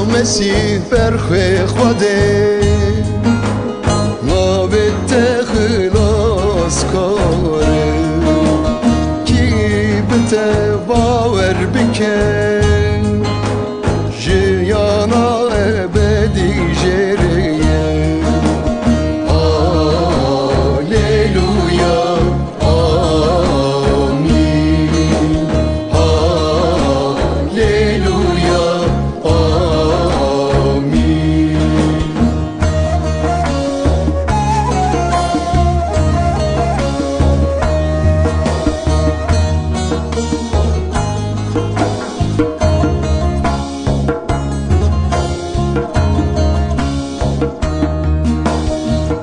مسیح برخ خوده نابت خلاص کاره کی بته باور بکن جیانا ابدی جریه هاللویا آمین هاللویا آمین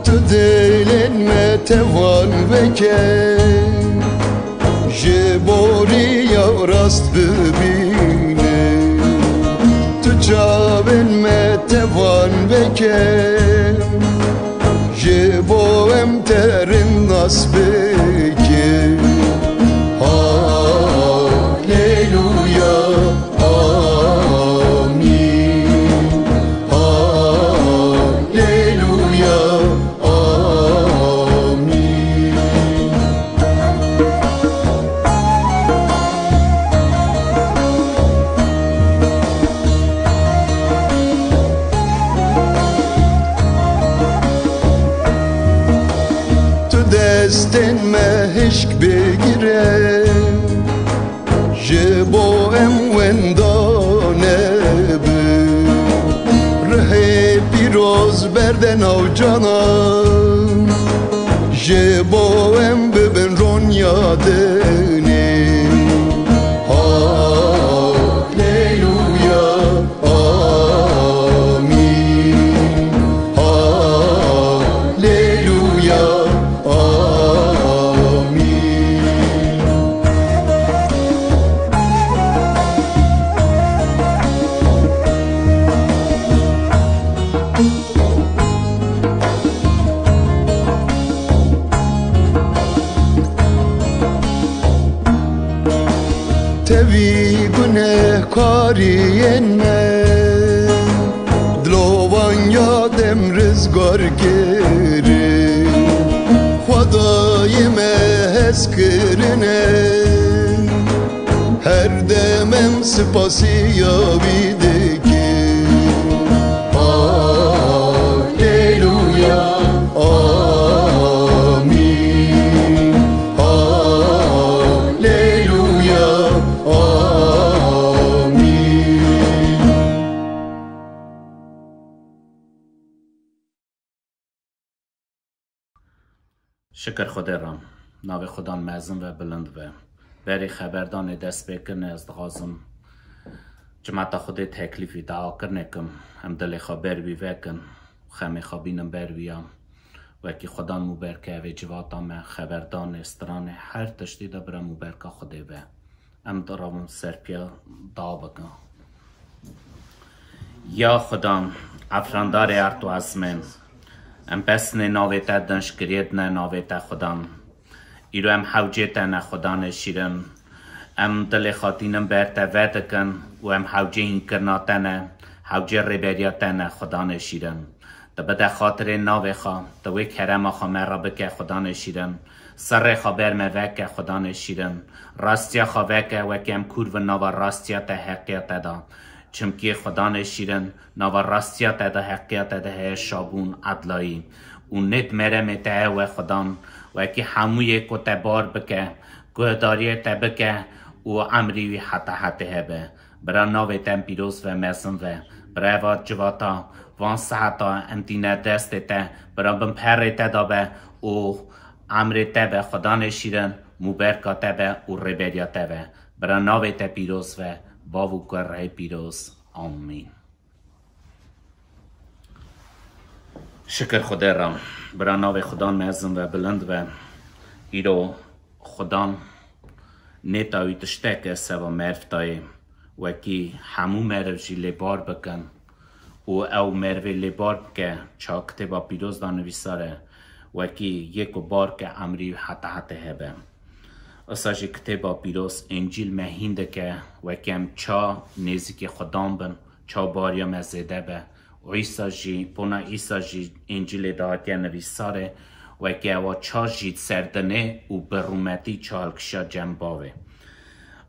تو دلن متوان بکن جباری یا راست ببینه تو جابن متوان بکن جبو امترن ناس بکن هاللویا آمین هاللویا آمین تو دستن مهشک بگیره جبو ام وندانه به ره پیروز بردن او جانم جبو ام ببن رون یادنه هاللویا آمین هاللویا آمین تبی گنهکاری من دلوان یادم رزگار گره خدای مهز کرنه هر دمم سپاسی یابیده که هاللویا آمین هاللویا آمین شکر خدا رام ناو خدا معظم و بلند و بری خبردان دست بکنه از دغازم جماعت خود تکلیفی دعا کرنه کم هم دل خبر بی وکن خمی خبینم بر بیام و که خدا مبارکه و جواتا من خبردان استران هر تشتی دا برا مبارکه خوده و ام درام سرپیا دعا بکن یا خدا افراندار ارتو اسمن ام پس نه ناویتا دنش کرید نه ناویتا خدام ایرو ام حوجیتا نه خدا نشیرن ام دل خاطینم برتا ویدکن و ام حوجه این کرناتا نه حوجه ریبریاتا نه خدا نشیرن تا بده خاطر ناوی خواه تا وی کرم خواه مرا بکه خدا نشیرن سر خواه برمه وکه خدا نشیرن راستیا خواه وکه وکه ام کور و ناو راستیا تا حقیقت دا چمکی خدا نشیرن ناو راستیات ده حقیقت ده شابون عدلایی اون نت مرم ته و خدان و که هموی کو تبار بکه گهداری تبکه و امری وی حتی هبه برا ناو تم پیروز و مسن و برا وات جواتا وان ساعتا امتینه دست ته برا بمپر ته دابه و امر تبه خدا نشیرن مبارکا تبه و ربریا تبه برا ناو ته پیروز و باو کره پیروز آمین شکر خدا را برا ناو خدا معظم و بلند و ایرو خدا نتاوی تشتک سوا مرفتای و کی همو مرفجی لبار بکن و او مروی لبار بکن چا کتبا پیروز دانویساره و کی یک بار که امری حتی هبه اساجی کتبا پیروز انجیل مهینده که و کم چا نزدیک خدام بن چا باریا مزیده به عیسی جی پونا عیسی جی انجیل دهاتی نویساره و که او چا جید سردنه و برومتی چالکشا جنباوه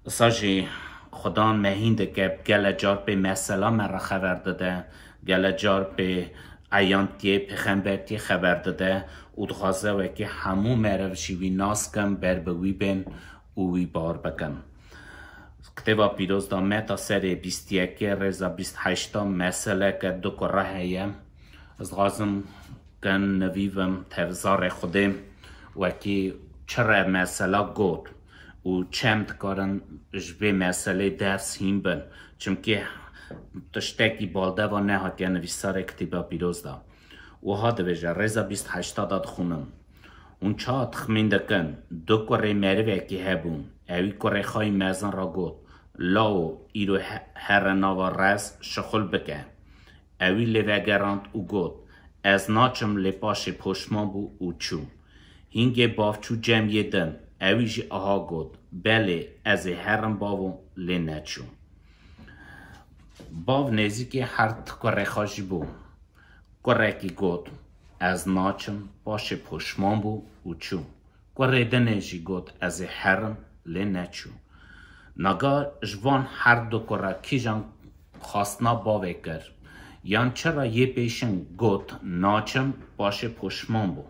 ساجی خدا مهینده که گل جار به مثلا مرا خبر داده گل جار به ایانتی پیغمبرتی خبر داده و دخوازه و که همو مروشی وی ناس کم بر بوی بین و وی بار بکن کتابا پیروز دا متا سری 21 رزا 28 مسئله که دو کره هیه از غازم کن نویوم تفزار خودم و که چرا مسئله گود و چند کارن جبه مسئله درس هیم بن چونکه تشتکی بالده و نهاتی نویسار کتابا پیروز دا و ها دویجه رزا 28 داد خونم اون چا تخمین دکن دو کره مروه که هبون اوی کره خواهی مزن را گود لاو ایرو هر ناوا رز شخل بکن اوی لوگراند او گود از ناچم لپاش پشمان بو او چو هینگه بافچو جمع یدن اوی جی آها گود بله از هرم باو لنچو باو نزی که هر کره خواهی بو کره کی گود از ناچم باش پشمان بو او چو کره دنجی گود از هرم لنچو نگاه جوان هر دو کره کیجان خواستنا باوه کر یان چرا یه پیشن گوت ناچم باشه پشمان بو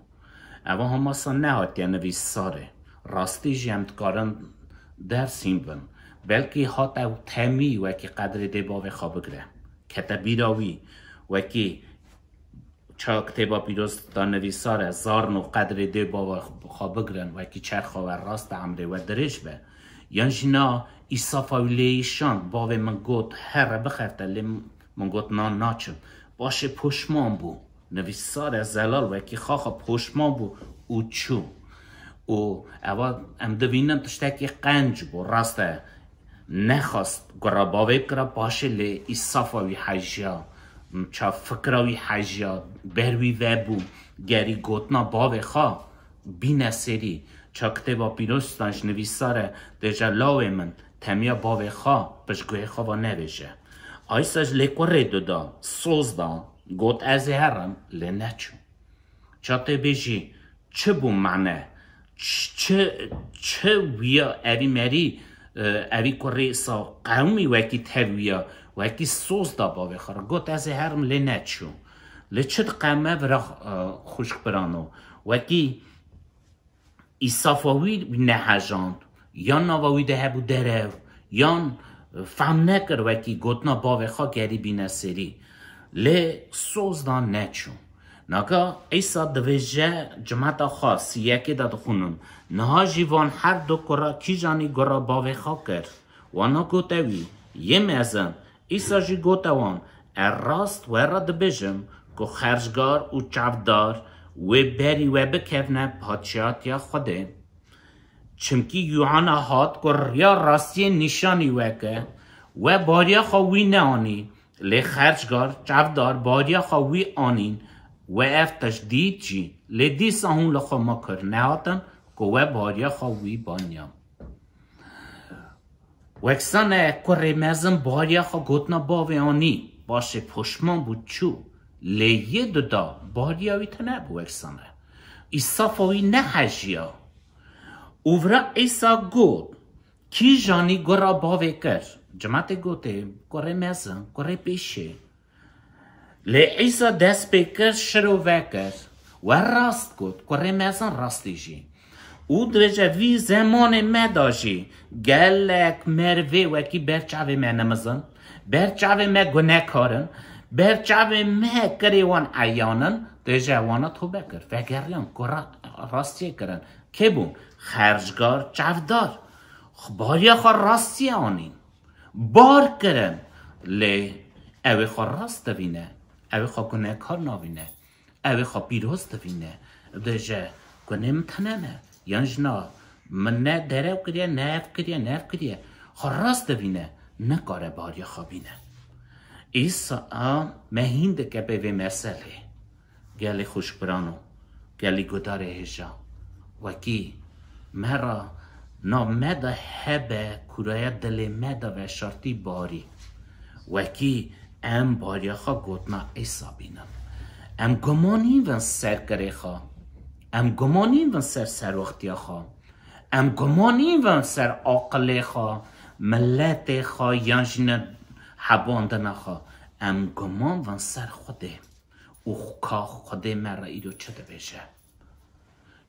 اما همه سا نهاتی نویساره راستی جمت کارن درسیم بن بلکه هات او تمی و که قدر دی باوه خواب بگره کتبی راوی و که چا کتبا پیروز دا نویساره زارن و قدر دی باوه خواب بگرن و که چرخوا و راست عمره و درش به یان جنا ایصافاولیشان باوه من گوت هر بخفته لی من گوت ناچم باشه پشمان بو نویسار زلال و که خواه پشمان بو او چو او اول ام دوینم تشتکی قنج بو راسته نخواست گرا باوه کرا باشه لی ایصافاوی حجیا چا فکراوی حجیا بروی وبو گری گوتنا باوه خواه بی نسری چا کتبا پیروستانش نویساره دیجا لاوه من تمیا باوه خواه پشگوه خواه و نویشه آیساج لیکو ریدو دا سوز دا گوت از هرم لنچو چا تی بیجی چه بو معنی چه ویا اوی مری اوی که ریسا قومی وکی تاویا وکی سوز دا باوه خواه گوت از هرم لنچو لچت قومه برا خوشک برانو وکی ایصافاوی نهجاند یا نواوی ده هبو درو یا فهم نکر وکی گوتنا باوه خواه گری بی نسری لی سوز دان نچون نگاه ایسا دویجه جمعتا خاص یکی داد خونم نها جیوان هر دو کرا کی جانی گرا باوه خواه کرد وانا گوتوی یه مزن ایسا جی گوتوان راست و را دبیجم که خرجگار و چفدار و بری و بکفنه پادشاهت یا خوده چمکی یوحنا هات که یا راستی نشانی وکه و باریا خواهی نانی لی خرجگار چفدار باریا خواهی آنین و اف تشدید جی لی دیسا هون لخوا ما کر نهاتن که و باریا خواهی بانیم و اکسان که مزم باریا خواه گوتنا باوی آنی باشه پشمان بود چو لی یه دا باریاوی تنه بو اکسانه ایصافاوی نه حجیا اوورا ایسا گود کی جانی گرا باوی کر جماعت گوته گره مزن گره پیشه لی ایسا دست بکر شروع وکر و راست گود گره مزن راستی جی او درجه وی زمان مداجی گلک مروی وکی برچاوی من نمزن برچاوی من گناه کارن برچاوی من کریوان ایانن درجه وانا تو بکر وگریان گره راستی کرن که بون خرجگار چفدار باریا خواه راستی آنین بار کرن لی اوی خواه راست دوینه اوی خواه گناه کار ناوینه اوی خواه پیروز دوینه درجه گناه متننه یعنی جنا من نه درو کریه نف کریه خواه راست دوینه نکاره باریا خواه بینه ایسا مهینده که به مسئله گلی خوش برانو گلی گداره هجا وکی مرا نامده هبه کرایه دل مده و شرطی باری وکی ام باریخا گوتنا ایسا بینم ام گمانی ون سر کریخا ام گمانی ون سر سروختیخا ام گمانی ون سر عقلیخا ملت خا یانجن حباندنخا ام گمان ون سر خوده او کا خوده مرا ایدو چه بشه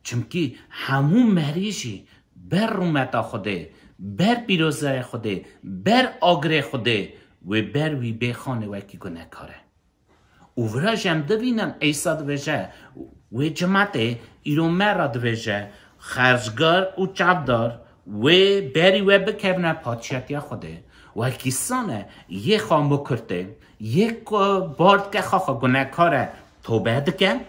چمکی همون مریجی بر رومتا خوده بر پیروزه خوده بر آگره خوده و بر وی بخانه وکی گناه کاره او ورا جم دوینن ایسا دویجه و جماعته ایرو مرا دویجه خرجگار و چابدار و بری و بکبنه پادشاهی خوده و کسانه یه خامو کرده یک بارد که خواه گناه کاره توبه دکن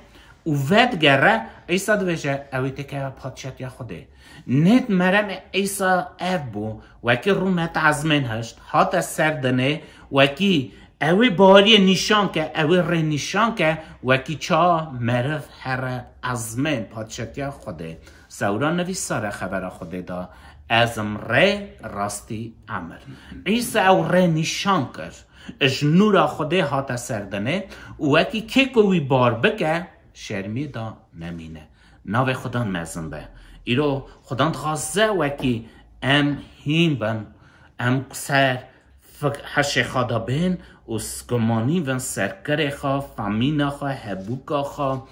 و ودگره ایسا دویجه اویده که پادشاهی خوده نت مرم ایسا اف بو وکی رومت عزمین هشت حتی سردنه وکی اوی باری نشان که اوی ری نشان که وکی چا مرف هر عزمین پادشاهی خوده سورا نویسار خبر خوده دا ازم ری راستی عمر ایسا او ری نشان کرد اش نورا خوده حتی سردنه وکی که کوی بار بگه شرمی دا نمینه ناو خدا مزن به ایرو خدا خواسته وکی ام هیم بن ام سر هشه خدا بین و سکمانی ون سرکر خوا فامین خوا هبوکا خوا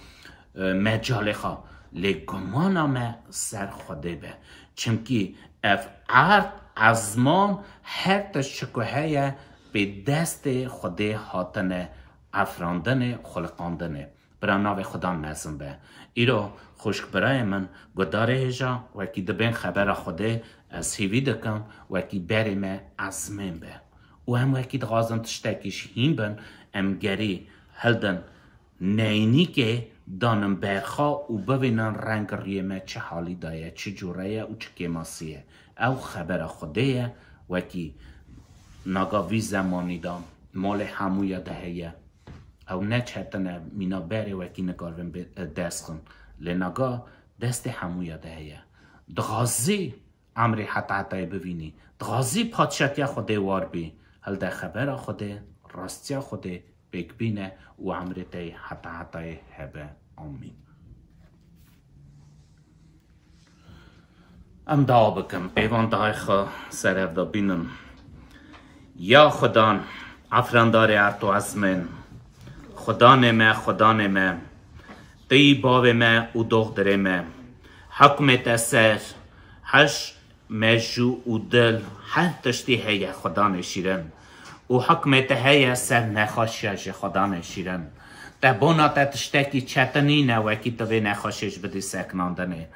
مجال خوا لگمان ما سر خوده به چمکی اف عرض ازمان هر تشکوهی به دست خوده هاتنه افراندن خلقاندنه برای ناو خدا مزن به ایرو خوشک برای من گداره هجا وکی دبین خبر خوده از هیوی دکم وکی بری ما ازمین به و هم وکی دغازم تشتکیش هیم بن ام گری هلدن نینی که دانم برخا و ببینن رنگ ریمه چه حالی دایه چه جوره و چه کماسیه او خبر خوده وکی ناگاوی زمانی دام مال همویا دهیه او نه چهتنه مینا بری وکی نگارون دست خون لنگا دست همویا دهیه دغازی امری حتی ببینی دغازی پادشاهی خوده وار بی هل ده خبر خوده راستی خوده بگبینه و امری تی حتی هبه آمین ام دعا بکم ایوان دعای خوا سر افدا بینم یا خدا افراندار ارتو ازمن خدا نمه تی باوه ما و دختره ما حکمت سر هش مجو و دل هر تشتی هیا خدا نشیرن و حکمت هیا سر نخوشش خدا نشیرن تبونا تشتکی چتنی نه وکی توی نخوشش بدی سکناندنه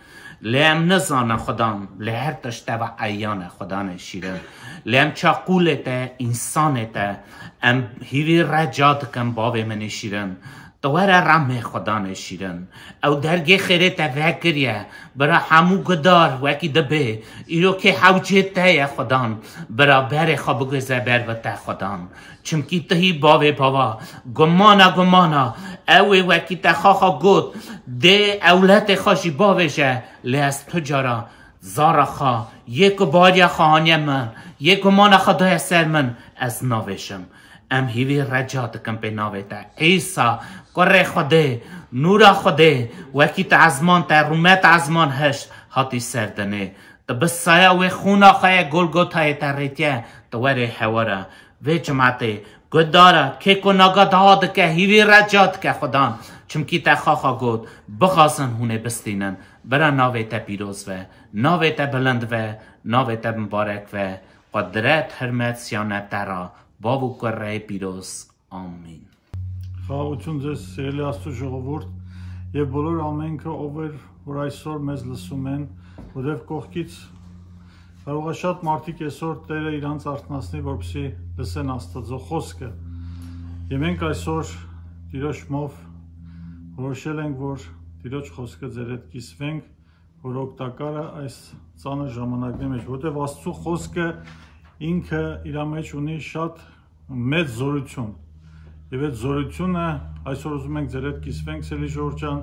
لیم نزان خدا لهر تشته و ایان خدا نشیرن لیم چاقولت انسانت ام هیوی رجاد کن باوی من شیرن دوار رمه خدا نشیرن او درگه خیرت وکریه برا همو گدار وکی دبه ایرو که حوجت تایه خدان برا بر خواب گذر بر و تا خدان چمکی تهی باوی باوا گمانا اوی وکی تا خواخا گود ده اولت خوشی باوشه لیست تجارا زارا خوا یک باری خواهانی من یک گمان خدای سر من از ناوشم ام هیوی رجات کم به ناویتا ایسا قره خوده نورا خوده وکی تا ازمان تا رومت ازمان هشت هاتی سردنه تا بسایا و خونا خواه گلگوتای تا ریتیه تا وره حواره و جماعته گداره که کناگا داد که هیوی رجات که خدان چمکی تا خواخا گود بخواستن هونه بستینن برا ناویتا پیروز و ناویتا بلند و ناویتا مبارک و قدرت حرمت سیانت ترا بابو کره پیروز آمین Խաղաղություն ձեզ սիրելի Աստծո ժողովուրդ եւ բոլոր ամենքը ով որ այսօր մեզ լսում են, որև կողքից կարող է շատ մարդիկ այսօր Տերը իրանց արթնացնի, որպեսզի լսեն Աստծո խոսքը։ Եվ մենք այսօր Տիրոջով որոշել ենք, որ Տիրոջ խոսքը ձեր հետ կիսվենք, որ օգտակարը այս ծանր ժամանակների մեջ, որտեղ Աստծո խոսքը ինքը իր մեջ ունի շատ մեծ զորություն։ Եվ այդ զորությունը այսօր ուզում ենք ձեր հետ կիսվենք Սելի Ժորժան,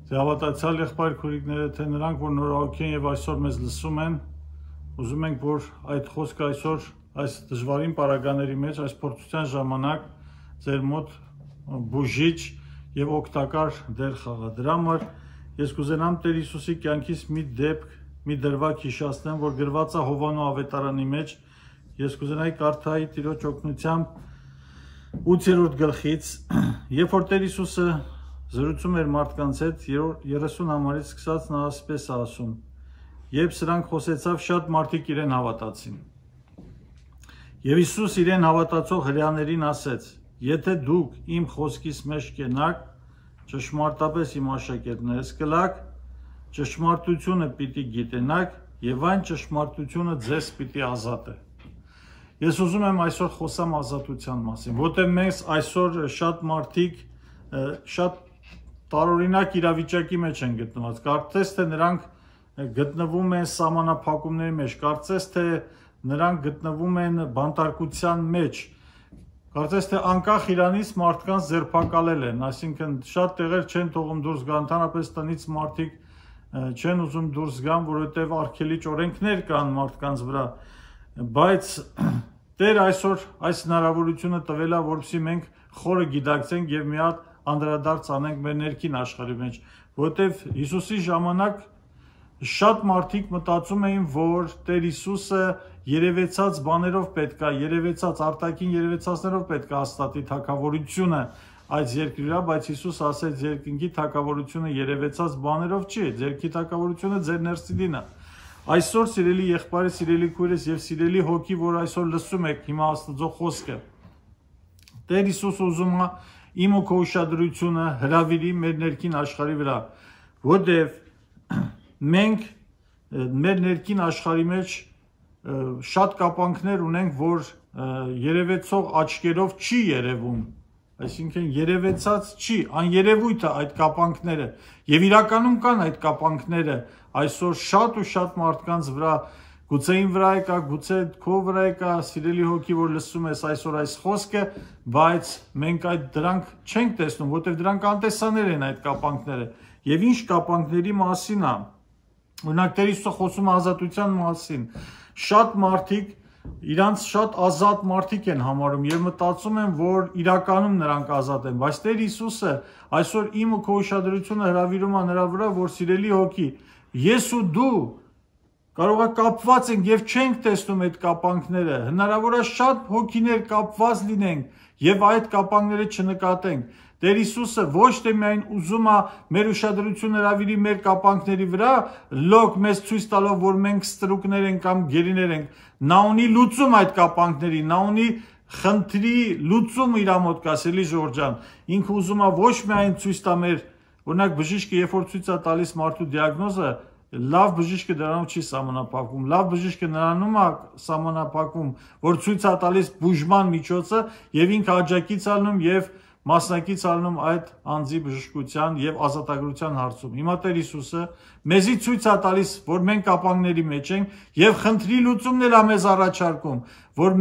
թե հավատացյալ եղբայր քուրիկները, թե նրանք որ նորոգ են եւ այսօր մեզ լսում են, ուզում ենք որ այդ խոսքը այսօր այս դժվարին պարագաների մեջ, այս փորձության ժամանակ ձեր մոտ բուժիչ եւ օգտակար դեր խաղա։ Դրա համար ես կուզենամ Տեր Հիսուսի կյանքից մի դեպք, մի դրվագ հիշեցնեմ, որ գրված է Հովանու ավետարանի մեջ։ Ես կուզենայի կարդայի Տիրոջ օգնությամբ 8-րդ գլխից, երբ որ Տեր Հիսուսը զրուցում էր մարդկանց հետ 30 համարից սկսած նա ասպես ասում. երբ սրանք խոսեցավ, շատ մարդիկ իրեն հավատացին։ Եվ Հիսուս իրեն հավատացող հրեաներին ասեց. եթե դուք իմ խոսքից մեջ կենաք, ճշմարտապես իմ աշակերտներս կլաք, ճշմարտությունը պիտի գիտենաք եւ այն ճշմարտությունը ձեզ պիտի ազատե։ Ես ուզում եմ այսօր խոսամ ազատության մասին, որտեղ մենք այսօր շատ մարդիկ շատ տարօրինակ իրավիճակի մեջ են գտնված։ Կարծես թե նրանք գտնվում են սահմանափակումների մեջ, կարծես թե նրանք գտնվում են բանտարկության մեջ, կարծես թե անկախ իրանից մարդկանց ձերբակալել են, այսինքն շատ տեղեր չեն թողում դուրս գան, ընդհանրապես տնից մարդիկ չեն ուզում դուրս գան, որովհետև արգելիչ օրենքներ կան մարդկանց վրա, բայց Տեր այսօր այս հնարավորությունը տվել է, որպեսզի մենք խորը գիտակցենք եւ մի հատ անդրադարձ անենք մեր ներքին աշխարհի մեջ, որովհետև Հիսուսի ժամանակ շատ մարդիկ մտածում էին, որ Տեր Հիսուսը երևեցած բաներով պետք է, երևեցած արտաքին երևեցածներով պետք է հաստատի թագավորությունը այս երկրի վրա, բայց Հիսուս ասեց երկնքի թագավորությունը երևեցած բաներով չի, երկրի թագավորությունը ձեր ներսիդին է։ Այսօր սիրելի եղբայրս, սիրելի քույրս եւ սիրելի հոգի, որ այսօր լսում եք հիմա Աստծո խոսքը, Տեր Հիսուս ուզում է իմ ու քո ուշադրությունը հրավիրի մեր ներքին աշխարհի վրա, որտեղ մենք մեր ներքին աշխարհի մեջ շատ կապանքներ ունենք, որ երևեցող աչքերով չի երևում, այսինքն երևեցած չի, աներևույթ է այդ կապանքները եւ իրականում կան այդ կապանքները այսօր շատ ու շատ մարդկանց վրա, գուցե իմ վրա եկա, գուցե քո վրա եկա, սիրելի հոգի, որ լսում ես այսօր այս խոսքը, բայց մենք այդ դրանք չենք տեսնում, որտեղ դրանք անտեսաններ են այդ կապանքները եւ ինչ կապանքների մասին է։ Օրինակ Տեր Հիսուսը խոսում է ազատության մասին, շատ մարդիկ իրանց շատ ազատ մարդիկ են համարում եւ մտածում են, որ իրականում նրանք ազատ են, բայց Տեր Հիսուսը այսօր իմ ու քո ուշադրությունը հրավիրում է նրա վրա, որ սիրելի հոգի, ես ու դու կարող է կապված ենք եւ չենք տեսնում այդ կապանքները, հնարավոր է շատ հոգիներ կապված լինենք եւ այդ կապանքները չնկատենք։ Տեր Հիսուսը ոչ թե միայն ուզում է մեր ուշադրությունը հրավիրի մեր կապանքների վրա, լոկ մեզ ցույց տալով, որ մենք ստրուկներ ենք կամ գերիներ ենք, նա ունի լուծում այդ կապանքների, նա ունի խնդրի լուծում իր մոտ կա, սիրելի Ժորժ ջան, ինքը ուզում է ոչ միայն ցույց տա մեր, օրինակ բժիշկը երբ որ ցույց է տալիս մարդու դիագնոզը, լավ բժիշկը դրանով չի սահմանափակվում, լավ բժիշկը նրանում է սահմանափակվում, որ ցույց է տալիս բուժման միջոցը եւ ինքը աջակից ալնում եւ մասնակից ալնում այդ անձի բժշկության եւ ազատագրության հարցում։ Հիմա Տեր Հիսուսը մեզի ցույց է տալիս, որ մենք կապանքների մեջ ենք եւ խնդրի լուծումն էլ է մեզ առաջարկում, որ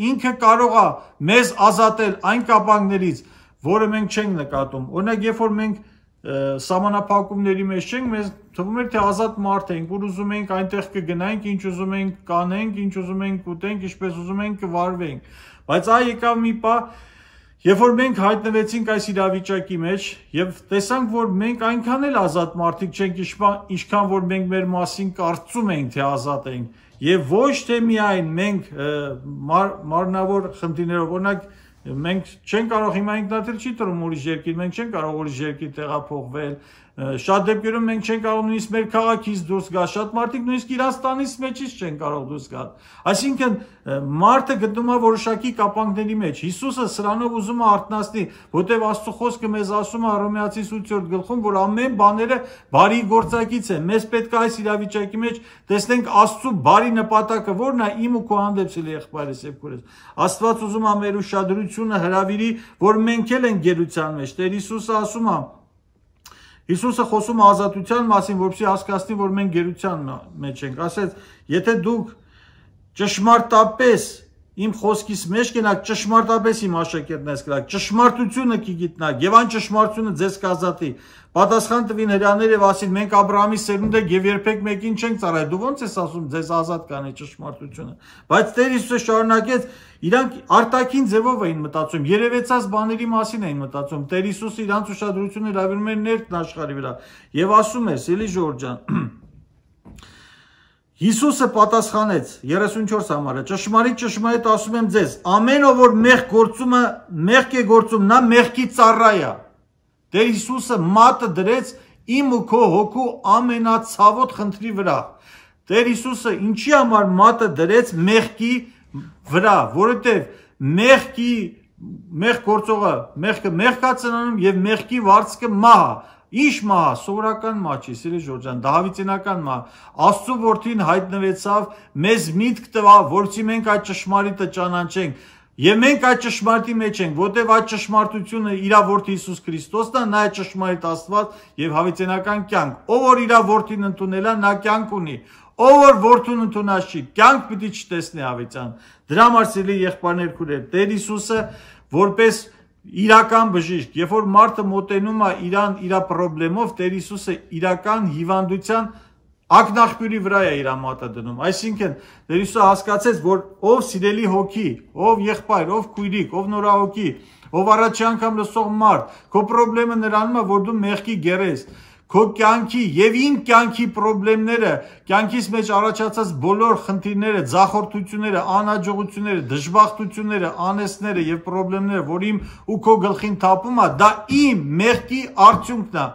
ինքը կարող է մեզ ազատել այն կապանքներից, որը մենք չենք նկատում։ Օրինակ, երբ որ մենք սահմանափակումների մեջ չենք, մեզ թվում է թե ազատ մարդ ենք, որ ուզում ենք այնտեղ կգնանք, ինչ ուզում ենք կանենք, ինչ ուզում ենք ուտենք, ինչպես ուզում ենք կվարվենք։ Բայց այ եկավ մի պահ, երբ որ մենք հայտնվեցինք այս իրավիճակի մեջ եւ տեսանք, որ մենք այնքան էլ ազատ մարդիկ չենք, ինչքան որ մենք մեր մասին կարծում ենք, թե ազատ ենք, եւ ոչ թե միայն մենք մարմնավոր խնդիրներով, օրինակ մենք չենք կարող հիմա ինքնաթիռ չի տրում ուրիշ երկիր, մենք չենք կարող ուրիշ երկիր տեղափոխվել, շատ դեպքերում մենք չենք կարող նույնիսկ մեր քաղաքից դուրս գալ, շատ մարդիկ նույնիսկ Իրաստանից մեջից չեն կարող դուրս գալ։ Այսինքն մարդը գտնում է որոշակի կապանքների մեջ։ Հիսուսը սրանով ուզում է արթնացնի, որտեղ Աստծո խոսքը մեզ ասում է Հռոմեացիս 8-րդ գլխում, որ ամեն բաները բարի գործակից է։ Մեզ պետք է այս իրավիճակի մեջ տեսնենք Աստծո բարի նպատակը, որն է իմ ու քո հանդեպ եղբայրս եւ քուրս։ Աստված ուզում է մեր ուշադրությունը հրավիրի, որ մենք էլ ենք գերության մեջ։ Տեր Հիսուսը ասում է, Հիսուսը խոսում է ազատության մասին, որպեսզի հասկացնի, որ մենք գերության մեջ ենք։ Ասեց, եթե դուք ճշմարտապես իմ խոսքիս մեջ կենակ ճշմարտապես իմ աշակերտն ես կրակ, ճշմարտությունը կգիտնակ, եւ այն ճշմարտությունը ձեզ կազատի։ Պատասխան տվին հրյաները եւ ասին մենք Աբրահամի սերունդ ենք եւ երբեք մեկին չենք ծառայ։ Դու ո՞նց ես ասում ձեզ ազատ կանի ճշմարտությունը։ Բայց Տեր Հիսուսը շարունակեց, իրանք արտաքին ձևով էին մտածում, երևեցած բաների մասին էին մտածում։ Տեր Հիսուսը իրանց ուշադրությունը հրավիրում էր ներքն աշխարհի վրա եւ ասում էր, Սելի Ժորժ ջան, Հիսուսը պատասխանեց 34 համարը, ճշմարիտ ասում եմ ձեզ, ամեն ով որ մեղք է գործում, նա մեղքի ծառա է։ Տեր Հիսուսը մատը դրեց իմ ու քո հոգու ամենացավոտ խնդրի վրա։ Տեր Հիսուսը ինչի համար մատը դրեց մեղքի վրա, որովհետև մեղք գործողը մեղքը մեղք է ծնանում եւ մեղքի վարձքը մահ է։ Ինչ մահ, սովորական մահ չի, Սիրելի Ժորժ ջան, դահավիճենական մահ։ Աստծո որդին հայտնվեցավ, մեզ միտք տվավ, որովհետեւ մենք այդ ճշմարիտը ճանաչենք։ Եվ մենք այդ ճշմարտի մեջ ենք, որտեղ այդ ճշմարտությունը իր որդի Հիսուս Քրիստոսն է, նա է ճշմարիտ Աստված եւ հավիտենական կյանք։ Ով որ իր որդին ընդունել է, նա կյանք ունի։ Ով որ որդուն ընդունած չի, կյանք պիտի չտեսնի հավիտյան։ Դրա համար սիրելի եղբայրներ, քույրեր, Տեր Հիսուսը որպես իրական բժիշկ, երբ որ մարդը մոտենում է իր պրոբլեմով, Տեր Հիսուսը իրական հիվանդության ակնաղբյուրի վրա է իր մատը դնում։ Այսինքն Տեր Հիսուսը հասկացեց, որ ով սիրելի հոգի, ով եղբայր, ով քույրիկ, ով նորահոգի, ով առաջի անգամ լսող մարդ, քո պրոբլեմը նրանում է, որ դու մեղքի գերես։ Քո կյանքի եւ իմ կյանքի պրոբլեմները, կյանքից մեջ առաջացած բոլոր խնդիրները, ձախորդությունները, անհաջողությունները, դժբախտությունները, անեծները եւ պրոբլեմները, որ իմ ու քո գլխին թափում է, դա իմ մեղքի արդյունքն է,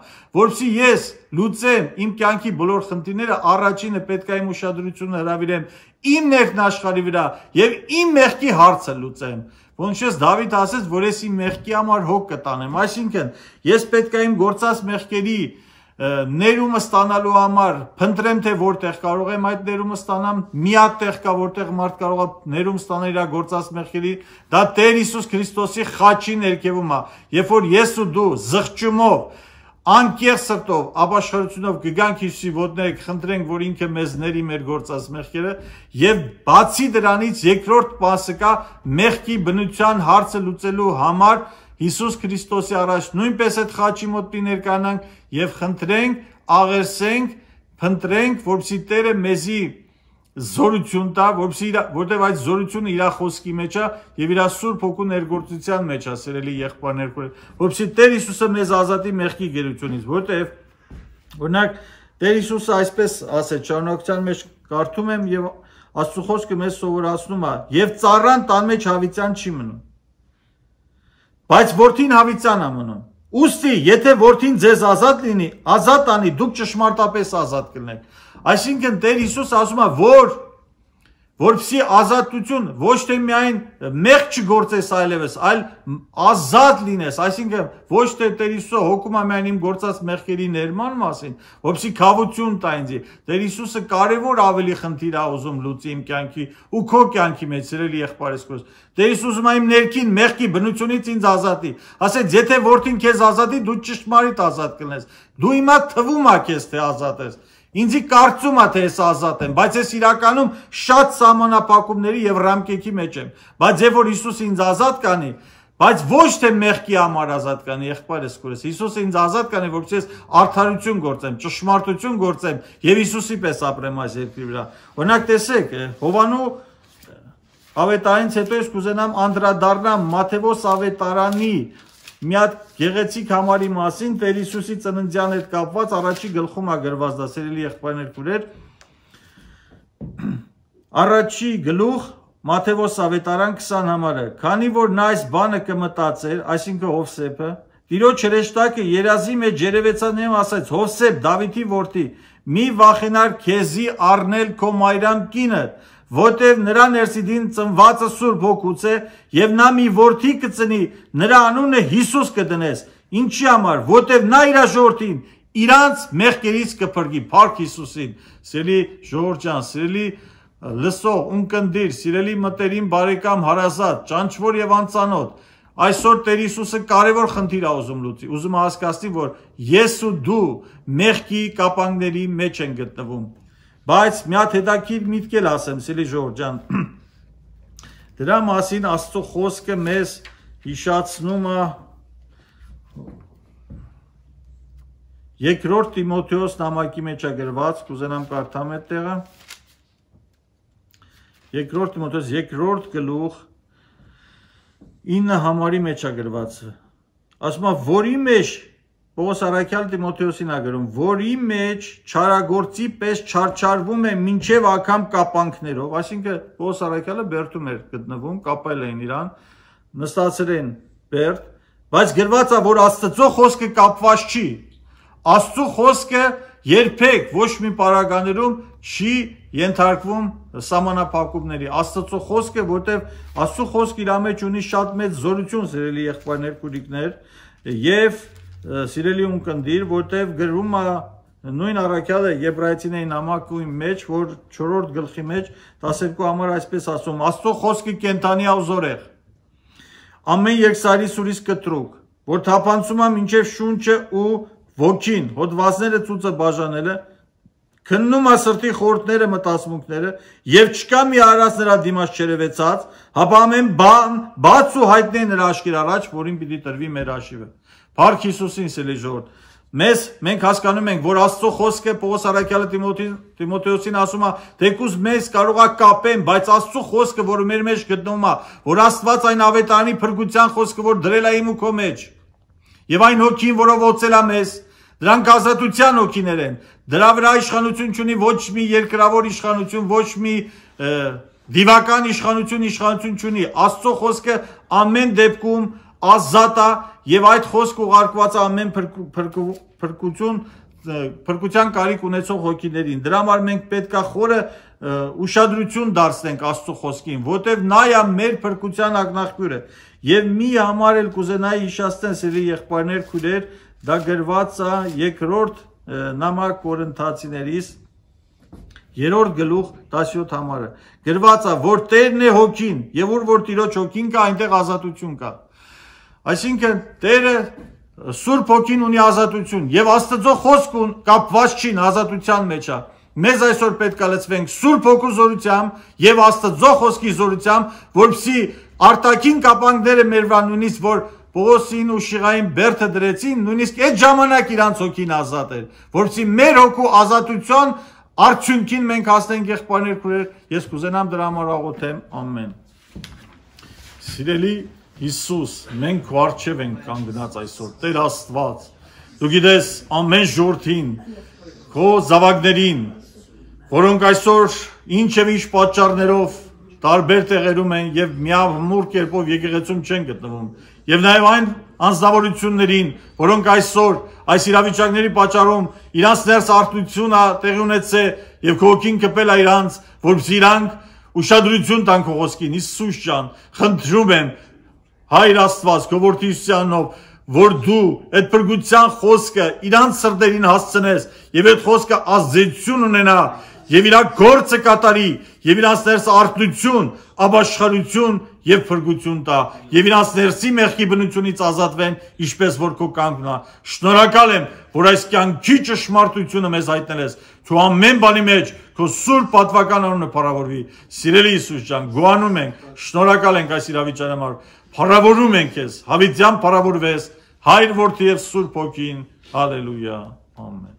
որովհետեւ ես լուծեմ իմ կյանքի բոլոր խնդիրները, առաջինը պետք է իմ ուշադրությունը հրավիրեմ իմ ներքն աշխարհի վրա եւ իմ մեղքի հարցը լուծեմ։ Ոնց Դավիթ ասեց, որ ես իմ մեղքի համար հոգ կտանեմ, այսինքն ես պետք է իմ գործած մեղքերի ներումը ստանալու համար փնտրեմ թե որտեղ կարող եմ այդ ներումը ստանամ, միակ տեղ կա որտեղ մարդ կարող է ներում ստանել իր գործած մեղքերի, դա Տեր Հիսուս Քրիստոսի խաչի ներքևում է, երբ որ ես ու դու զղջումով, անկեղծ սրտով, ապաշխարությունով կգանք Հիսուսի ոտները, կխնդրենք, որ ինքը մեզ ների մեր գործած մեղքերը, եւ բացի դրանից երկրորդ մասը կա մեղքի բնության հարցը լուծելու համար Հիսուս Քրիստոսի առաջ նույնպես այդ խաչի մոտ ներկայանանք եւ խնդրենք, աղերսենք, փնտրենք, որպեսզի Տերը մեզի զորություն տա, որտեղ այդ զորությունը իր խոսքի մեջ է եւ իր Սուրբ Հոգու ներգործության մեջ է, սիրելի եղբայրներ, որպեսզի Տեր Հիսուսը մեզ ազատի մեղքի գերությունից, որտեղ օրինակ Տեր Հիսուսը այսպես ասեց, շարունակության մեջ կարդում եմ եւ Աստծո խոսքը մեզ սովորացնում է, եւ ծառան տան մեջ հավիտյան չի մնում, բայց որդին հավիտյան է մնում։ Ուստի, եթե որդին ձեզ ազատ լինի, ազատ անի, դուք ճշմարտապես ազատ կլինեք։ Այսինքն Տեր Հիսուս ասում է, որպեսզի ազատություն ոչ թե միայն մեղք չգործես այլևս, այլ ազատ լինես, այսինքն ոչ թե Տեր Հիսուսը հոգում է միայն իմ գործած մեղքերի ներման մասին, որպեսզի քավություն տա ինձ։ Տեր Հիսուսը կարևոր ավելի խնդիր է ուզում լուծի իմ կյանքի ու քո կյանքի մեջ, սիրելի եղբայրս քոս։ Տեր Հիսուսը իմ ներքին մեղքի բնությունից ինձ ազատի։ Ասեց, եթե որդին քեզ ազատի, դու ճշմարիտ ազատ կլինես։ Դու հիմա թվում է քեզ թե ազատ ես։ Ինձի կարծում է թե ես ազատ եմ, բայց ես իրականում շատ սահմանափակումների եւ ռամկեքի մեջ եմ։ Բայց երբ որ Հիսուս ինձ ազատ կանի, բայց ոչ թե մեղքի համար ազատ կանի, եղբայրս քուրս, Հիսուսը ինձ ազատ կանի, որպեսզի ես արդարություն գործեմ, ճշմարտություն գործեմ եւ Հիսուսի պես ապրեմ այս երկրի վրա։ Օրինակ տեսեք, Հովանու ավետարանից հետո ես կուզենամ անդրադառնամ Մատթեոս ավետարանի մի հատ գեղեցիկ համարի մասին, Տեր Հիսուսի ծննդյան հետ կապված առաջի գլխում է գրված դա, սիրելի եղբայրներ քուրեր, առաջի գլուխ Մատթեոս ավետարան 20 համարը, քանի որ նա այս բանը կմտածեր, այսինքն Հովսեփը, Տիրոջ հրեշտակը երազի մեջ երևեցան եւ ասաց, Հովսեփ Դավիթի որդի, մի վախենար քեզի առնել քո մայրան կինը, որտև նրա ներսիդին ծնվածը Սուրբ Հոգուց է եւ նա մի որդի կծնի, նրա անունը Հիսուս կդնես։ Ինչի համար, որտև նա իր ժողովրդին իրանց մեղքերից կփրկի, Փառք Հիսուսին։ Սիրելի ժողովուրդ ջան, սիրելի լսող, ունկնդիր, սիրելի մտերիմ բարեկամ հարազատ, ճանչվոր եւ անծանոթ, այսօր Տեր Հիսուսը կարևոր խնդիր է ուզում լուծի, ուզում է հասկացնի, որ ես ու դու մեղքի կապանքների մեջ են գտնվում։ Բայց մի հատ հետաքրքիր միտք էլ ասեմ, սիրելի ժողովուրդ ջան, Դրա մասին Աստծո խոսքը մեզ հիշացնում է Երկրորդ Տիմոթեոս նամակի մեջ է գրված, կուզենամ կարդամ այդ տեղը։ Երկրորդ Տիմոթեոս 2-րդ գլուխ 9 համարի մեջ է գրված։ Ասում է, որի մեջ Պողոս առաքյալ Տիմոթեոսին է գրում, որի մեջ չարագործի պես չարչարվում է մինչև անգամ կապանքներով, այսինքն Պողոս առաքյալը բերդում էր գտնվում, կապել էին իրան, նստացել են բերդ, բայց գրված է, որ Աստծո խոսքը կապված չի։ Աստծո խոսքը երբեք ոչ մի պարագաներում չի ենթարկվում սահմանափակումների։ Աստծո խոսքը, որտեղ Աստծո խոսքը իր մեջ ունի շատ մեծ զորություն, սիրելի եղբայրներ, քույրիկներ, եւ սիրելի ունկնդիր, որտեղ գրվում է նույն առաքյալը Եբրայեցիների նամակի մեջ, որ 4-րդ գլխի մեջ 12 համար այսպես ասում. Աստծո խոսքը կենտանի է ու զորեղ, ամեն երկսարի սուրից կտրուկ, որ թափանցում է մինչև շունչը ու ոգին, հոդվածները ծուծը բաժանելը, քննում է սրտի խորհուրդները, մտածմունքները, եւ չկա մի արած նրա դիմաց չերևեցած, հապա ամեն բան բաց ու հայտնի նրա աշկեր առաջ, որին պիտի տրվի մեր հաշիվը։ Փառք Հիսուսին, սիրելի ժողովուրդ։ Մենք հասկանում ենք, որ Աստծո խոսքը Պողոս առաքյալը Տիմոթեոսին ասում է, թեկուզ մեզ կարող է կապեն, բայց Աստծո խոսքը, որը մեր մեջ գտնվում է, որ Աստված այն ավետարանի փրկության խոսքը, որ դրել է իմ ու քո մեջ, եւ այն հոգին, որով օծել է մեզ, դրանք ազատության հոգիներ են։ Դրա վրա իշխանություն չունի ոչ մի երկրավոր իշխանություն, ոչ մի դիվական իշխանություն չունի։ Աստծո խոսքը ամեն դեպքում ազատ է եւ այդ խոսքը ուղարկված է ամեն փրկության կարիք ունեցող հոգիներին։ Դրա համար մենք պետք է խորը ուշադրություն դարձնենք Աստծո խոսքին, որտեղ նա է մեր փրկության ակնաղբյուրը։ Եվ մի համար էլ կուզենայի հիշեցնել, սիրելի եղբայրներ, քույրեր, դա գրված է 2-րդ նամակ Կորինթացիներից 3-րդ գլուխ 17 համարը։ Գրված է, որ Տերն է հոգին, եւ որ Տիրոջ հոգին կա, այնտեղ ազատություն կա։ Այսինքն Տերը Սուրբ հոգին ունի ազատություն, եւ Աստծո խոսքը կապված չի ազատության մեջ է։ Մեզ այսօր պետք է լցվենք Սուրբ հոգու զորությամբ եւ Աստծո խոսքի զորությամբ, որպեսզի արտաքին կապանքները մեր վրա նույնիսկ որ Պողոսին ու Շիղային բերդը դրեցին, նույնիսկ այդ ժամանակ իրանց հոգին ազատ էր, որպեսզի մեր հոգու ազատության արդյունքին մենք հասնենք եղբայրներ քույրեր, ես կուզենամ դրա համար աղոթեմ, ամեն։ Սիրելի Հիսուս, մենք քո առջև ենք կանգնած այսօր, Տեր Աստված, դու գիտես ամեն ժողովրդին, քո զավակներին, որոնք այսօր ինչ եւ ինչ պատճառներով տարբեր տեղերում են եւ միամուռ կերպով եկեղեցում չեն գտնվում եւ նաեւ այն անձնավորություններին, որոնք այսօր այս իրավիճակների պատճառով իրանց ներս արտությունը տեղի ունեցել եւ քոքին կպել է իրանց, որպեսզի իրանք ուշադրություն տան քո խոսքին, Հիսուս ջան, խնդրում եմ Հայր Աստված, քո որդի Հիսուսյանով, որ դու այդ փրկության խոսքը իրանց սրտերին հասցնես եւ այդ խոսքը ազդեցություն ունենա եւ իր գործը կատարի եւ իրանց ներս արթնություն, ապաշխարություն եւ փրկություն տա եւ իրանց ներսի մեղքի բնությունից ազատվեն, ինչպես որ քո կանգնա։ Շնորհակալ եմ, որ այս կյանքի ճշմարտությունը մեզ հայտնել ես։ Քո ամեն բանի մեջ քո սուրբ պատվական անունը փառավորվի։ Սիրելի Հիսուս ջան, գոհանում ենք, շնորհակալ ենք այս իրավիճակի համար։ Փառավորում ենք քեզ, հավիտյան փառավորվես, Հայր, Որդի եւ Սուրբ Հոգին։ Հալելույա։ Ամեն։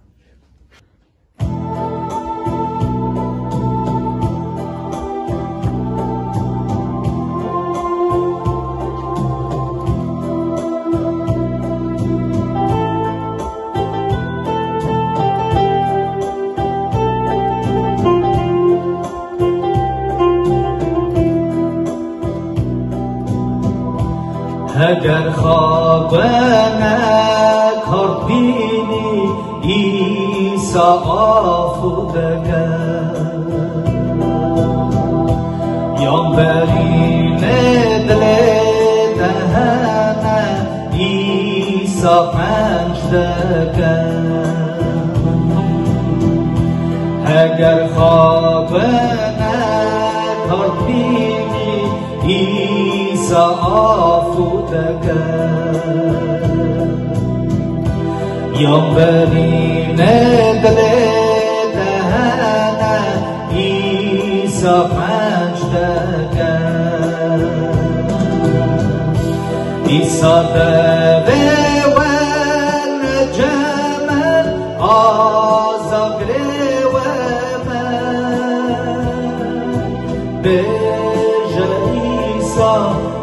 اگر خواب نکردینی عیسی آفودگر یام برین دل دهنه عیسی پنجدگر اگر خواب نکردینی عیسی یام برین دل دهنه عیسی پنجدگر ایسا دوی و نجمن آزاگری و من بیجه ایسا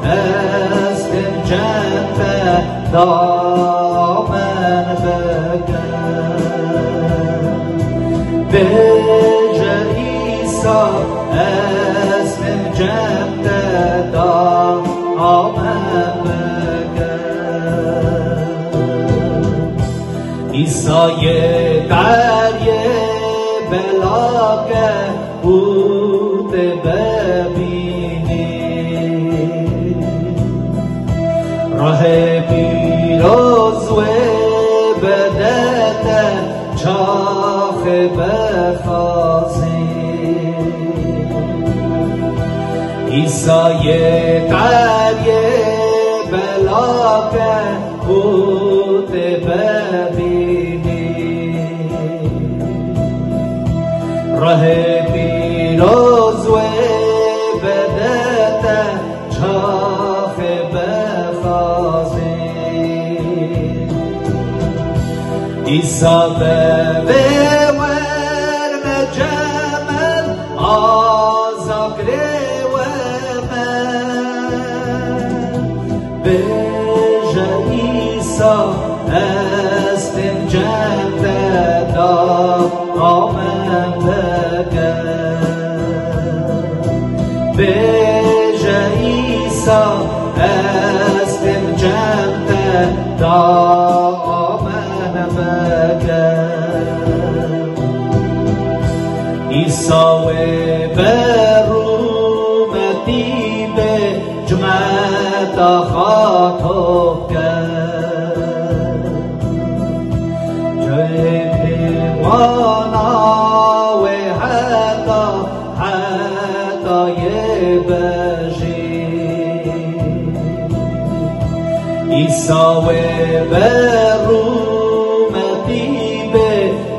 استم جنبه دامن بگن بیجه ایسا استم جنبه دامن ایسای دریه بلاکه بود ببینی راه پیروز و بدت چاخ بخازی ایسای دریه بلاکه بود ببینی راه پیروز و بدت چاخ بخازی ایسا به ورم جمل آزاگری و من بیجه ایسا استم جنب دامن بگن بیجه ایسا استم جنب دامن بگن ایسا و برومتی به جمعت خاطب کرد جای پیوانا و حتی بجی ایسا و برومتی به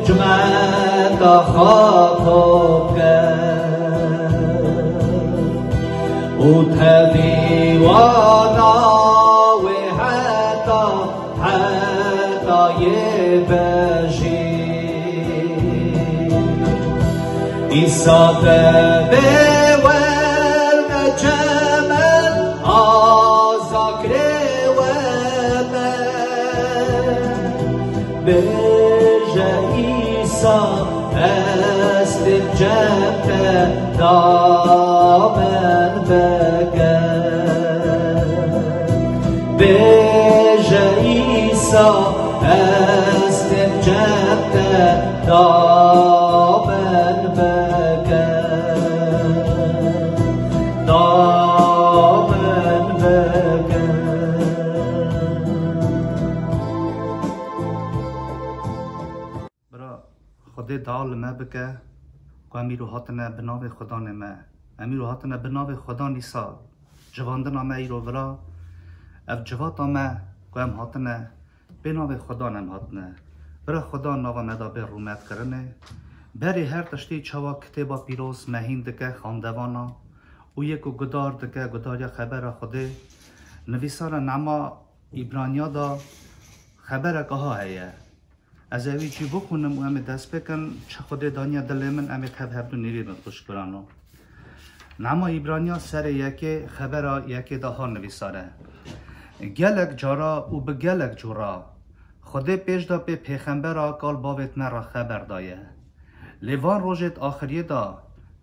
جمعت خاطب کرد او تدیوانا و حتی بجی ایسا به ورم جمل آزاگری و من بیجه ایسا استم جنب دامن بگن بیجه ایسا استم جنب دامن بگن دامن بگن برا خود دال ما بکه که امیرو هاتنه بناو خدا نمه امیرو هاتنه بناو خدا نیسا جواندن آمه ایرو ورا اف جوات آمه که هم هاتنه بناو خدا نم هاتنه برا خدا ناو مدا به رومت کرنه بری هر تشتی چوا کتابا پیروز مهین دکه خاندوانا او یکو گدار دکه گدار یا خبر خوده نویسار نما ایبرانیا دا خبر که ها هیه از اوی چی بخونم و امی دست بکن چه خود دانیا دل من امی خب هبدو نیرید خوش برانو نما ایبرانیا سر یکی خبر یکی دا ها نویساره گلک جارا او به گلک جورا خود پیش دا به پیغمبر کال باوت مرا خبر دایه لیوان روژت آخریه دا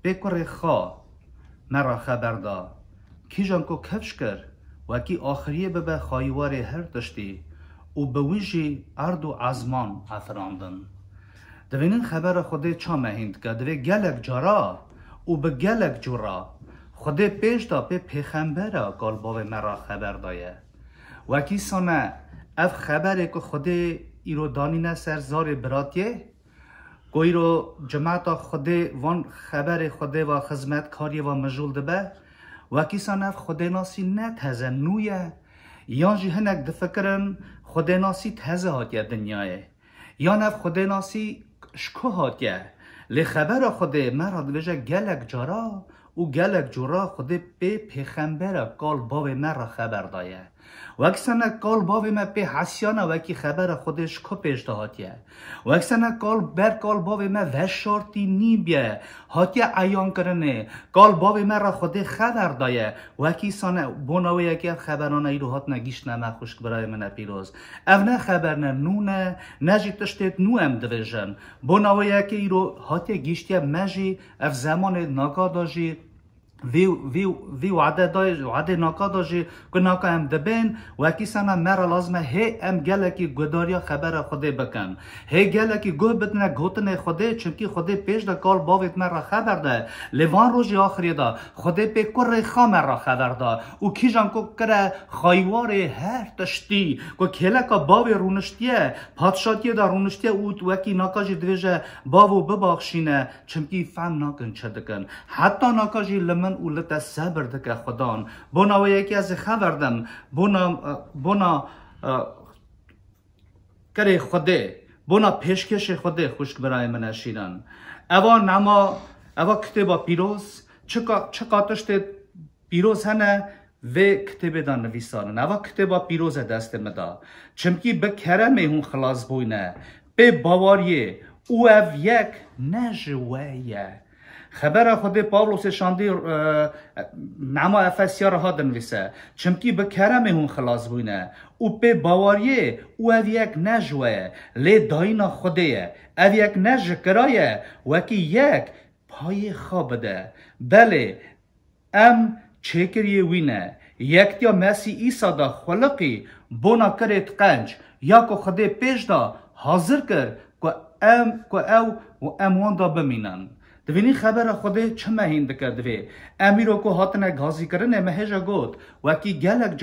بکر خوا مرا خبر دا کی جان کو کفش کر و کی آخریه به خایوار هر دشتی او به ویژی ارد و ازمان افراندن دوینن خبر خود چا مهیند که دوی گلک جارا او به گلک جورا خود پیش دا به پیغمبر کال باوت مرا خبر دایه و کی سانه اف خبره که خود ایرو دانینه سرزار براتیه گوی رو جماعت خود وان خبر خود و خدمت کاری و مجول دبه و کیسان اف خود ناسی نه تازه نویه یا جی هنک دفکرن خود ناسی تازه هاتیه دنیاه یا نف خود ناسی شکو هاتیه لی خبر خود مراد وجه گلک جارا او گلک جورا خود به پیغمبر کال باوی مرا خبر دایه و اکسانه کال باوی ما به حسیانه و اکی خبر خودش که پیش دهاتیه و اکسانه کال باوی ما وشارتی نی بیه هاتیه عیان کرنه کال باوی ما را خود خبر دایه و اکی سانه بوناوی اکی خبرانه ایرو هات نگیش نمه خوشک برای من پیروز او نه خبرنه نونه نجی تشتید نو ام دویژن بوناوی اکی ایرو هاتیه گیشتیه مجی اف زمان ناگا داجی وی وعده ناکا داشی که ناکا هم دبین و اکی سنه مرا لازمه هی ام گلکی گداریا خبر خوده بکن هی گلکی گو بدنه گوتنه خوده چمکی خوده پیش ده کال باویت مرا خبر ده لیوان روژی آخری ده خوده پی کر خا مرا خبر ده او کیجان که کره خایوار هر تشتی که کلکا باوی رونشتیه پادشاتیه ده رونشتیه او وکی ناکا جی دویجه باوو بباخشینه چمکی فهم ناکن چه دکن حتی ناکا جی لمن اولتا صبر دکه خدان بونا و یکی از خبردم بونا کره خوده بونا پیشکش خوده خوشک برای من شیرن اوا کتابا پیروز چکا تشت پیروز هنه و کتاب دا نویسانن اوا کتابا پیروز دست مدا چمکی به کرمه هون خلاص بوینه به باواریه او او یک نجویه خبر خود پاولوس شاندی نما افسیا را هادن ویسه چمکی به کرم هون خلاص بوینه او به باواریه او یک نجوه لی داینا خوده او یک نج کرایه وکی یک پای خواب ده بله ام چکریه وینه یک تیا مسی ایسا دا خلقی بونا کرد قنج یا که خوده پیش دا حاضر کرد که او اموان دا بمینن دوینی خبر خوده چه مهین دکردوی امیرو که هاتنه گازی کرنه مهجا گود وکی گلک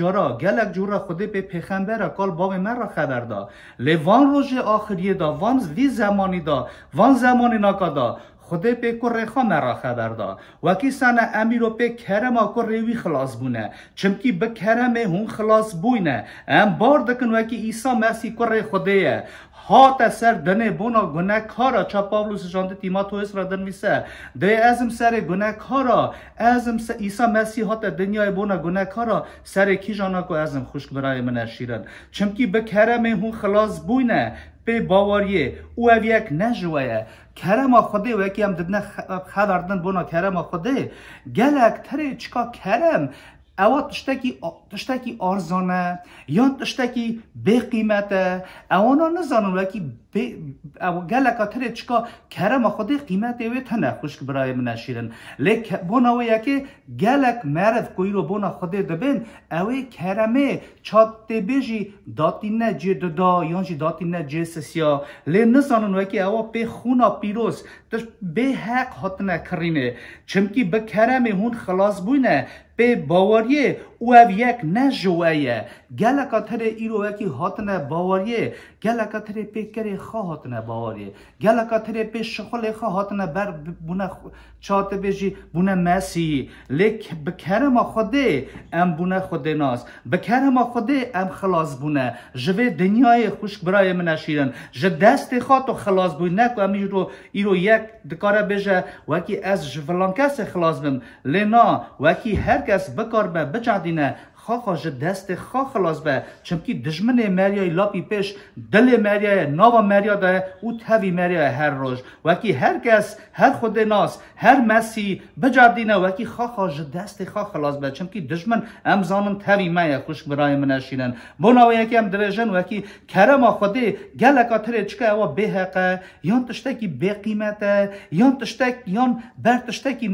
جورا خوده به پیغمبر کال باوی من را خبر دا لیوان روژ آخریه دا وان وی زمانی دا وان زمانی ناکا دا خوده به کره خا مرا خبر دا وکی سنه امیرو به کرم کره وی خلاص بونه چمکی به کرم هون خلاص بوینه ام بار دکن وکی عیسی مسیح کره خوده هات سر دنه بونا گناه کارا چا پاولوس جانده تیماتوس را دنویسه ده ازم سر گناه کارا ازم عیسی مسیح هات دنیای بونا گناه کارا سر کی جانا کو ازم خوشک برای من شیرن چمکی به کرم هون خلاص بوینه به باواریه او یک نجوه کرم خوده و یکی هم ددنه خبردن بونا کرم خوده گلک تره چکا کرم اوا تشتکی آرزانه یا تشتکی به قیمته اوانا نزانون وکی گلکا تره چکا کرم خوده قیمته وی تنه خوشک برای من شیرن لیک بونا و یکی گلک مرد کوی رو بونا خوده دبین اوی کرمه چات بیجی داتی نه جی ددا یا جی داتی نه جی سسیا لی نزانون وکی اوا به خونا پیروز به حق هاتنه کرینه چمکی به کرم هون خلاص بوینه به باوریه او یک نجویه گلکا تره ایرو وکی هاتنه باوریه گلکا تره پیکره خواه هاتنه باوریه گلکا تره پی شخل خواه هاتنه بر بونه چاته بیجی بونه مسیحی لیک بکرم خوده ام بونه خوده ناز بکرم خوده ام خلاص بونه جوه دنیای خوشک برای من شیرن جه دست خواه تو خلاص بونه نکو امی ایرو یک دکاره بیجه وکی از جولان کس خلاص بم لینا وکی هر کس بکار به بجادینه خواهش دست خواه خلاص به چمکی دشمن مریای لاپی پیش دل مریای ناوا مریا ده او تاوی مریای هر روز وکی هر کس هر خود ناس هر مسیح بجاردینه وکی خواهش دست خواه خلاص به چمکی دشمن امزانم تاوی میا خوش برای من شیرن بنا و یکی هم دریجن وکی کرم خوده گلکا تره چکه او به حقه یان تشتکی به قیمته یان تشتک یان بر تشتکی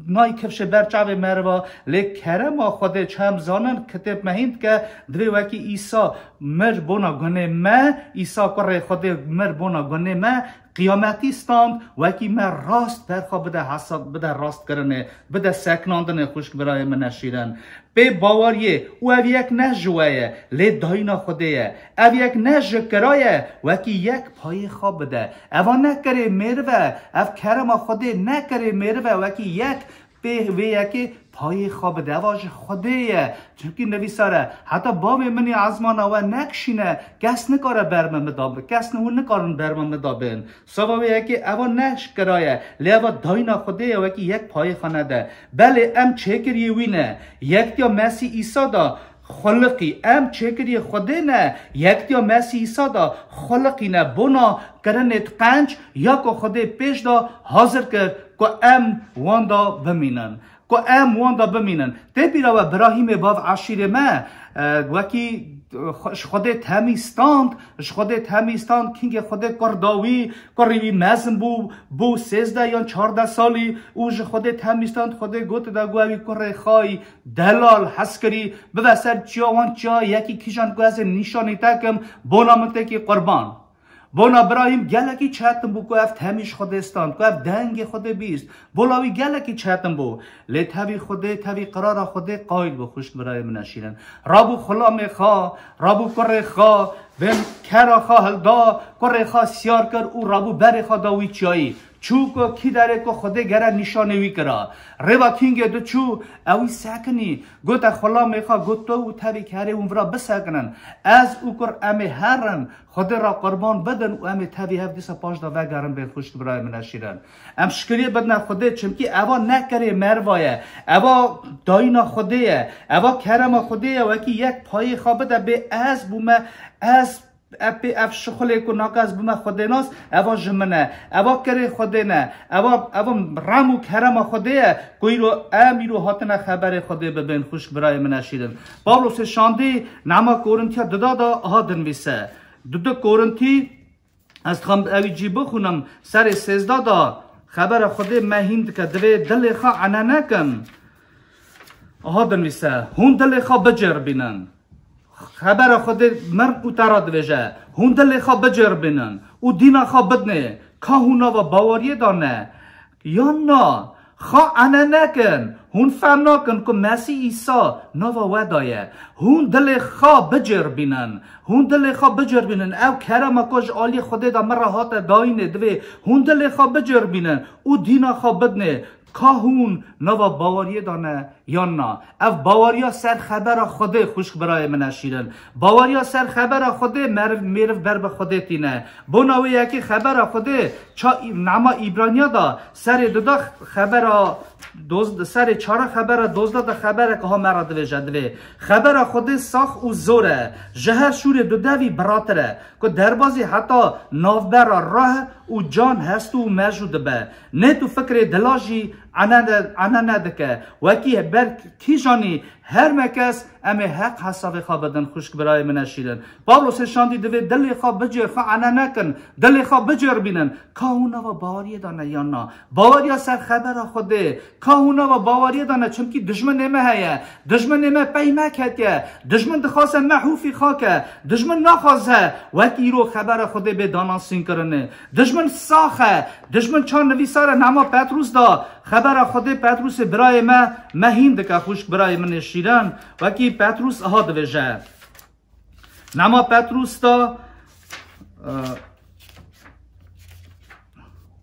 نای کفش برچاو مروا لیک کرم خوده چم زانن کتاب مهیند که دوی وکی ایسا مر بونا گنه ما ایسا کره خوده مر بونا گنه ما قیامتی ستاند وکی من راست برخوا بده حساب بده راست کرنه بده سکناندن خوشک برای من نشیرن به باوریه او یک نجویه لی داینا خوده او یک نج کرایه وکی یک پای خواب بده او نکره مروه او کرم خوده نکره مروه وکی یک به یکی پای خواب دواج خدایه چونکه نویساره حتی باب منی ازمانه و نکشینه کس نکاره برمه مدابه کس نکارن برمه مدابن سبب یکی اوا نش کرایه لیوا داینا خدایه و که یک پای خانه ده بله ام چکری وینه یک یا مسی ایسا دا خلقی ام چکری خوده نه یک یا مسی ایسا دا خلقی نه بنا کرنت قنج یا که خوده پیش دا حاضر کرد که ام واندا بمینن که ام واندا بمینن تبیرا و براهیم باو عشیر ما وکی خود تمیستاند کینگ خود کرداوی کریوی مزن بو 13 یا 14 سالی اوج خود تمیستاند خود گوت دا گوی کره خای دلال حسکری بوسر چاوان چا یکی کیشان گوز نشانی تکم بونامته کی قربان بونا براهیم گلکی چاتم بو که افت همیش خود استان که افت دنگ خود بیست بولاوی گلکی چاتم بو لی تاوی خوده تاوی قرار خوده قاید بو خوشت براهیم نشیرن رابو خلام خوا رابو کره خوا بین کرا خوا هلدا کره خوا سیار کر او رابو بر خوا داوی چایی چو که کی داره که خوده گره نشانوی کرا روا کینگه دو چو اوی سکنی گوتا خلام خوا گوتا و تاوی کره اون برا بسکنن از او کر امی هرن خود را قربان بدن و امی تاوی هف دیسا پاش دا وگرن به خوشت برای من نشیرن ام شکریه بدن خوده چمکی اوا نکره مروایه اوا داینا خوده اوا کرم خوده وکی یک پای خوابه به از بومه از اف شخله کو ناقص بما خود ناس اوا جمنه اوا کری خود نه اوا رامو کرم خود کوی رو امیرو هاتنه خبر خود ببین خوش برای من نشیدن پاولوس شاندی نما کورنتیا دادا هادن ویسه دو کورنتی از خم اویجی بخونم سر 13 دا خبر خود مهیند که دوی دل خا عنانه کن هادن ویسه هون دل خا بجر بینن خبر خود مرد اترا دویجه هون دل خواه بجر بینن او دینا خواه بدنه که هونا و باوریه دانه یا نا خواه انه نکن هون فهم نکن که مسیح ایسا نوا ودایه هون دل خواه بجر بینن هون دل خواه بجر بینن او کرم کاش آلی خوده دا مرهات داینه دوی هون دل خواه بجر بینن او دینا خواه بدنه کاهون نوا باوریه دانه یا نه او باوریا سر خبر خوده خوش برای من نشیرن باوریا سر خبر خوده میرف بر به خوده تینه بناوی یکی خبر خوده چا نما ایبرانیا دا سر دو خبر سر 4 خبر 12 خبر که ها مرا دوی خبر خوده ساخ و زوره جهر شور دو دوی براتره که دربازی حتی نافبر راه و جان هست و موجود به نه تو فکر دلاجی انا ندکه وکی بر کی جانی هر مکس اما حق حساب خواه بدن خوشک برای من نشیدن پاولوس شاندی دوی دل خواه بجر خواه انا نکن دل خواه بجر بینن که اونا و باوریه دانه یا نه باوریا سر خبر خوده که اونا و باوریه دانه چمکی دشمن نمه هیه دشمن نمه پیمک هکه دشمن دخواست محوفی خاکه دشمن نخواسته وکی رو خبر خوده به داناسین کرنه دشمن ساخه دشمن چان نویسار نما پتروس دا خبر خوده پتروس برای ما مهین دکه خوش برای من نشیدن وکی پتروس ها دویجه نما پتروس دا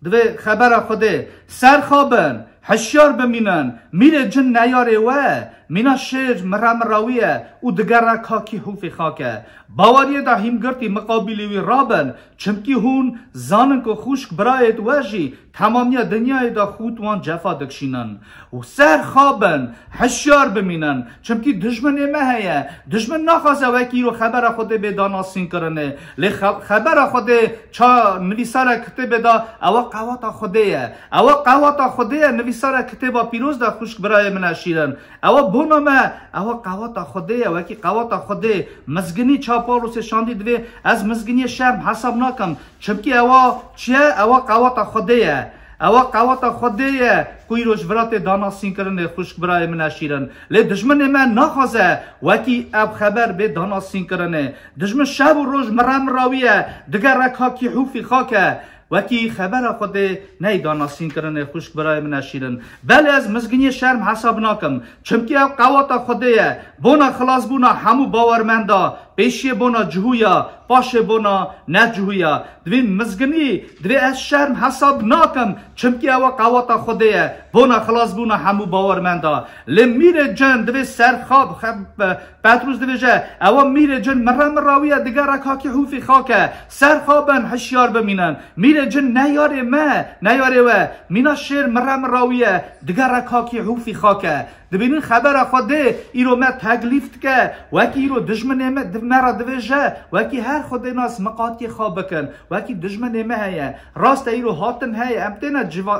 دوی خبر خوده سر خوابن هشیار بمینن میره جن نیاره و مینا شیر مرمراویه و دگر کاکی حوفی خاکه باوریه دا همگرتی مقابلی رابن چمکی هون زانن که خوشک برایت وجی تمامی دنیای دا خودوان جفا دکشینن و سر خوابن هشیار بمینن چمکی دشمن نمه هیه دشمن نخواسته وکی رو خبر خوده به داناسین کرنه لی خبر خوده چا نویسار کتب دا او قواتا خوده او قواتا خوده نویسار کتب پیروز دا خوشک برای من اشیرن او بونمه او قواتا خوده وکی قواتا خوده مزگنی چا پاولوس شاندی دوی از مزگنی شرم حساب نکم چمکی او چیه او قواتا خوده او قواتا خوده کوی روش برات داناسین کرنه خوشک برای من اشیرن لی دشمن من نخوازه وکی اب خبر به داناسین کرنه دشمن شب و روش مرم راویه دگر رکاکی حوفی خاکه وکی خبر خود نه داناسین کرنه خوشک برای من نشیرن بله از مزگنی شرم حساب نکم چمکی او قواتا خوده بونا خلاص بونا همو باورمندا پیشی بونا جهویا پاش بونا نجهویا دوین مزگنی دوی از شرم حساب ناکم چمکی او قواتا خوده بونا خلاص بونا همو باور مندا لمیر جن دوی سرخاب پتروس دوی جه او میر جن مرم راویه دیگر رکاکی حوفی خاکه سرخابن هشیار بمینن میر جن نیاره ما نیاره و مینا شیر مرم راویه دیگر رکاکی حوفی خاکه دبینین خبر خوده ایرو ما تکلیفت که وکی ایرو دشمن مرا دویجه وکی هر خود ناس مقاطی خواب بکن وکی دشمن ما هیه راست ایرو هاتن هیه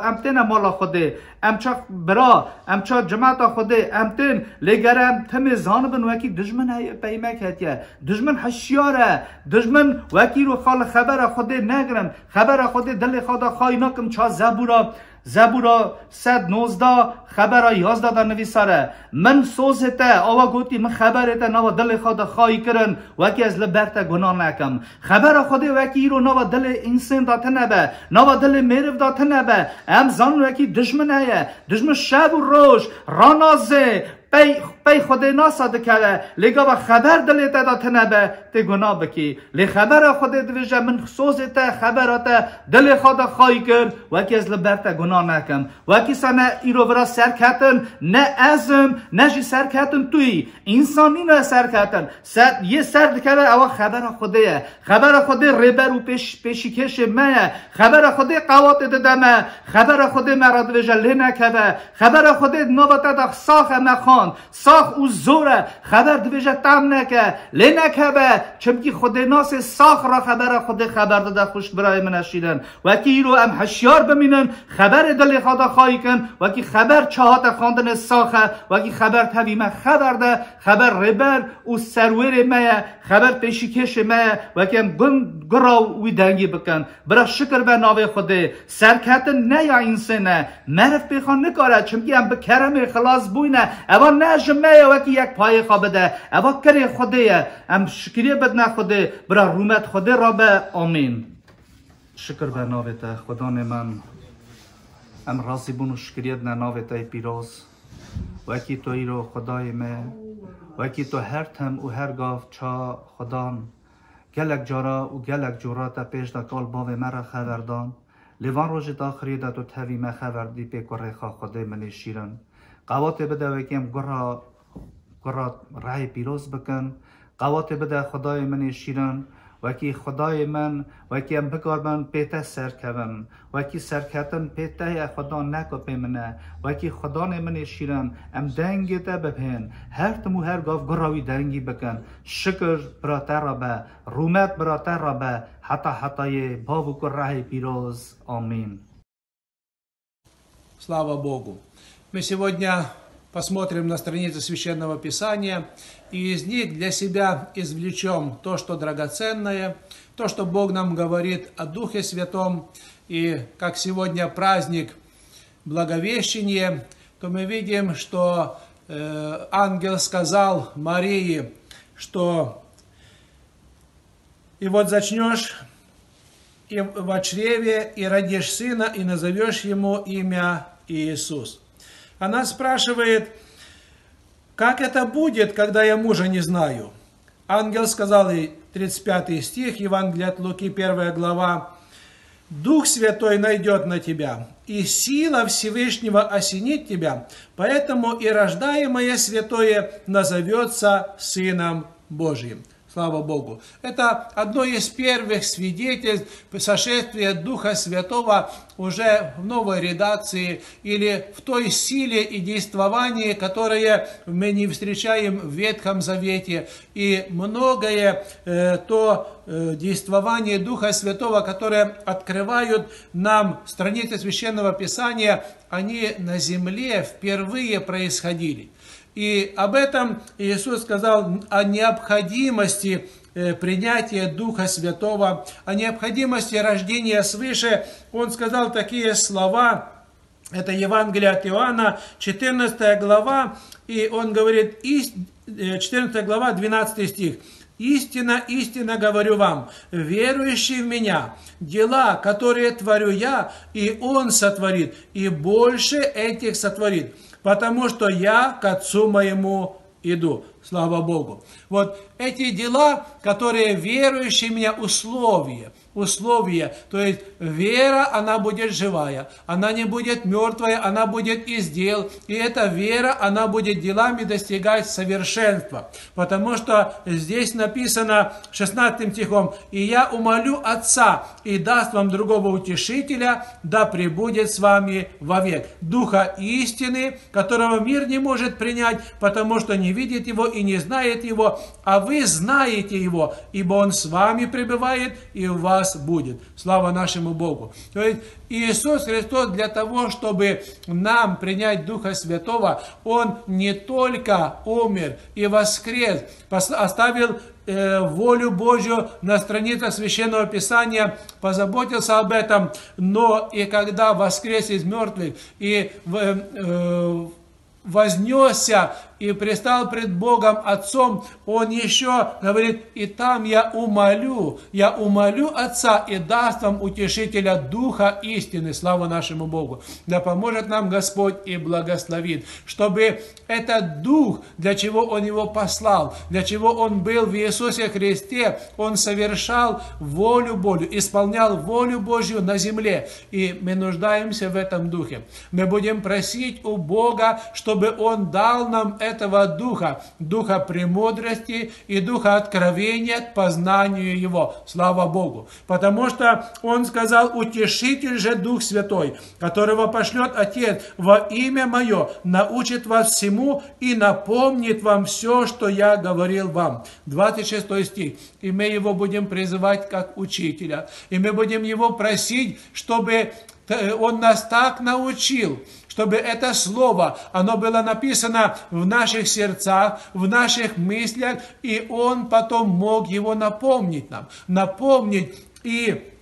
امتنا مالا خوده امچا برا امچا جماعت خوده امتن لگرم تم زانبن وکی دشمن هیه پیمک هتیه دشمن حشیاره دشمن وکی ایرو خال خبر خوده نگرن خبر خوده دل خدا خواهی نکم چا زبورا 119 خبر 11 در نویساره من سوزته آوا گوتی من خبرته نوا دل خدا خواهی کرن وکی از لبرت گناه نکم خبر خدا وکی رو نوا دل انسان داته نبه نوا دل میرف داته نبه ام زان وکی دشمن هیه دشمن شب و روش رانازه پی خود ناساده کرده لگا با خبر دلیت داته نبه تی گناه بکی لی خبر خود دویجه من سوزت خبرات دل خدا خواهی کرد وکی از لبرت گناه نکم وکی سنه ایرو برا سرکتن نه ازم نه جی سرکتن توی انسانی نه سرکتن یه سرد کرده او خبر خوده خبر خوده ریبر و پیشیکش مه خبر خوده قوات دمه خبر خوده مرا دویجه لی نکبه خبر خوده نوبت دا ساخ مخان ساخ او زوره خبر دویجه تم نکه لی نکبه چمکی خود ناس ساخ را خبر داده خوش برای من اشیدن وکی ایرو ام هشیار بمینن خبر دل خدا خواهی کن وکی خبر چهات خواندن ساخه وکی خبر تویمه خبر ده خبر ربر او سرور مه خبر پیشیکش مه وکی ام گرا وی دنگی بکن برا شکر به ناوی خوده سرکت نه یا انسانه مرف بخوان نکاره چمکی ام بکرم خلاص بوینه اوا نجمه وکی یک پای خوابده اوا کری خوده ام شکریه بدنه خوده برا رومت خوده را به آمین شکر به ناویت خدا من ام راضی بون و شکریه بدنه ناویت پیروز وکی تو ایرو خدای من وکی تو هر تم و هر گاف چا خدان گلک جارا و گلک جورا تا پیش دا کال باوی مرا خبردان لیوان روش داخری دا تو تاوی ما خبر دی پیک و ریخا خدای من شیرن قوات بده وکیم گرا رای پیروز بکن قوات بده خدای من شیرن وکی خدای من وکی ام بکار من پیتا سر کبن وکی سرکتن پیتا خدا نکو پیمنه وکی خدا من شیرن ام دنگی تا بپین هر تمو هر گاف گراوی دنگی بکن شکر براتر را به رومت براتر را به حتی بابو که رای پیروز آمین. Слава Богу! Мы сегодня посмотрим на страницы Священного Писания и из них для себя извлечем то, что драгоценное, то, что Бог нам говорит о Духе Святом. И как сегодня праздник Благовещения, то мы видим, что ангел сказал Марии, что «И вот зачнешь и в чреве, и родишь сына, и назовешь ему имя Иисус». Она спрашивает, как это будет, когда я мужа не знаю? Ангел сказал ей, 35 стих, Евангелие от Луки, 1 глава, «Дух Святой найдет на тебя, и сила Всевышнего осенит тебя, поэтому и рождаемое святое назовется Сыном Божьим». Слава Богу. Это одно из первых свидетельств сошествия Духа Святого уже в новой редакции или в той силе и действовании, которые мы не встречаем в Ветхом Завете. И многое то действование Духа Святого, которое открывают нам страницы Священного Писания, они на земле впервые происходили. И об этом Иисус сказал о необходимости принятия Духа Святого, о необходимости рождения свыше. Он сказал такие слова, это Евангелие от Иоанна, 14 глава, и он говорит, 14 глава, 12 стих. «Истинно, истинно говорю вам, верующий в Меня, дела, которые творю Я, и Он сотворит, и больше этих сотворит, потому что Я к Отцу Моему иду. Слава Богу. Вот эти дела, которые верующие меня условия, то есть вера, она будет живая, она не будет мертвая, она будет из дел, и эта вера, она будет делами достигать совершенства, потому что здесь написано 16 стихом: «И я умолю Отца, и даст вам другого утешителя, да пребудет с вами вовек, Духа истины, которого мир не может принять, потому что не видит его и не знает его, а вы знаете его, ибо он с вами пребывает и у вас будет». Слава нашему Богу. То есть Иисус Христос для того, чтобы нам принять Духа Святого, Он не только умер и воскрес, оставил волю Божью на страницах Священного Писания, позаботился об этом, но и когда воскрес из мертвых и вознесся и предстал пред Богом Отцом, Он еще говорит: и там я умолю Отца, и даст вам утешителя Духа истины. Слава нашему Богу. Да поможет нам Господь и благословит, чтобы этот Дух, для чего Он его послал, для чего Он был в Иисусе Христе, Он совершал волю Божью, исполнял волю Божью на земле. И мы нуждаемся в этом Духе. Мы будем просить у Бога, чтобы Он дал нам этого Духа, Духа премудрости и Духа откровения к познанию Его. Слава Богу. Потому что Он сказал: утешитель же Дух Святой, которого пошлет Отец во имя Мое, научит вас всему и напомнит вам все, что Я говорил вам. 26 стих. И мы Его будем призывать как учителя. И мы будем Его просить, чтобы Он нас так научил, чтобы это слово, оно было написано в наших сердцах, в наших мыслях, и Он потом мог его напомнить нам. Напомнить, и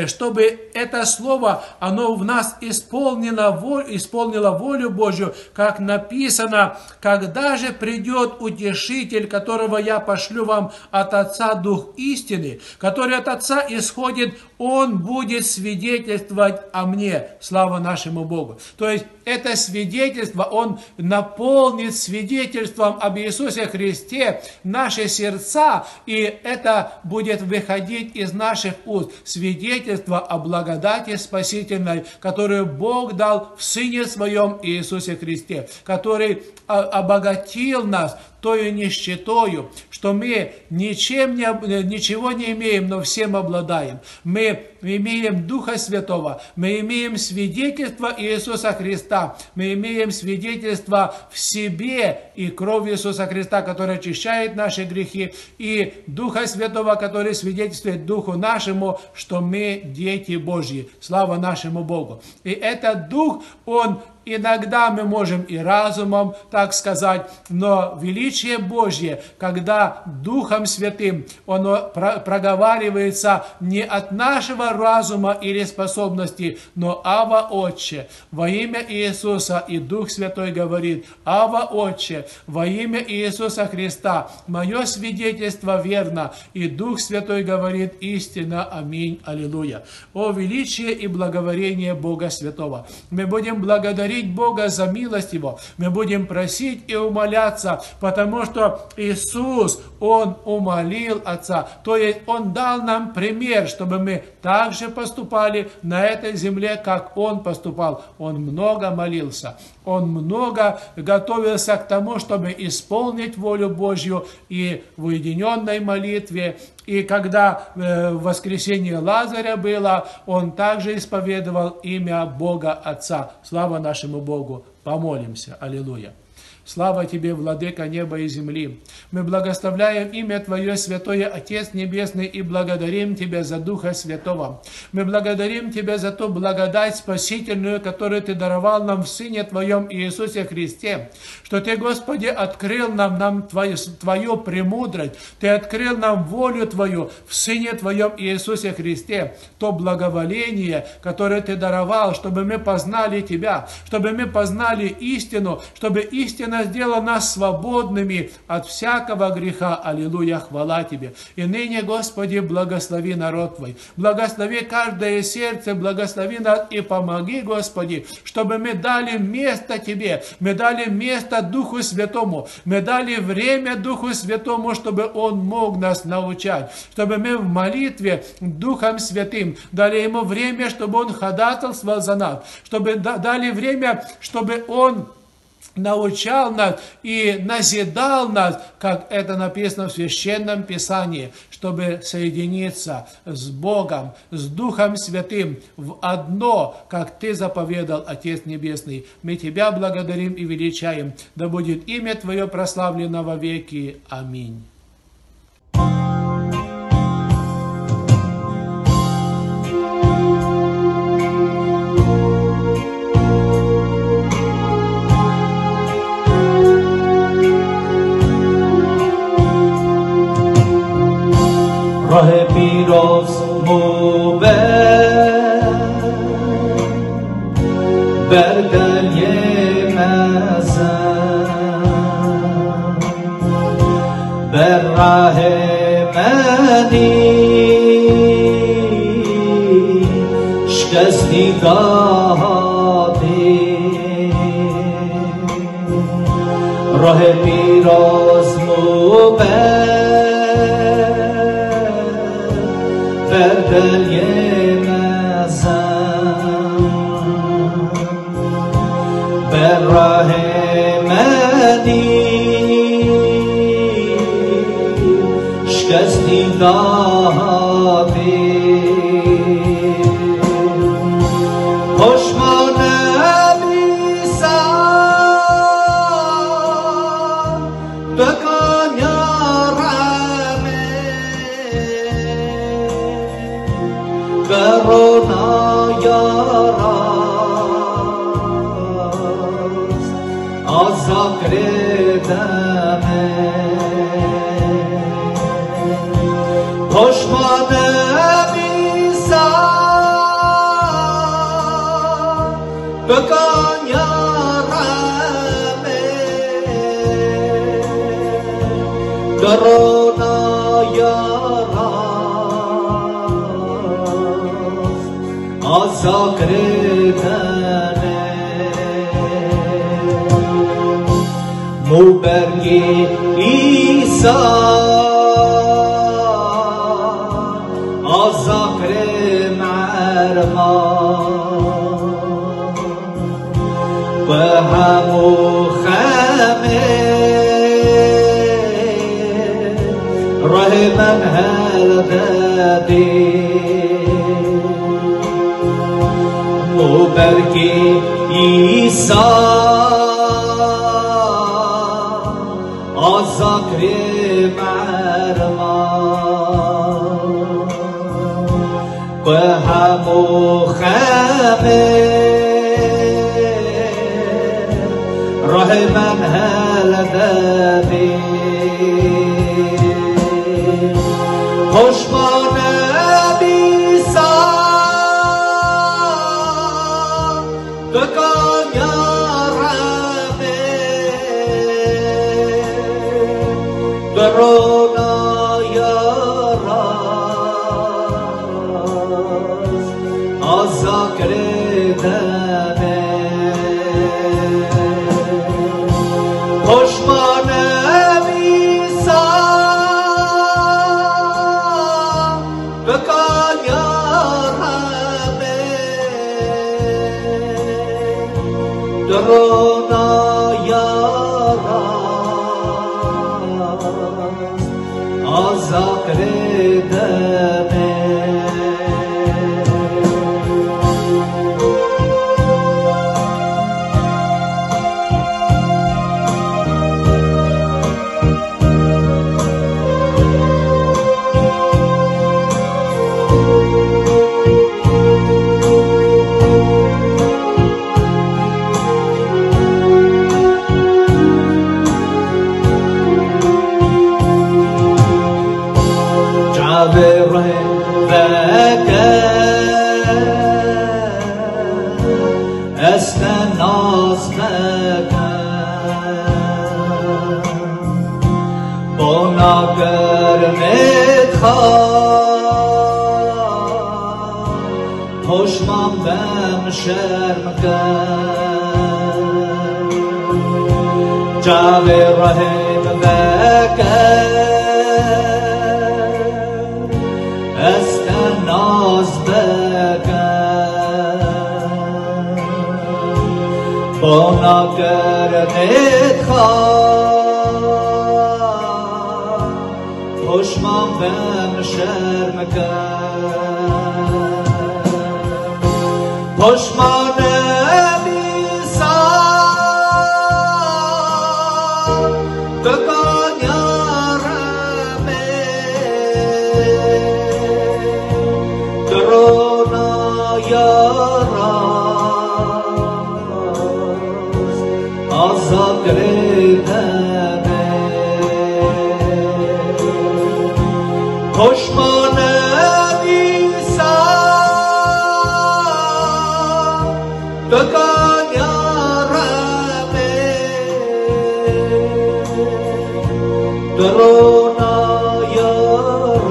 чтобы это слово, оно в нас исполнило волю Божью, как написано: когда же придет утешитель, которого я пошлю вам от Отца, Дух истины, который от Отца исходит, он будет свидетельствовать о мне. Слава нашему Богу. То есть это свидетельство, он наполнит свидетельством об Иисусе Христе наши сердца, и это будет выходить из наших уст. Свидетельство о благодати спасительной, которую Бог дал в Сыне Своем Иисусе Христе, который обогатил нас тою нищетою, что мы ничего не имеем, но всем обладаем. Мы имеем Духа Святого, мы имеем свидетельство Иисуса Христа, мы имеем свидетельство в себе и кровь Иисуса Христа, которая очищает наши грехи, и Духа Святого, который свидетельствует Духу нашему, что мы дети Божьи. Слава нашему Богу. И этот Дух, Он иногда мы можем и разумом, так сказать, но величие Божье, когда Духом Святым оно проговаривается не от нашего разума или способности, но Ава Отче, во имя Иисуса, и Дух Святой говорит: Ава Отче, во имя Иисуса Христа, мое свидетельство верно, и Дух Святой говорит: истина, аминь, аллилуйя. О величие и благоволение Бога Святого! Мы будем благодарить Бога за милость Его. Мы будем просить и умоляться, потому что Иисус, Он умолил Отца. То есть Он дал нам пример, чтобы мы также поступали на этой земле, как Он поступал. Он много молился. Он много готовился к тому, чтобы исполнить волю Божью и в уединенной молитве. И когда в воскресенье Лазаря было, он также исповедовал имя Бога Отца. Слава нашему Богу! Помолимся. Аллилуйя! Слава Тебе, Владыка неба и земли! Мы благословляем имя Твое, Святое, Отец Небесный, и благодарим Тебя за Духа Святого. Мы благодарим Тебя за ту благодать спасительную, которую Ты даровал нам в Сыне Твоем Иисусе Христе, что Ты, Господи, открыл нам Твою премудрость, Ты открыл нам волю Твою в Сыне Твоем Иисусе Христе, то благоволение, которое Ты даровал, чтобы мы познали Тебя, чтобы мы познали истину, чтобы истина сделал нас свободными от всякого греха. Аллилуйя, хвала Тебе. И ныне, Господи, благослови народ Твой, благослови каждое сердце, благослови нас и помоги, Господи, чтобы мы дали место Тебе, мы дали место Духу Святому, мы дали время Духу Святому, чтобы Он мог нас научать, чтобы мы в молитве Духом Святым дали Ему время, чтобы Он ходатайствовал за нас, чтобы дали время, чтобы Он научал нас и назидал нас, как это написано в Священном Писании, чтобы соединиться с Богом, с Духом Святым в одно, как Ты заповедал, Отец Небесный. Мы Тебя благодарим и величаем. Да будет имя Твое прославлено во веки. Аминь. راه پیروز بر دریای مزن بر راه منی شکستی دادی راه پیروز دریای مزن بر راه منی شکستی دادی پشمانم ایسان بکن یارمه کرونا یاراست آزاکر دمه پشمانم ایسان بکن یارمه کرونا یاراست آزاکر دمه موبرگی ایسان آزاکر مرما و همو خمه راه من هل دادی موبرگی ایسان آزاکر مرما و همو خمه راه من هل دادی پشمانم ایسان بکن یارمه کرونا یاراست آزاکر دمه پشمانم ایسان بکن یارمه کرونا یاراست آزاکر دمه կրնետ Հոշման բեմ շերմկը Ջավի ռահիմ բեկը Էսկը նոզ բեկը Բոնա կրնետ Հոշման բեմ շերմկը Հոշմանը միսա Կկանյարը մե Կրոնա յարաս Ազակրետը մե Հոշմանը միսա Կկանյարը մե Կրոնա յարաս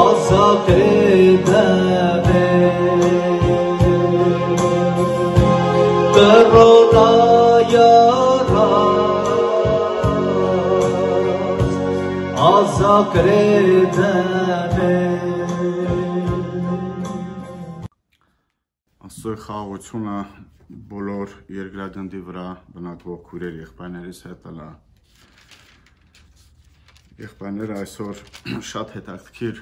Ազակրետը մե Կրոնա յարաս Ազակրետը մե Աստծոյ խաղաղությունը բոլոր երկրագնդի վրա բնակվող քույրեր եղբայրներիս հետ ըլա։ Եղբայրները այսօր շատ հետաքրքիր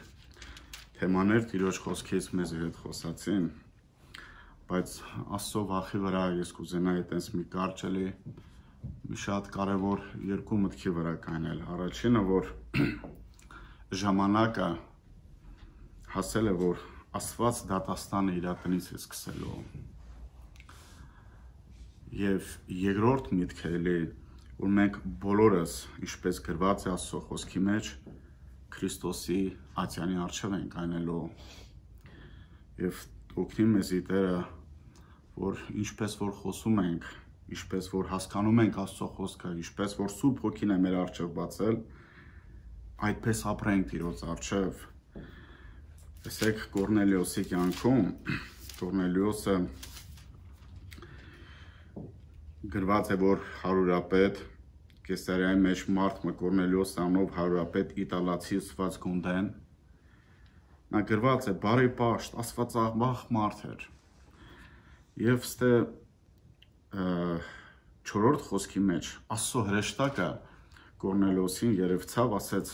թեմաներ Տիրոջ խոսքից մեզի հետ խոսացին, բայց Աստծո վախի վրա ես կուզենայի այտենց մի կարճելի մի շատ կարևոր երկու մտքի վրա կանել։ Առաջինը, որ ժամանակը հասել է, որ Աստված դատաստանը իր տնից է սկսելու։ Եվ երկրորդ միտքը էլի, որ մենք բոլորս, ինչպես գրված է Աստծո խոսքի մեջ, Քրիստոսի ատյանի առջև ենք այնելու։ Եվ օգնի մեզի Տերը, որ ինչպես որ խոսում ենք, ինչպես որ հասկանում ենք Աստծո խոսքը, ինչպես որ Սուրբ Հոգին է մեր առջև բացել, այդպես ապրենք Տիրոջ առջև։ Տեսեք Կորնելիոսի կյանքում, Կորնելիոսը գրված է, որ հարուրապետ, Կեսարիայի մեջ մարդ Կորնելիոս անով հարուրապետ իտալացի ուսված գունդեն, նա գրված է բարի պաշտ, աստվածավախ մարդ էր։ Եվ ստե չորրորդ խոսքի մեջ Աստծո հրեշտակը Կորնելիոսին երևցավ, ասեց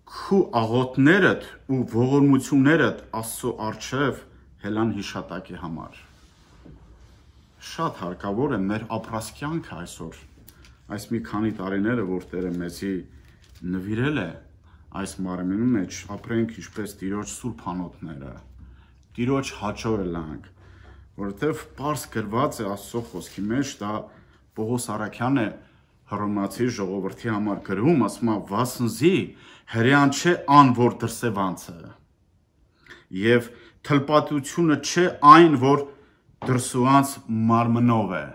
քու աղոթներդ ու ողորմություններդ Աստծո առջև հելան հիշատակի համար։ Շատ հարկավոր է մեր ապրած կյանքը այսօր, այս մի քանի տարիները, որ Տերը մեզի նվիրել է այս մարմինի մեջ, ապրենք ինչպես Տիրոջ սուրբ անոթները, Տիրոջ հաճոյը լանք, որովհետև պարզ գրված է Աստծո խոսքի մեջ, դա Պողոս Արաքյան է Հռոմացի ժողովրդի համար գրում, ասում է վասնզի հրեան չէ ան, որ դրսևանց է, և թլպատությունը չէ այն, որ դրսուանց մարմնով է,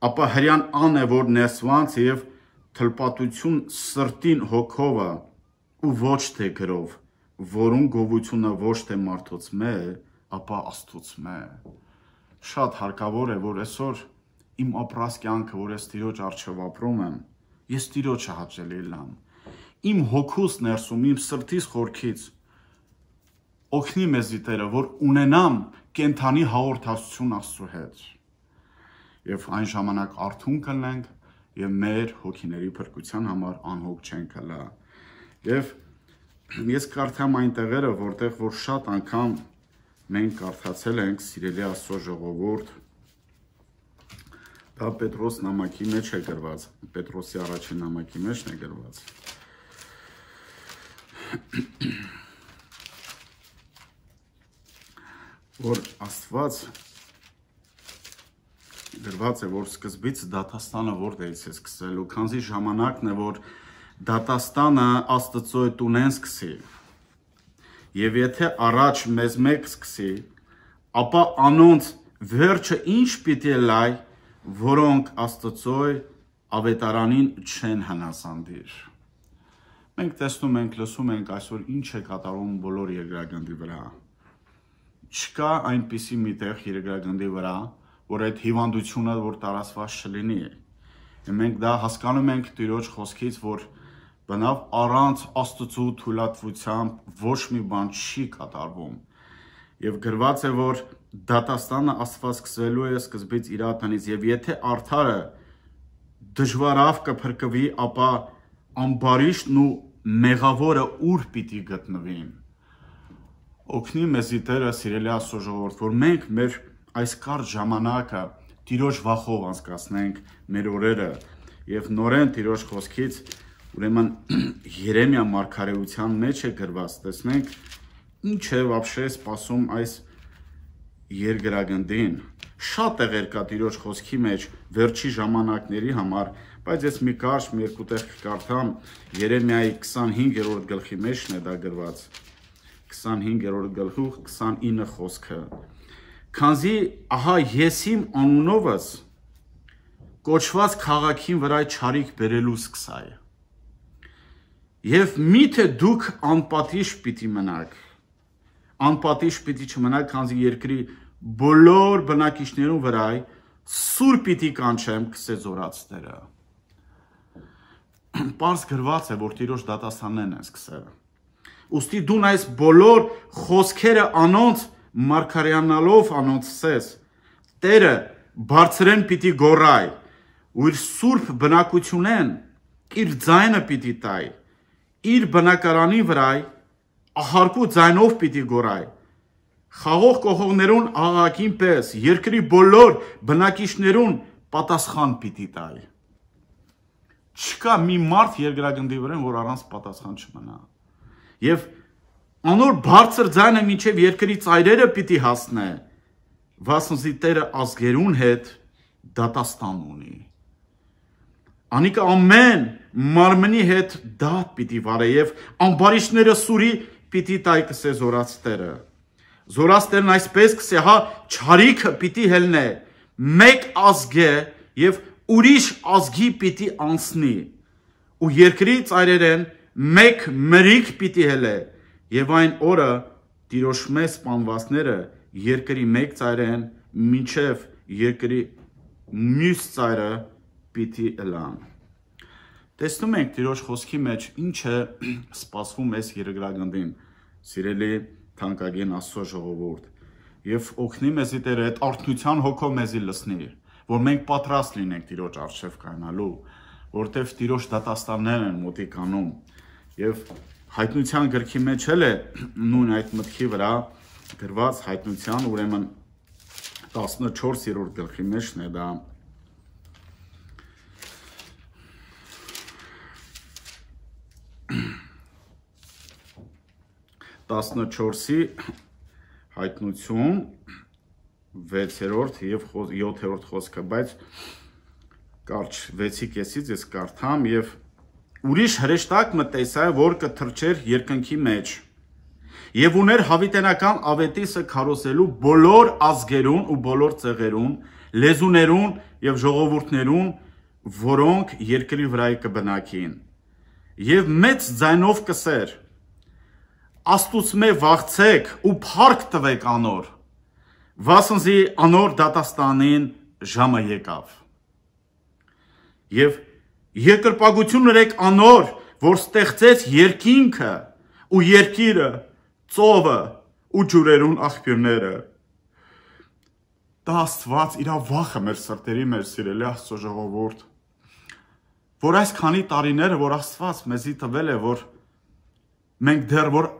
ապա հրեան ան է, որ ներսուանց և թլպատություն սրտին հոգովը ու ոչ թե գրով, որուն գովությունը ոչ թե մարդոց մե, ապա Աստծուց մե։ Շատ հարկավոր է, որ այսօր իմ ապրած կյանքը, որ ես Տիրոջ առջև ապրում եմ, ես Տիրոջը հաճելի լամ, իմ հոգուս ներսում, իմ սրտիս խորքից օգնի մեզի Տերը, որ ունենամ կենթանի հաղորդակցություն Աստծո հետ, և այն ժամանակ արթուն կլինենք, և մեր հոգիների փրկության համար անհոգ չենք ըլա։ Եվ ես կարդամ այն տեղերը, որտեղ որ շատ անգամ մենք կարդացել ենք, սիրելի Աստծո ժողովուրդ, դա Պետրոս նամակի մեջ է գրված, Պետրոսի առաջին նամակի մեջն է գրված։ Որ Աստված գրված է, որ սկզբից դատաստանը որտեղից է սկսելու, քանզի ժամանակն է, որ դատաստանը Աստծո տունեն սկսի։ Եվ եթե առաջ մեզ մեկ սկսի, ապա անոնց վերջը ինչ պիտի լայ, որոնք Աստծո ավետարանին չեն հնասանդիր։ Մենք տեսնում ենք, լսում ենք այսօր ինչ է կատարում բոլոր երկրագնդի վրա։ Չկա այնպիսի մի տեղ երկրագնդի վրա, որ այդ հիվանդությունը որ տարածված չլինի։ Մենք դա հասկանում ենք Տիրոջ խոսքից, որ բնավ առանց Աստծո թույլատվությամբ ոչ մի բան չի կատարվում։ Եվ գրված է, որ դատաստանը Աստված սկսվելու է սկզբից իր տնից, եւ եթե արդարը դժվարավ կփրկվի, ապա ամբարիշտն ու մեղավորը ուր պիտի գտնվին։ Օգնի մեզի Տերը, սիրելի Աստծո ժողովուրդ, որ մենք մեր այս կարճ ժամանակը Տիրոջ վախով անցկացնենք մեր օրերը եւ նորեն Տիրոջ խոսքից ուրեմն Երեմիա մարգարեության մեջ է գրված, տեսնենք ինչ է вообще սպասում այս երկրագնդին։ Շատ տեղեր կա Տիրոջ խոսքի մեջ վերջի ժամանակների համար, բայց ես մի կարճ մի երկու տեղ կկարդամ Երեմիայի 25-րդ գլխի մեջն է դա գրված։ 25-րդ գլխու 29 խոսքը։ Քանզի ահա ես իմ անունովս կոչված քաղաքին վրա չարիք բերելու սկսայ։ Եվ միթե դուք անպատիժ պիտի մնաք։ Անպատիժ պիտի չմնաք, քանզի երկրի բոլոր բնակիչներուն վրա սուր պիտի կանչեմ, կսեց օրած Տերը։ Պարզ գրված է, որ Տիրոջ դատաստաններն են սկսել։ Ուստի դու այս բոլոր խոսքերը անոնց մարգարեանալով անոնց սես, Տերը բարձրեն պիտի գոռայ, ու իր սուրբ բնակությունեն իր ձայնը պիտի տայ, իր բնակարանի վրա ահարկու ձայնով պիտի գոռայ, խաղող կողողներուն աղաղակին պես, երկրի բոլոր բնակիչներուն պատասխան պիտի տայ։ Չկա մի մարդ երկրագնդի վրա, որ առանց պատասխան չմնա։ Եվ անոր բարձր ձայնը մինչև երկրի ծայրերը պիտի հասնե, վասնզի Տերը ազգերուն հետ դատաստան ունի։ Անիկը ամեն մարմնի հետ դատ պիտի վարե եւ ամբարիշտները սուրի պիտի տայ կսե զորած Տերը։ Զորած Տերն այսպես կսե, հա չարիքը պիտի հելնե, մեկ ազգ է եւ ուրիշ ազգի պիտի անցնի, ու երկրի ծայրերեն մեկ մրիկ պիտի հելե, եւ այն օրը Տիրոջմե սպանվածները երկրի մեկ ծայրեն մինչև երկրի մյուս ծայրը պիտի ըլան։ Տեսնում ենք Տիրոջ խոսքի մեջ ինչ է սպասվում այս երկրագնդին, սիրելի թանկագին Աստծո ժողովուրդ, եւ օգնի մեզի Տերը այդ արթնության հոգով մեզի լցնի, որ մենք պատրաստ լինենք Տիրոջ առջև կայանալու, որտեվ Տիրոջ դատաստաններն են մոտիկանում, եւ հայտնության գրքի մեջ էլ է նույն այդ մտքի վրա գրված հայտնության, ուրեմն 14-րդ գլխի մեջն է դա։ Տասնչորսի հայտնություն 6-րդ եւ 7-րդ խոսքը, բայց կարճ 6-ի կեսից ես կարդամ եւ ուրիշ հրեշտակ մտեսա, որ կթրջեր երկնքի մեջ եւ ուներ հավիտենական ավետիսը քարոզելու բոլոր ազգերուն ու բոլոր ծեղերուն, լեզուներուն եւ ժողովուրդներուն, որոնք երկրի վրա կբնակին։ Եվ մեծ ձայնով կսեր. Աստուծմե վաղցեք ու փառք տվեք անոր, վասնզի անոր դատաստանին ժամը եկավ։ Եվ երկրպագություն ըրեք անոր, որ ստեղծեց երկինքը ու երկիրը, ծովը ու ջուրերուն աղբյուրները։ Դա Աստված իրա վախը մեր սրտերի մեր սիրելի Աստծո ժողովուրդ, որ այս քանի տարիները, որ Աստված մեզի տվել է, որ մենք դեռ որ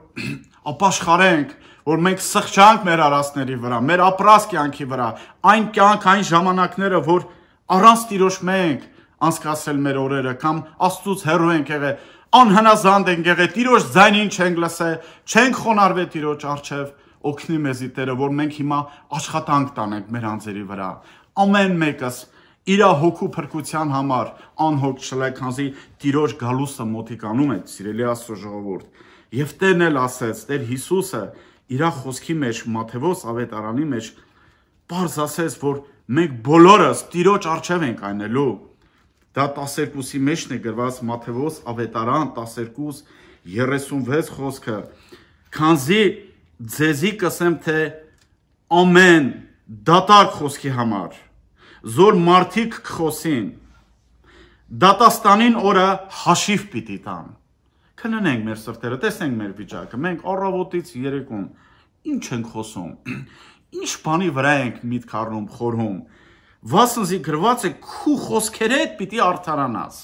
ապաշխարենք, որ մենք սխճանք մեր արասների վրա, մեր ապրած կյանքի վրա, այն կյանք, այն ժամանակները, որ առանց Տիրոջ մենք անցկացրել մեր օրերը, կամ Աստծուց հեռու ենք եղել, անհնազանդ ենք եղել, Տիրոջ ձայնին չենք լսել, չենք խոնարհվել Տիրոջ առջև, օգնի մեզի Տերը, որ մենք հիմա աշխատանք տանենք մեր անձերի վրա, ամեն մեկս իր հոգու փրկության համար անհոգ չլեք, քանզի Տիրոջ գալուստը մոտիկանում է, սիրելի Աստծո ժողովուրդ։ Եվ Տերն էլ ասեց, Տեր Հիսուսը իր խոսքի մեջ, Մատթեոս ավետարանի մեջ պարզ ասեց, որ մենք բոլորս Տիրոջ առջև ենք այնելու, Դա 12-ի մեջն է գրված Մատթեոս ավետարան 12:36 խոսքը, քանզի ձեզի կսեմ թե ամեն դատարկ խոսքի համար, զոր մարդիկ կխոսին, դատաստանին օրը հաշիվ պիտի տան։ Քննենք մեր սրտերը, տեսնենք մեր վիճակը, մենք առավոտից երեկոն ինչ ենք խոսում, ինչ բանի վրա ենք միտք առնում, խորհում, վասնզի գրված է քու խոսքերդ պիտի արդարանաս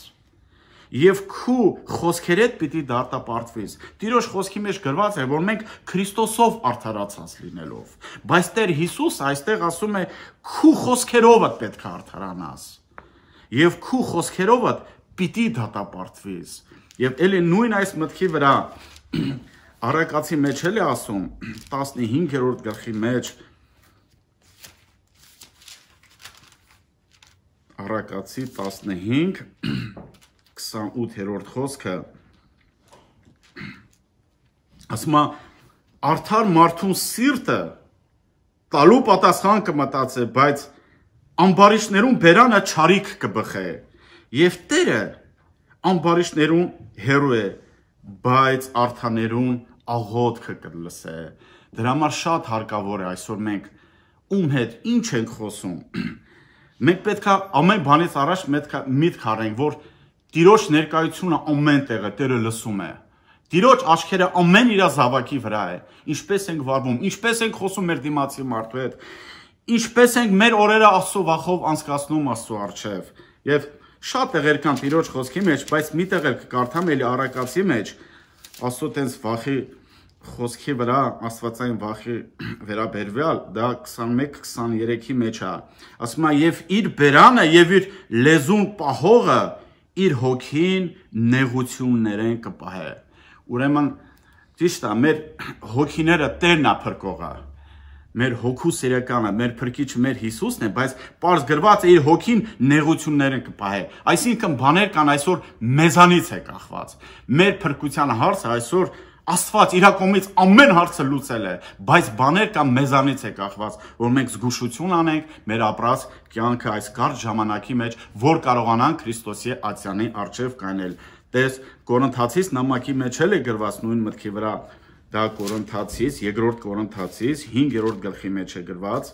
եւ քու խոսքերդ պիտի դատապարտվես։ Տիրոջ խոսքի մեջ գրված է, որ մենք Քրիստոսով արդարացած լինելով, բայց Տեր Հիսուսը այստեղ ասում է քու խոսքերովդ պետք է արդարանաս եւ քու խոսքերովդ պիտի դատապարտվես։ Եվ էլի նույն այս մտքի վրա Առակացի մեջ էլ է ասում 15-րդ գլխի մեջ Առակացի 15-28-րդ խոսքը ասում է արդար մարդուն սիրտը տալու պատասխան կմտածե, բայց ամբարիշներուն բերանը չարիք կբխե եւ Տերը ամբարիշներուն հերու է, բայց արդաներուն աղոթքը կլսե։ Դրա համար շատ հարկավոր է այսօր մենք ում հետ ինչ ենք խոսում։ Մենք պետք է ամեն բանից առաջ միտք առնենք, որ Տիրոջ ներկայությունը ամեն տեղ է, Տերը լսում է։ Տիրոջ աչքերը ամեն իր զավակի վրա է։ Ինչպես ենք վարվում, ինչպես ենք խոսում մեր դիմացի մարդու հետ, ինչպես ենք մեր օրերը Աստծո վախով անցկացնում Աստծո առջև։ Եվ շատ տեղեր կան Տիրոջ խոսքի մեջ, բայց մի տեղ էլ կկարդամ էլի Առակացի մեջ Աստծո տենց վախի խոսքի վրա, աստվածային վախի վերաբերվյալ, դա 21-23-ի մեջ է։ Ասում է եւ իր բերանը եւ իր լեզուն պահողը իր հոգին նեղություններեն կպահե։ Ուրեմն ճիշտ է, մեր հոգիները Տերն է փրկողը։ Մեր հոգու սերեկանը, մեր փրկիչը մեր Հիսուսն է, բայց պարզ գրված է իր հոգին նեղություններն կպահե։ Այսինքն բաներ կան այսօր մեզանից է կախված։ Մեր փրկության հարցը այսօր Աստված իր կողմից ամեն հարցը լուծել է, բայց բաներ կան մեզանից է կախված, որ մենք զգուշություն անենք մեր ապրած կյանքը այս կարճ ժամանակի մեջ, որ կարողանանք Քրիստոսի ատյանի առջև կանել։ Տես Կորինթացիս նամակի մեջ էլ է գրված նույն մտքի վրա, դա Կորինթացիս, երկրորդ Կորինթացիս 5-րդ գլխի մեջ է գրված,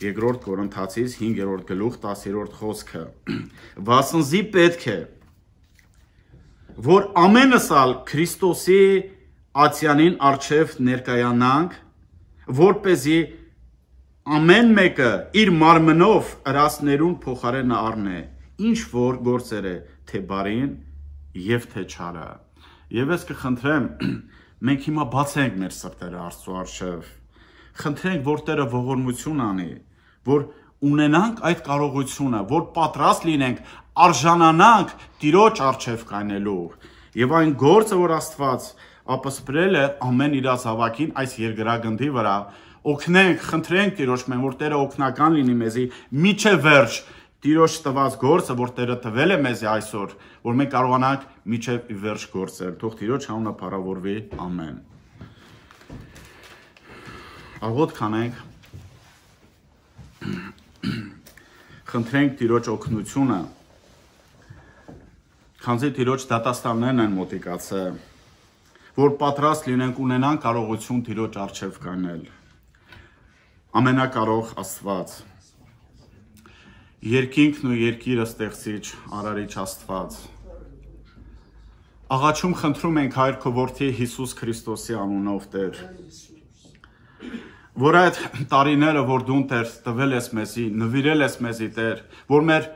երկրորդ Կորինթացիս 5-րդ գլուխ 10-րդ խոսքը։ Վասնզի պետք է որ ամենսալ Քրիստոսի ատյանին առջև ներկայանանք, որպեսզի ամեն մեկը իր մարմնով ըրացներուն փոխարենը առնե, ինչ որ գործեր է, թե բարին եւ թե չարը։ Եվ ես կխնդրեմ, մենք հիմա բացենք մեր սրտերը Աստծո առջև, խնդրենք, որ Տերը ողորմություն անի, որ ունենանք այդ կարողությունը, որ պատրաստ լինենք արժանանանք Տիրոջ առջև կանելու եւ այն գործը, որ Աստված ապսպրել է ամեն իր զավակին այս երկրագնդի վրա, օգնենք, խնդրենք Տիրոջմեն, որ Տերը օգնական լինի մեզի միջև վերջ Տիրոջ տված գործը, որ Տերը տվել է մեզի այսօր, որ մենք կարողանանք միջև վերջ գործել։ Թող Տիրոջ անունը փառավորվի, ամեն։ Աղոթք անենք, խնդրենք Տիրոջ օգնությունը, քանզի Տիրոջ դատաստաններն են մոտիկացել, որ պատրաստ լինենք ունենան կարողություն Տիրոջ առջև կանել։ Ամենակարող Աստված, երկինքն ու երկիրը ստեղծիչ, արարիչ Աստված, աղաչում խնդրում ենք Հայր քո որդի Հիսուս Քրիստոսի անունով Տեր, որ այդ տարիները, որ դու Տեր տվել ես մեզի, նվիրել ես մեզի Տեր, որ մեր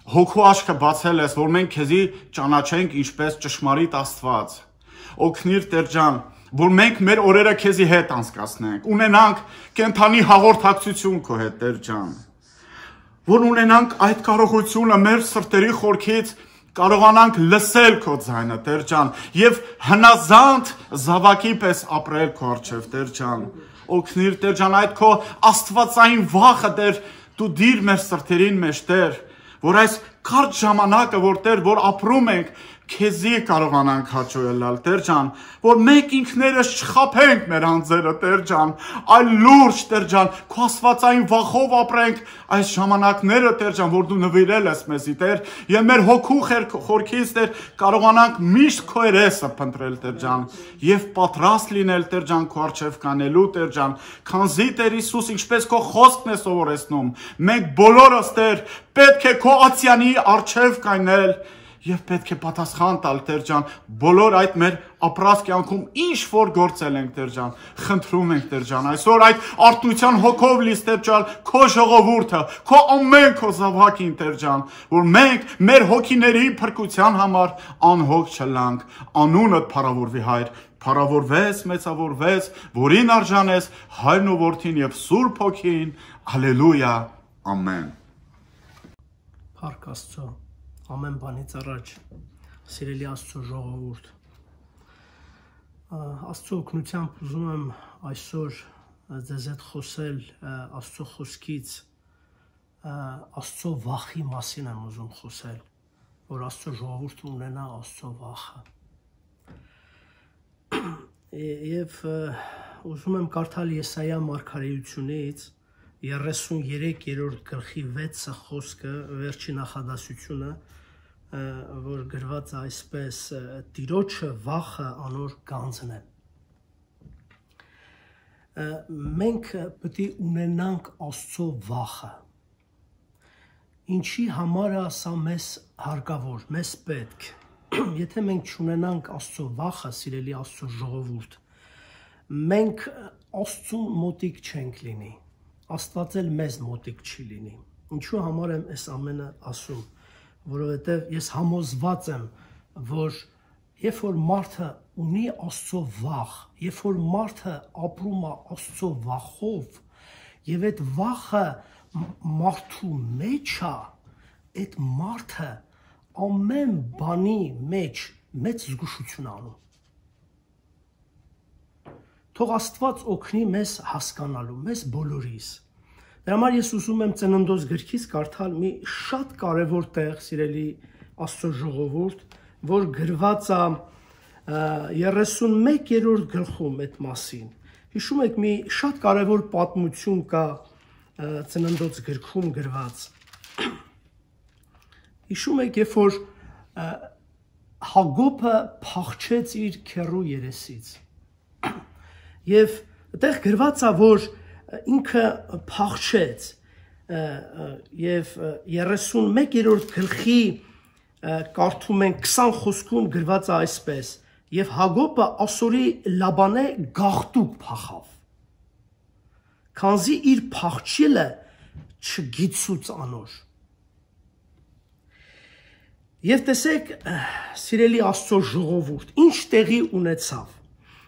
հոգու աչքը բացել ես, որ մենք քեզի ճանաչենք ինչպես ճշմարիտ Աստված, օգնիր Տեր ջան, որ մենք մեր օրերը քեզի հետ անցկացնենք, ունենանք կենթանի հաղորդակցություն քո հետ Տեր ջան, որ ունենանք այդ կարողությունը մեր սրտերի խորքից կարողանանք լսել քո ձայնը Տեր ջան եւ հնազանդ զավակի պես ապրել քո առջև Տեր ջան, օգնիր Տեր ջան այդ քո աստվածային վախը Տեր դու դիր մեր սրտերին մեջ Տեր, որ այս Կարճ ժամանակը որ Տեր որ ապրում ենք քեզի կարողանանք հաճոյել Տեր ջան, որ մենք ինքներս չխաբենք մեր անձերը Տեր ջան, այլ լուրջ Տեր ջան, քո աստվածային վախով ապրենք այս ժամանակները Տեր ջան, որ դու նվիրել ես մեզի Տեր, եւ մեր հոգու խորքից Տեր կարողանանք միշտ քո երեսը փնտրել Տեր ջան, եւ պատրաստ լինել Տեր ջան քո արչեւ կանելու Տեր ջան, քանզի Տեր Հիսուս ինչպես քո խոսքն է սովորեցնում, մենք բոլորս Տեր պետք է քո ացյանի արչեւ կանել Եվ պետք է պատասխան տալ Տեր ջան, բոլոր այդ մեր ապրած կյանքում ինչ որ գործել ենք Տեր ջան, խնդրում ենք Տեր ջան, այսօր այդ արթնության հոգով լի Տեր ջան, քո ժողովուրդը, քո ամեն քո զավակին Տեր ջան, որ մենք մեր հոգիների փրկության համար անհոգ չլանք, անունդ փառավորվի Հայր, փառավորվես, մեծավորվես, որին արժանես Հայրն ու Որդին եւ Սուրբ Հոգին, հալելույա, ամեն։ Փառք Աստծո Ամեն բանից առաջ, սիրելի Աստծո ժողովուրդ, Աստծո օգնությամբ ուզում եմ այսօր ձեզ հետ խոսել Աստծո խոսքից, Աստծո վախի մասին եմ ուզում խոսել, որ Աստծո ժողովուրդը ունենա Աստծո վախը։ Եվ ուզում եմ կարդալ Եսայա մարգարեությունից 33-րդ գլխի 6 խոսքը, վերջի նախադասությունը, որ գրված է այսպես. Տիրոջը վախը անոր գանձն է։ Մենք պետք է ունենանք Աստծո վախը։ Ինչի համար է սա մեզ հարկավոր, մեզ պետք։ Եթե մենք չունենանք Աստծո վախը, սիրելի Աստծո ժողովուրդ, մենք Աստծուն մոտիկ չենք լինի։ Աստված էլ մեզ մոտիկ չի լինի։ Ինչու համար եմ այս ամենը ասում, որովհետև ես համոզված եմ, որ երբ որ մարդը ունի Աստծո վախ, երբ որ մարդը ապրում է Աստծո վախով, եւ այդ վախը մարդու մեջ է, այդ մարդը ամեն բանի մեջ մեծ զգուշություն անում։ Թող Աստված օգնի մեզ հասկանալու, մեզ բոլորիս։ Դրա համար ես ուզում եմ Ծննդոց գրքից կարդալ մի շատ կարևոր տեղ, սիրելի Աստծո ժողովուրդ, որ գրված է 31-րդ գլխում այդ մասին։ Հիշում եք մի շատ կարևոր պատմություն կա Ծննդոց գրքում գրված։ Հիշում եք, երբ որ Հակոբը փախչեց իր քեռու երեսից։ Եվ այդտեղ գրված է, որ ինքը փախչեց եւ 31-րդ գլխի կարդում են 20 խոսքում գրված է այսպես. Եվ Հակոբը Ասորի Լաբանե գաղտուկ փախավ, քանզի իր փախչելը չգիծուց անոր։ Եվ տեսեք, սիրելի Աստծո ժողովուրդ, ինչ տեղի ունեցավ։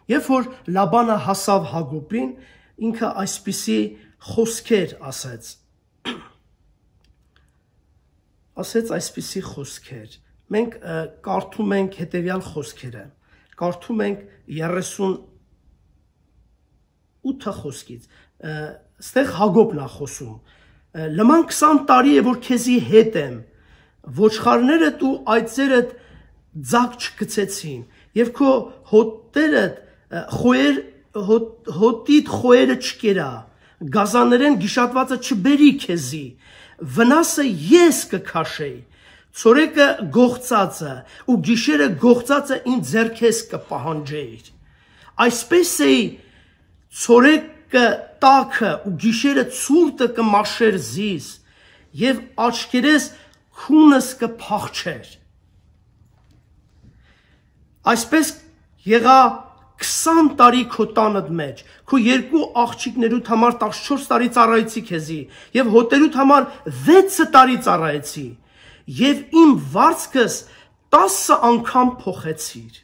Երբ որ Լաբանը հասավ Հակոբին, ինքը այսպիսի խոսքեր ասեց այսպիսի խոսքեր։ Մենք կարդում ենք հետևյալ խոսքերը։ Կարդում ենք 38 խոսքից։ Ստեղ Հակոբն է խոսում։ Լման 20 տարի է, որ քեզի հետ եմ, ոչխարներդ ու այծերդ ձակ չգցեցին, եւ քո հոտերդ հոտիդ խոերը չկերա, գազաներեն գիշատվածը չբերի քեզի, վնասը ես կքաշեի, ցորեկը գողծածը ու գիշերը գողծածը իմ ձեռքես կպահանջեիր։ Այսպես էի ցորեկը տաքը ու գիշերը ցուրտը կմաշեր զիս եւ աչքերես քունս կփախչեր։ Այսպես եղա 20 տարի քո տանդ մեջ, քո երկու աղջիկներուդ համար 14 տարի ծառայեցի քեզի, եւ հոտերուդ համար 6 տարի ծառայեցի, եւ իմ վարձքս 10 անգամ փոխեցիր։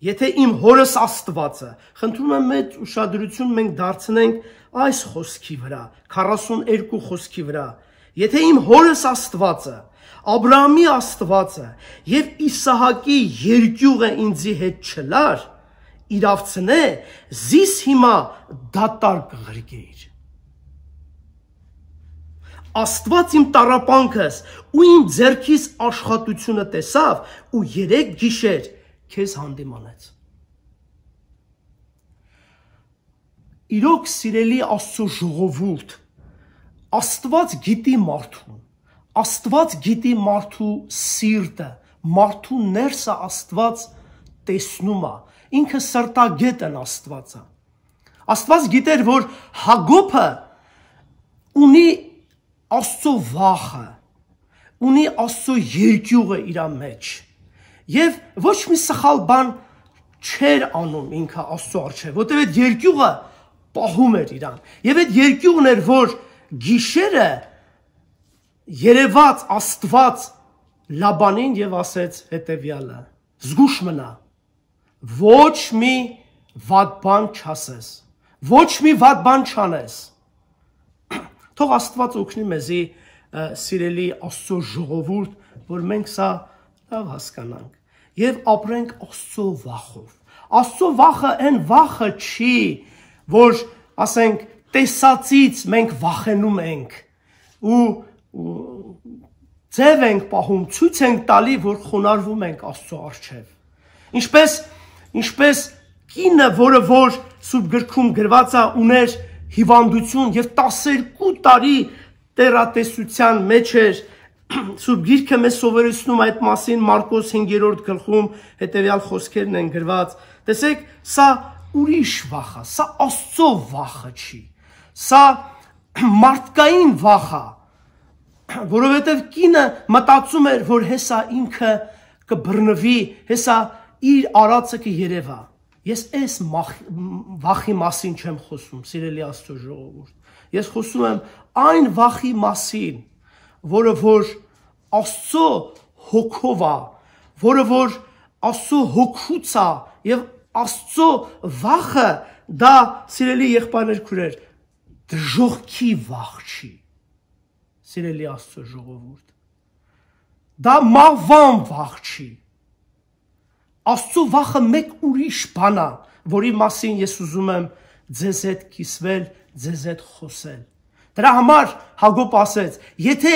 Եթե իմ հորս Աստվածը, խնդրում եմ մեծ ուշադրություն մենք դարձնենք այս խոսքի վրա, 42 խոսքի վրա, եթե իմ հորս Աստվածը, Աբրահամի Աստվածը եւ Իսահակի երկյուղը ինձի հետ չլար, իրավցնե, զիս հիմա դատար կղրկեիր։ Աստված իմ տառապանքս ու իմ ձեռքիս աշխատությունը տեսավ ու 3 գիշեր քեզ հանդիմանեց։ Իրոք սիրելի Աստծո ժողովուրդ, Աստված գիտի մարդուն, Աստված գիտի մարդու սիրտը, մարդու ներսը Աստված տեսնում է, ինքը սրտագետ են Աստվածը։ Աստված գիտեր, որ Հակոբը ունի Աստծո վախը, ունի Աստծո երկյուղը իր մեջ, եւ ոչ մի սխալ բան չէր անում ինքը Աստծո առջև, որտեղ այդ երկյուղը պահում էր իրան, եւ այդ երկյուղն էր, որ գիշերը երևաց Աստված Լաբանին եւ ասեց հետեւյալը. զգուշ մնա, ոչ մի վատ բան չասես, ոչ մի վատ բան չանես։ Թող Աստված օգնի մեզի սիրելի Աստծո ժողովուրդ, որ մենք սա լավ հասկանանք եւ ապրենք Աստծո վախով։ Աստծո վախը այն վախը չի, որ ասենք տեսածից մենք վախենում ենք ու ձև ենք պահում, ցույց ենք տալի, որ խոնարհվում ենք Աստծո առջև։ Ինչպես կինը, որը որ Սուրբ գրքում գրված է, ուներ հիվանդություն եւ 12 տարի տերատեսության մեջ էր, Սուրբ գիրքը մեզ սովորեցնում այդ մասին Մարկոս 5-րդ գլխում հետեւյալ խոսքերն են գրված։ Տեսեք, սա ուրիշ վախ է, սա Աստծո վախը չի, սա մարդկային վախ է, որովհետեւ կինը մտածում էր, որ հեսա ինքը կբռնվի, հեսա իր արածը կերևա։ Ես այս վախի մասին չեմ խոսում, սիրելի Աստծո ժողովուրդ։ Ես խոսում եմ այն վախի մասին, որը որ Աստծո հոգով է, որը որ Աստծո հոգուց է, եւ Աստծո վախը դա, սիրելի եղբայրներ քուրեր, դժոխքի վախ չի, սիրելի Աստծո ժողովուրդ։ Դա մահվան վախ չի։ Աստծո վախը մեկ ուրիշ բան է, որի մասին ես ուզում եմ ձեզ հետ կիսվել, ձեզ հետ խոսել։ Դրա համար Հակոբ ասեց. եթե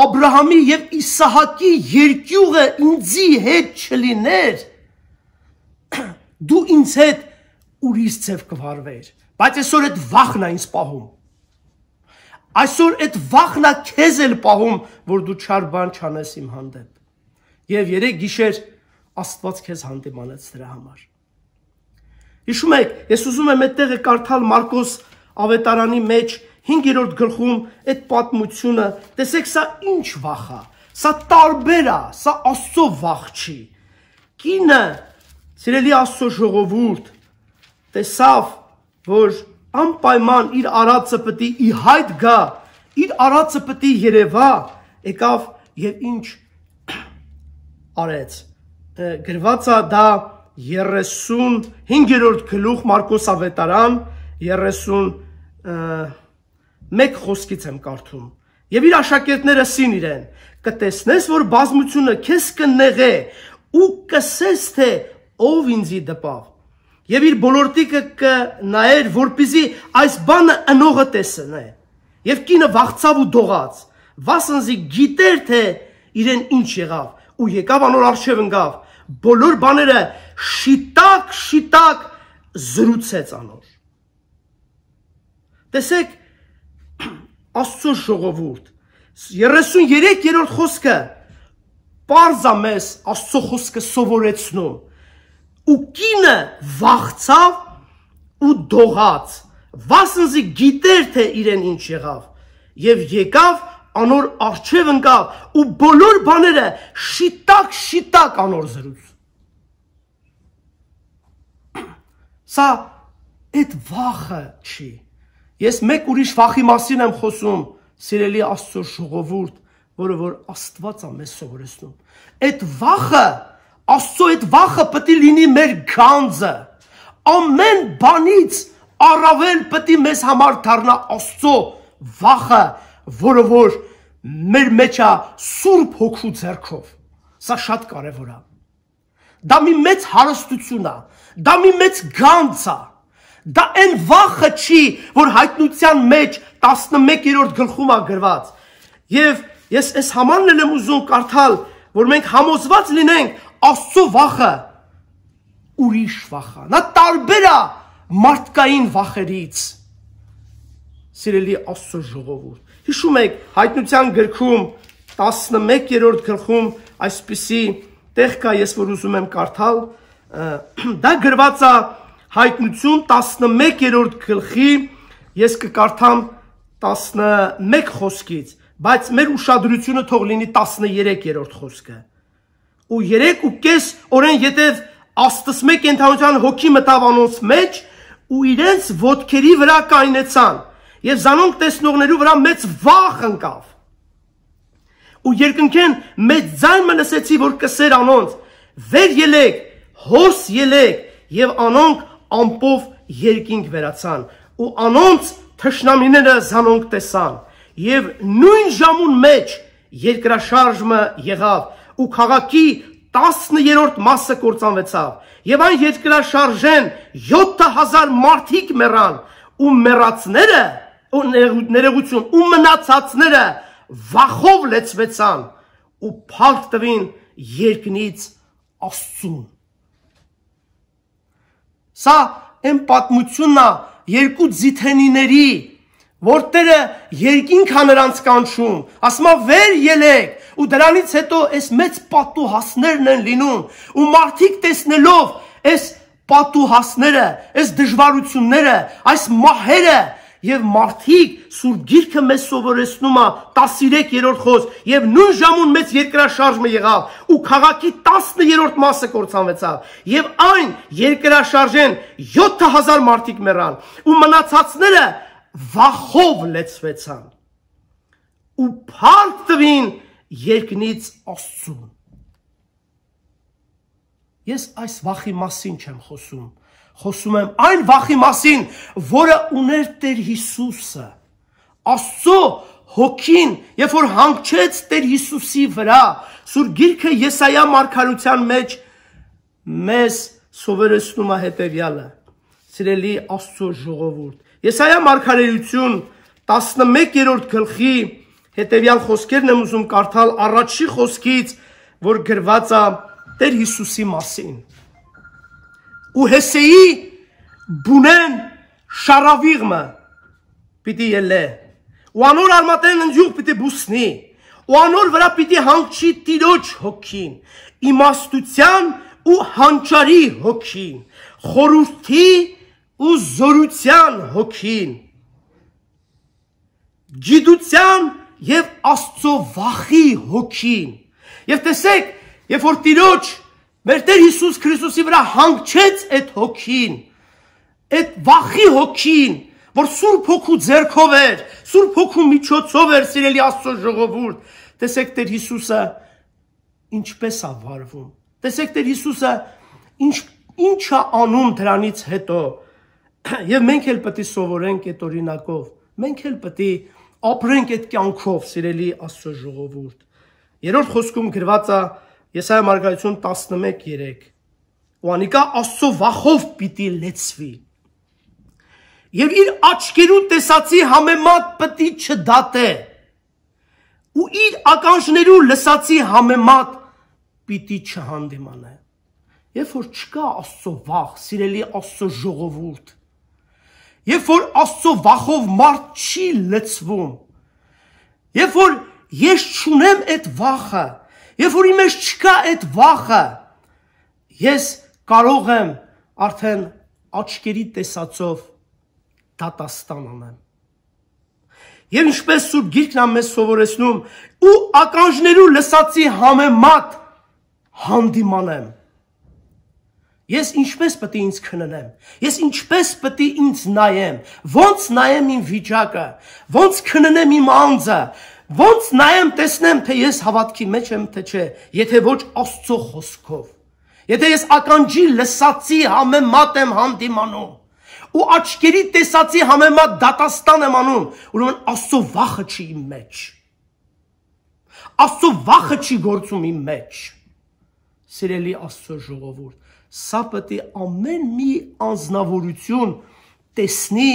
Աբրահամի եւ Իսահակի երկյուղը ինձի հետ չլիներ, դու ինձ հետ ուրիշ ձև կվարվեր, բայց այսօր այդ վախն է ինձ պահում։ Այսօր այդ վախն է քեզ էլ պահում, որ դու չար բան չանես իմ հանդեպ։ Եվ 3 գիշեր Աստված քեզ հանդիմանեց դրա համար։ Հիշում եք, ես ուզում եմ այդ տեղը կարդալ Մարկոս ավետարանի մեջ 5-րդ գլխում այդ պատմությունը, տեսեք սա ինչ վախ է, սա տարբեր է, սա Աստծո վախ չի։ Կինը, սիրելի Աստծո ժողովուրդ, տեսավ, որ անպայման իր արածը պետք է ի հայտ գա, իր արածը պետք է երևա, եկավ եւ ինչ արեց։ Գրված է դա 35-րդ գլուխ Մարկոս ավետարան 31 խոսքից եմ կարդում։ Եվ իր աշակերտները սին իրեն. կտեսնես, որ բազմությունը քեզ կնեղե ու կսես, թե ով ինձի դպավ։ Եվ իր բոլորտիկը կնայեր, որպեսզի այս բանը ընողը տեսնե։ Եվ կինը վախցավ ու դողաց, վասնզի գիտեր, թե իրեն ինչ եղավ, ու եկավ անոր առջև ընկավ, բոլոր բաները շիտակ զրուցեց անոր։ Տեսեք, Աստծո ժողովուրդ, 33-րդ խոսքը պարզ է մեզ Աստծո խոսքը սովորեցնում, ու կինը վախցավ ու դողաց, վասնզի գիտեր, թե իրեն ինչ եղավ, եւ եկավ անոր առջև ընկավ ու բոլոր բաները շիտակ անոր զրուց։ Սա այդ վախը չի։ Ես մեկ ուրիշ վախի մասին եմ խոսում, սիրելի Աստծո ժողովուրդ, որը որ Աստված է մեզ սովորեցնում։ Այդ վախը, Աստծո այդ վախը պետք է լինի մեր գանձը։ Ամեն բանից առավել պետք է մեզ համար դառնա Աստծո վախը, որը որ մեր մեջ է Սուրբ Հոգու ձեռքով։ Սա շատ կարևոր է։ Դա մի մեծ հարստություն է, դա մի մեծ գանձ է։ Դա այն վախը չի, որ հայտնության մեջ 11-րդ գլխում է գրված։ Եվ ես այս համարն եմ ուզում կարդալ, որ մենք համոզված լինենք Աստծո վախը ուրիշ վախ է։ Նա տարբեր է մարդկային վախերից։ Սիրելի Աստծո ժողովուրդ։ Հիշում եք Հայտնության գրքում 11-րդ գլխում այսպիսի տեղ կա, ես որ ուզում եմ կարդալ, դա գրված է Հայտնություն 11-րդ գլխի, ես կկարդամ 11 խոսքից, բայց մեր ուշադրությունը թող լինի 13-րդ խոսքը։ Ու 3.5 օրեն յետև Աստծմե կենթանության հոգի մտավ անոնց մեջ ու իրենց ոտքերի վրա կայնեցան եւ զանոնք տեսնողներու վրա մեծ վախ ընկավ։ Ու երկնքեն մեծ ձայն մը լսեցի, որ կսեր անոնց. վեր ելեք, հոս ելեք, եւ անոնք ամպով երկինք վերացան, ու անոնց թշնամիները զանոնք տեսան, եւ նույն ժամուն մեջ երկրաշարժը եղավ, ու քաղաքի 10-րդ մասը կործանվեցավ, եւ այն երկրաշարժեն 7000 մարդիկ մեռան, ու մեռածները, ու ներողություն, ու մնացածները վախով լեցվեցան, ու փառք տվին երկնից Աստծուն։ Սա այն պատմությունն է երկու ձիթենիների, որ Տերը երկինք է նրանց կանչում, ասում է վեր ելեք, ու դրանից հետո այս մեծ պատուհասներն են լինում, ու մարդիկ տեսնելով այս պատուհասները, այս դժվարությունները, այս մահերը, եւ մարդիկ Սուրբ Գիրքը մեզ սովորեցնում է 13-րդ խոսք, եւ նույն ժամուն մեծ երկրաշարժը եղավ, ու քաղաքի 10-րդ մասը կործանվեցավ, եւ այն երկրաշարժեն 7000 մարդիկ մեռան, ու մնացածները վախով լեցվեցան, ու փառք տվին երկնից Աստծուն։ Ես այս վախի մասին չեմ խոսում, խոսում եմ այն վախի մասին, որը ուներ Տեր Հիսուսը, Աստծո հոգին, երբ որ հանգչեց Տեր Հիսուսի վրա, Սուրբ Գիրքը Եսայա մարգարության մեջ մեզ սովորեցնում է հետևյալը, սիրելի Աստծո ժողովուրդ, Եսայա մարգարեություն 11-րդ գլխի հետևյալ խոսքերն եմ ուզում կարդալ առաջի խոսքից, որ գրված է Տեր Հիսուսի մասին։ Ու Հեսեի բունեն շարավիղմը պիտի ելե, ու անոր արմատեն ընջուղ պիտի բուսնի, ու անոր վրա պիտի հանգչի Տիրոջ հոգին, իմաստության ու հանճարի հոգին, խորհրդի ու զորության հոգին, գիտության եւ Աստծո վախի հոգին։ Եվ տեսեք, երբ որ Տիրոջ մեր Տեր Հիսուս Քրիստոսի վրա հանգչեց այդ հոգին, այդ վախի հոգին, որ Սուրբ Հոգու ձեռքով էր, Սուրբ Հոգու միջոցով էր, սիրելի Աստծո ժողովուրդ, տեսեք Տեր Հիսուսը ինչպես է վարվում, տեսեք Տեր Հիսուսը ինչ է անում դրանից հետո, եւ մենք էլ պետք է սովորենք այդ օրինակով, մենք էլ պետք է ապրենք այդ կյանքով, սիրելի Աստծո ժողովուրդ։ Երրորդ խոսքում գրված է Եսայա մարգարեություն 11:3, ու անիկա Աստծո վախով պիտի լեցվի, եւ իր աչքերու տեսածի համեմատ պիտի չդատե, ու իր ականջներու լսածի համեմատ պիտի չհանդիմանե։ Երբ որ չկա Աստծո վախ, սիրելի Աստծո ժողովուրդ, երբ որ Աստծո վախով մարդ չի լցվում, երբ որ ես չունեմ այդ վախը, երբ որ իմ մեջ չկա այդ վախը, ես կարող եմ արդեն աչքերի տեսածով դատաստան անեմ։ Եվ ինչպես Սուրբ Գիրքն է մեզ սովորեցնում, ու ականջներու լսածի համեմատ հանդիմանեմ։ Ես ինչպես պետք է ինձ քննեմ, ես ինչպես պետք է ինձ նայեմ, ոնց նայեմ իմ վիճակը, ոնց քննեմ իմ անձը, ոնց նայեմ տեսնեմ, թե ես հավատքի մեջ եմ, թե չէ, եթե ոչ Աստծո խոսքով, եթե ես ականջի լսածի համեմատ եմ հանդիմանում, ու աչքերի տեսածի համեմատ դատաստան եմ անում, ուրեմն Աստծո վախը չի իմ մեջ, Աստծո վախը չի գործում իմ մեջ, սիրելի Աստծո ժողովուրդ, սա պետք է ամեն մի անձնավորություն տեսնի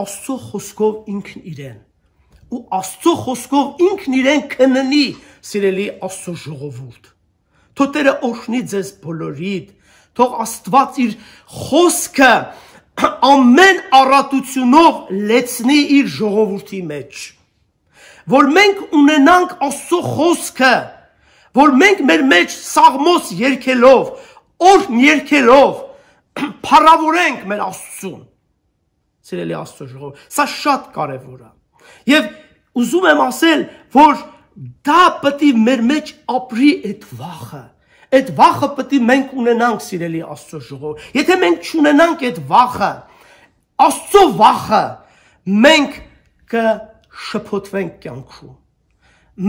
Աստծո խոսքով ինքն իրեն, ու Աստծո խոսքով ինքն իրեն քննի, սիրելի Աստծո ժողովուրդ։ Թող Տերը օրհնի ձեզ բոլորիդ, թող Աստված իր խոսքը ամեն առատությունով լեցնի իր ժողովրդի մեջ, որ մենք ունենանք Աստծո խոսքը, որ մենք մեր մեջ սաղմոս երգելով, օրհն երգելով, փառավորենք մեր Աստծուն։ Սիրելի Աստծո ժողովուրդ, սա շատ կարևոր է։ Եվ ուզում եմ ասել, որ դա պետք է մեր մեջ ապրի այդ վախը։ Այդ վախը պետք է մենք ունենանք, սիրելի Աստծո ժողովուրդ։ Եթե մենք չունենանք այդ վախը, Աստծո վախը, մենք կշփոթվենք կյանքում։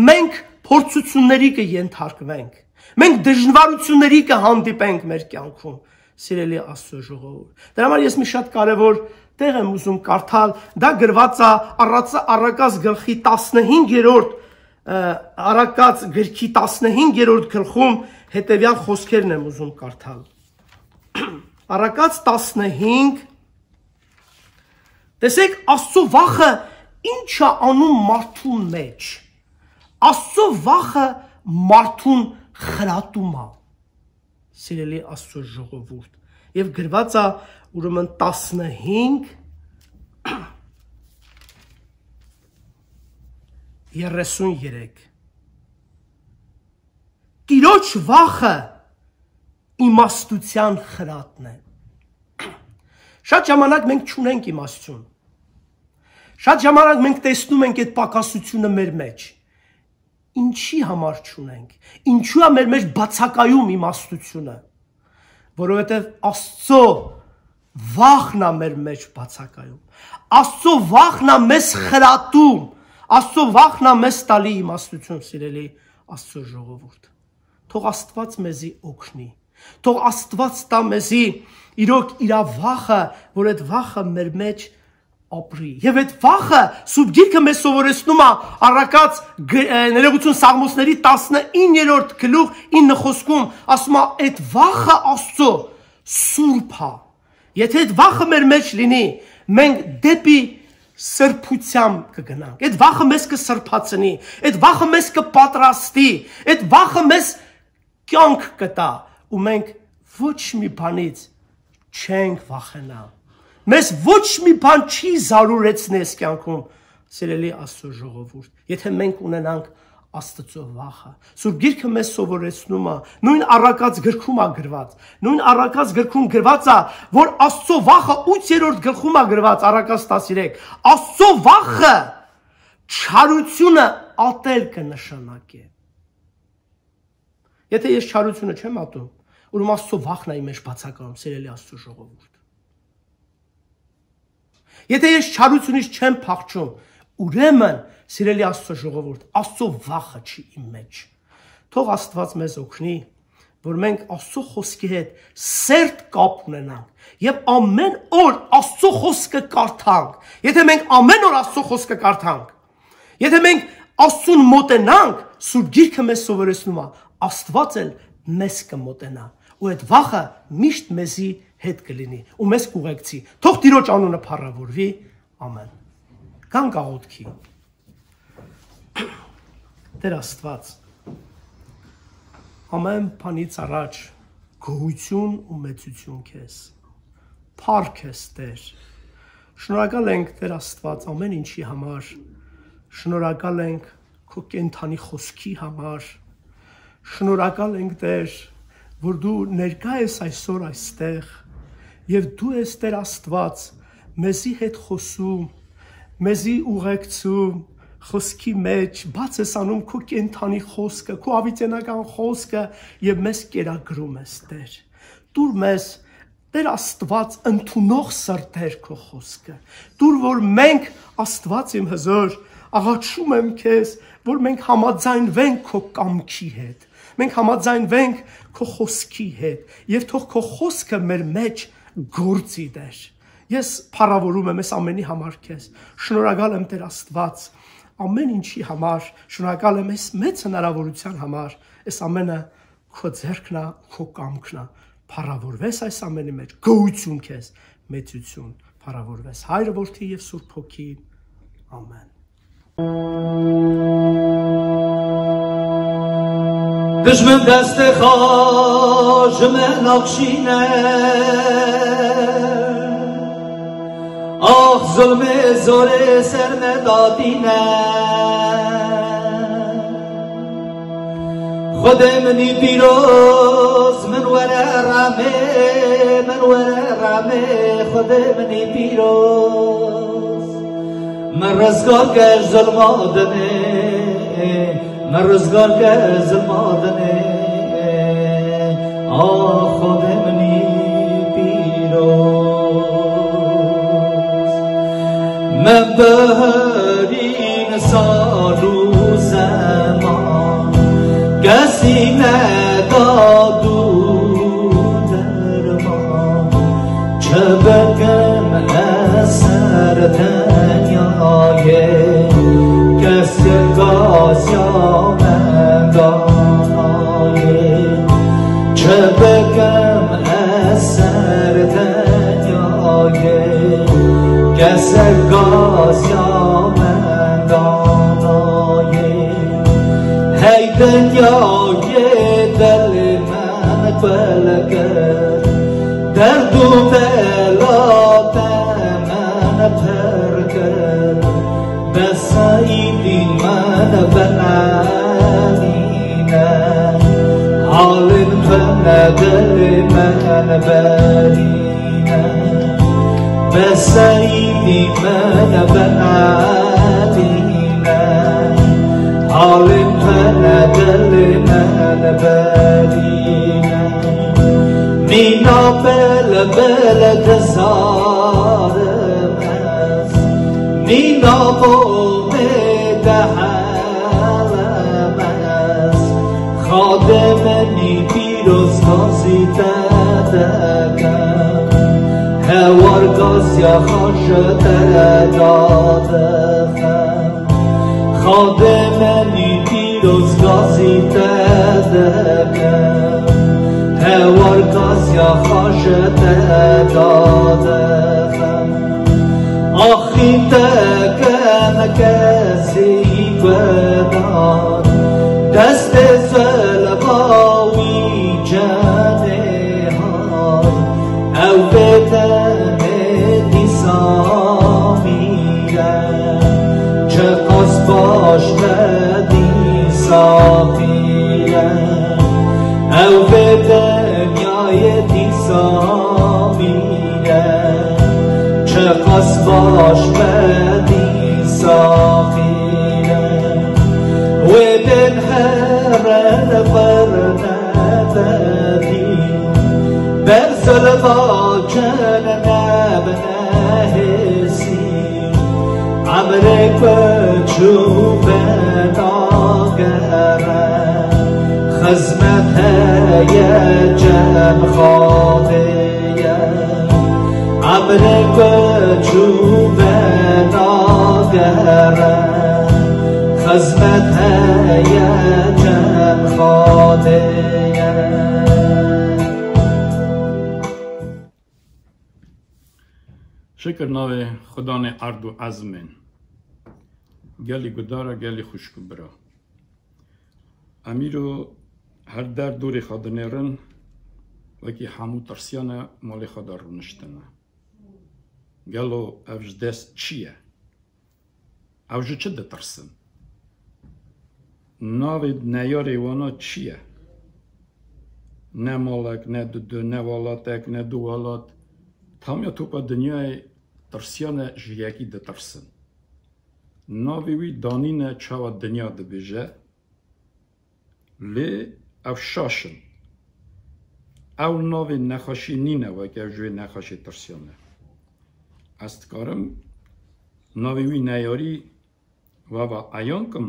Մենք փորձությունների կենթարկվենք։ Մենք դժվարությունների կհանդիպենք մեր կյանքում, սիրելի Աստծո ժողովուրդ։ Դրա համար ես մի շատ կարևոր տեղ եմ ուզում կարդալ, դա գրված է Առակաց գլխի 15-րդ Առակաց գրքի 15-րդ գլխում հետևյալ խոսքերն եմ ուզում կարդալ։ Առակաց 15 Տեսեք Աստծո վախը ինչ է անում մարդու մեջ։ Աստծո վախը մարդուն խրատում է, սիրելի Աստծո ժողովուրդ, եւ գրված է ուրեմն 15:33 Տիրոջ վախը իմաստության խրատն է։ Շատ ժամանակ մենք չունենք իմաստություն։ Շատ ժամանակ մենք տեսնում ենք այդ պակասությունը մեր մեջ։ Ինչի համար չունենք։ Ինչու է մեր մեջ բացակայում իմաստությունը։ Որովհետև Աստծո վախն է մեր մեջ բացակայում։ Աստծո վախն է մեզ խրատում։ Աստծո վախն է մեզ տալի իմաստություն, սիրելի Աստծո ժողովուրդ։ Թող Աստված մեզի օգնի։ Թող Աստված տա մեզի իրոք իր վախը, որ այդ վախը մեր մեջ ապրի։ Եվ այդ վախը Սուրբ Գիրքը մեզ սովորեցնում է Առակաց ներողություն Սաղմոսների 19-րդ գլուխ 9 խոսքում, ասում է այդ վախը Աստծո սուրբ է։ Եթե այդ վախը մեր մեջ լինի, մենք դեպի սրբությամբ կգնանք։ Այդ վախը մեզ կսրբացնի, այդ վախը մեզ կպատրաստի, այդ վախը մեզ կյանք կտա, ու մենք ոչ մի բանից չենք վախենա։ Մեզ ոչ մի բան չի զարուրեցնես կյանքում, սիրելի Աստծո ժողովուրդ, եթե մենք ունենանք Աստծո վախը։ Սուրբ Գիրքը մեզ սովորեցնում է, նույն Առակաց գրքում է գրված, նույն Առակաց գրքում գրված է, որ Աստծո վախը 8-րդ գլխում է գրված, Առակաց 13, Աստծո վախը չարությունը ատել կնշանակի։ Եթե ես չարությունը չեմ ատում, ուրեմն Աստծո վախն է իմ մեջ բացակայում, սիրելի Աստծո ժողովուրդ։ Եթե ես չարությունից չեմ փախչում, ուրեմն, սիրելի Աստծո ժողովուրդ, Աստծո վախը չի իմ մեջ։ Թող Աստված մեզ օգնի, որ մենք Աստծո խոսքի հետ սերտ կապ ունենանք եւ ամեն օր Աստծո խոսքը կարդանք։ Եթե մենք ամեն օր Աստծո խոսքը կարդանք, եթե մենք Աստծուն մոտենանք, Սուրբ Գիրքը մեզ սովորեցնում է, Աստված էլ մեզ կմոտենա, ու այդ վախը միշտ մեզի հետ կլինի ու մեզ կուղեկցի։ Թող Տիրոջ անունը փառավորվի, ամեն։ Գանք աղոթքի։ Տեր Աստված, ամեն բանից առաջ գոհություն ու մեծություն քեզ։ Փառք ես, Տեր։ Շնորհակալ ենք, Տեր Աստված, ամեն ինչի համար։ Շնորհակալ ենք քո կենթանի խոսքի համար։ Շնորհակալ ենք, Տեր, որ դու ներկա ես այսօր այստեղ, եւ դու ես, Տեր Աստված, մեզի հետ խոսում, մեզի ուղեկցում, խոսքի մեջ, բաց ես անում քո կենթանի խոսքը, քո ավիտենական խոսքը եւ մեզ կերակրում ես, Տեր։ Դուր մեզ, Տեր Աստված, ընդունող սրտեր քո խոսքը։ Դուր, որ մենք, Աստված իմ հզոր, աղաչում եմ քեզ, որ մենք համաձայնվենք քո կամքի հետ։ Մենք համաձայնվենք քո խոսքի հետ եւ թող քո խոսքը մեր մեջ գործի, Տեր։ Ես փառավորում եմ այս ամենի համար քեզ։ Շնորհակալ եմ, Տեր Աստված, ամեն ինչի համար, շնորհակալ եմ այս մեծ հնարավորության համար։ Այս ամենը քո ձեռքն է, քո կամքն է։ Փառավորվես այս ամենի մեջ։ Գոհություն քեզ, մեծություն, փառավորվես Հայր, Որդի եւ Սուրբ Հոգի։ Ամեն։ دشمن دست خواجم نقشینه آخ ظلم زور سر دادینه خود منی پیروز من وره رامه خود منی پیروز من رزگار که ظلمادنه من رزگار که ظلمادنه آه خود منی پیروز من بهرین سالو زمان کسی ندادو درمان چه بگم اثر دنیای کسی گازیا من دانای چه بگم اثر دنیای کسی گازیا من دانای هی دنیای دل من پلگر درد و بلات من پرگر بسایدی من بنامینه حال من دل من برینه بسایدی من بنامینه حال من دل من برینه مینا بل دزارم از مینا بوم دهلم از خادمنی پیروز گازی دادم هوار گاز یا خوش دادم خادمنی پیروز گازی دادم هوار گاز یا خوش دادم آخی دکن کسی بدان دست زلباوی جنه ها او بدن دیسا میره چه قصد باش دیسا میره او به دنیای دیسا میره چه قصد باش دیسا میره و دن هرن ورنددی بر زلبا جنب نهسی عمر کچوب ناگره خزمت یه جم خواهیه عمر کچوب ناگره خزمت یه جم خواهیه شکر ناوه خدا نه ارد و عزمین گلی گدارا گلی خوشکو برا امیرو هر در دوری خادنیرن وکی همو ترسیانه مالی خدا رو نشتنه گلو اوش دست چیه؟ اوش چه ده ترسن؟ ناوی نیاری وانا چیه؟ نه مالک، نه دو، نه والاتک، نه دو والات تمام توپا دنیای ترسیانه جیاکی ده ترسن ناوی وی دانینه چاوا دنیا ده بیجه لی او شاشن او ناوی نخاشی نینه وکی او جوی نخاشی ترسیانه استکارم ناوی وی نیاری و ایانکم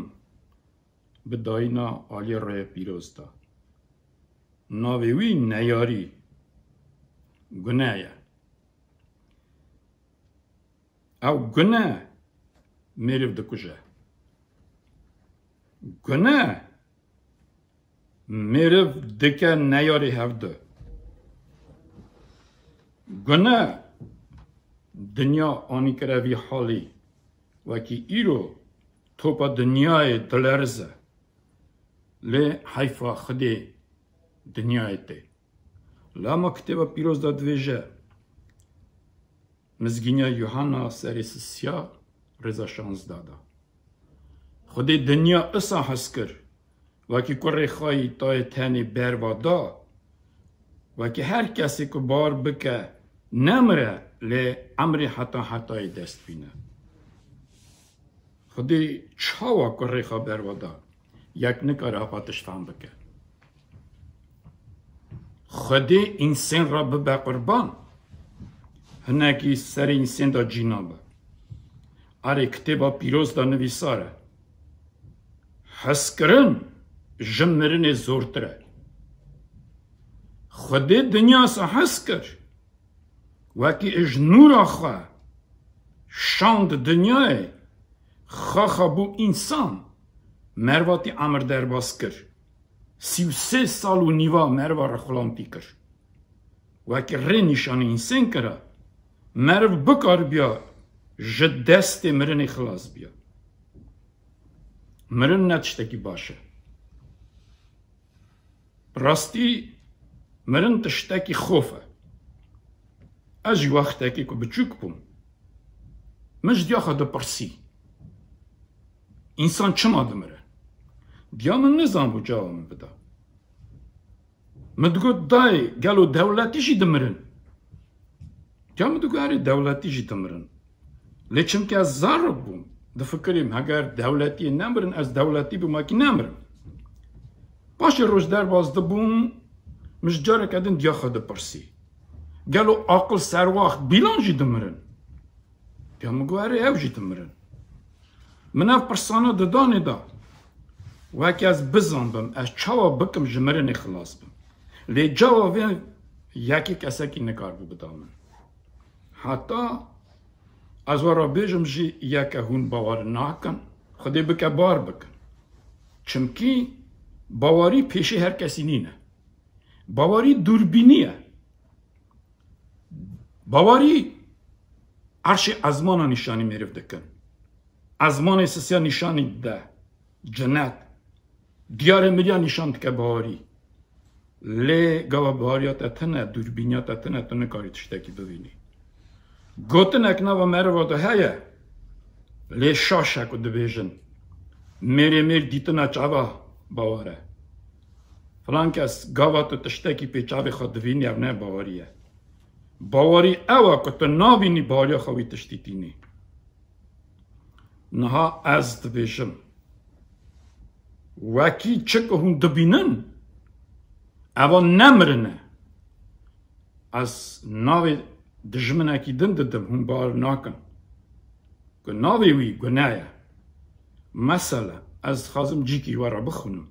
به داینا آلی روی پیروز دا ناوی وی نیاری گناه او گناه میرف دکوژه گناه میرف دکه نیاری هفته گناه دنیا آنی کروی حالی وکی ایرو توپا دنیای دلرزه لی حیفا خدی دنیای تی لما کتابا پیروز داد ویجه مزگینیا یوحنا سری سیا رضا شانز دادا خدی دنیا اصا حس کر وکی کره خواهی تای تنی بروادا وکی هر کسی که بار بکه نمره لی عمری حتی دست بینه خدی چاوا کره خواه بروادا یک نکاره پاتش فهم بکه خدی انسان را به قربان هنگی سر انسان دا جنابه اره کتابا پیروز دا نویساره حس کرن جمرن زورتره خدی دنیا سا حس کر وکی اج نورا خواه شاند دنیای خواه بو انسان مرواتی عمر در باز کر 33 سال و نیوا مروا را خلام پی کر وکی ری نشان انسان کرا مرو بکار بیا جد دست مرن خلاص بیا مرن نتشتکی باشه راستی مرن تشتکی خوفه از وقتکی که بچوک بوم مش دیا خدا پرسی انسان چما دمره دیا من نظام بو جواب بده مدگو دای گلو دولتیشی دمرن دیا مدگو هری دولتیشی دمرن لیچم که از زار بوم دفکریم اگر دولتی نمرن از دولتی بوم اکی نمرن باشه روز در باز دبوم مش جاره کدن دیا خدا پرسی گلو عقل سرواخت بیلان جی دمرن دیا مگو هری او جی دمرن من اف پرسانا دادانه دا وکی از بزن بم از چاوا بکم جمرن خلاص بم لی جاوا یکی کسکی نکار بو بدامن حتی از ورا بیجم جی یکی هون باور ناکن خودی بکه بار بکن چمکی باوری پیشی هر کسی نینه باوری دوربینیه باوری عرش ازمانا نشانی میرف دکن ازمان اساسیا نشانی ده جنت دیار ملیا نشان که باوری لی گوا باوریات اتنه دوربینیات اتنه تو نکاری تشتکی ببینی گوتن اکنا و مروا ده هیه لی شاشک و دبیجن میر دیتنا چاوا باوره فلان کس گوا تو تشتکی پی چاوی خود دوینی او نه باوریه باوری اوه که تو نابینی باوری خواهی تشتیتینی نها از دبیجم وکی چکه هون دبینن اوه نمرنه از ناوی دجمنه کی دنددم هون بار ناکن که ناوی وی گناه مثلا از خازم جیکی ورا بخونم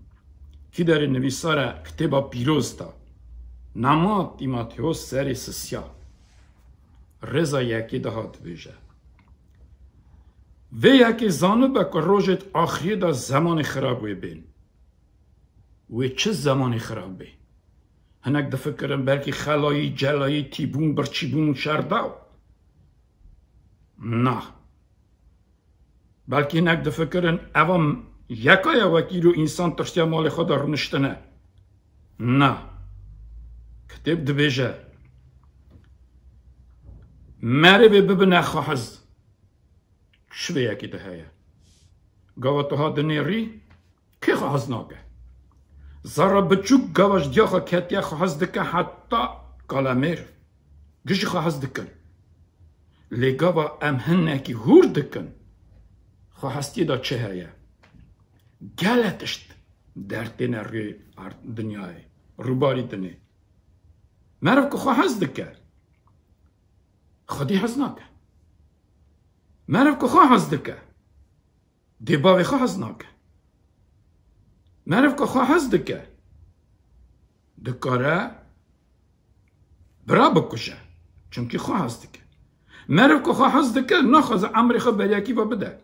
کی در نویساره کتابا پیروز دا نما تیماتیوس سری سسیا رضا یکی دهات بیجه و یکی زانو با که روژت آخری دا زمان خراب وی بین و چه زمان خراب بین هنک دفکرم بلکه خلایی جلایی تیبون برچیبون شرداو نه بلکه هنک دفکرن اوام یکای وکی رو انسان ترسیا مال خدا رو نشتنه نه کتاب دبیجه مره ببنه خواهز شوه یکی ده هیه گواتوها دنیری که خواهز ناگه زارا بچوک گواش دیاخا کتیا خواهز دکن حتی کالامیر گشی خواهز دکن لی گوا ام هنکی هور دکن خواهستی دا چه هیه گلتشت درتین روی دنیای روباری دنی مرف که خواهز دکن خودی هز ناکه مرف که خواهز دکن دیباوی خواهز ناکه مرف که خواهز دکه دکاره برا بکشه چونکه خواهز دکه مرف که خواهز دکه نخواهز امریکا بر یکی و بده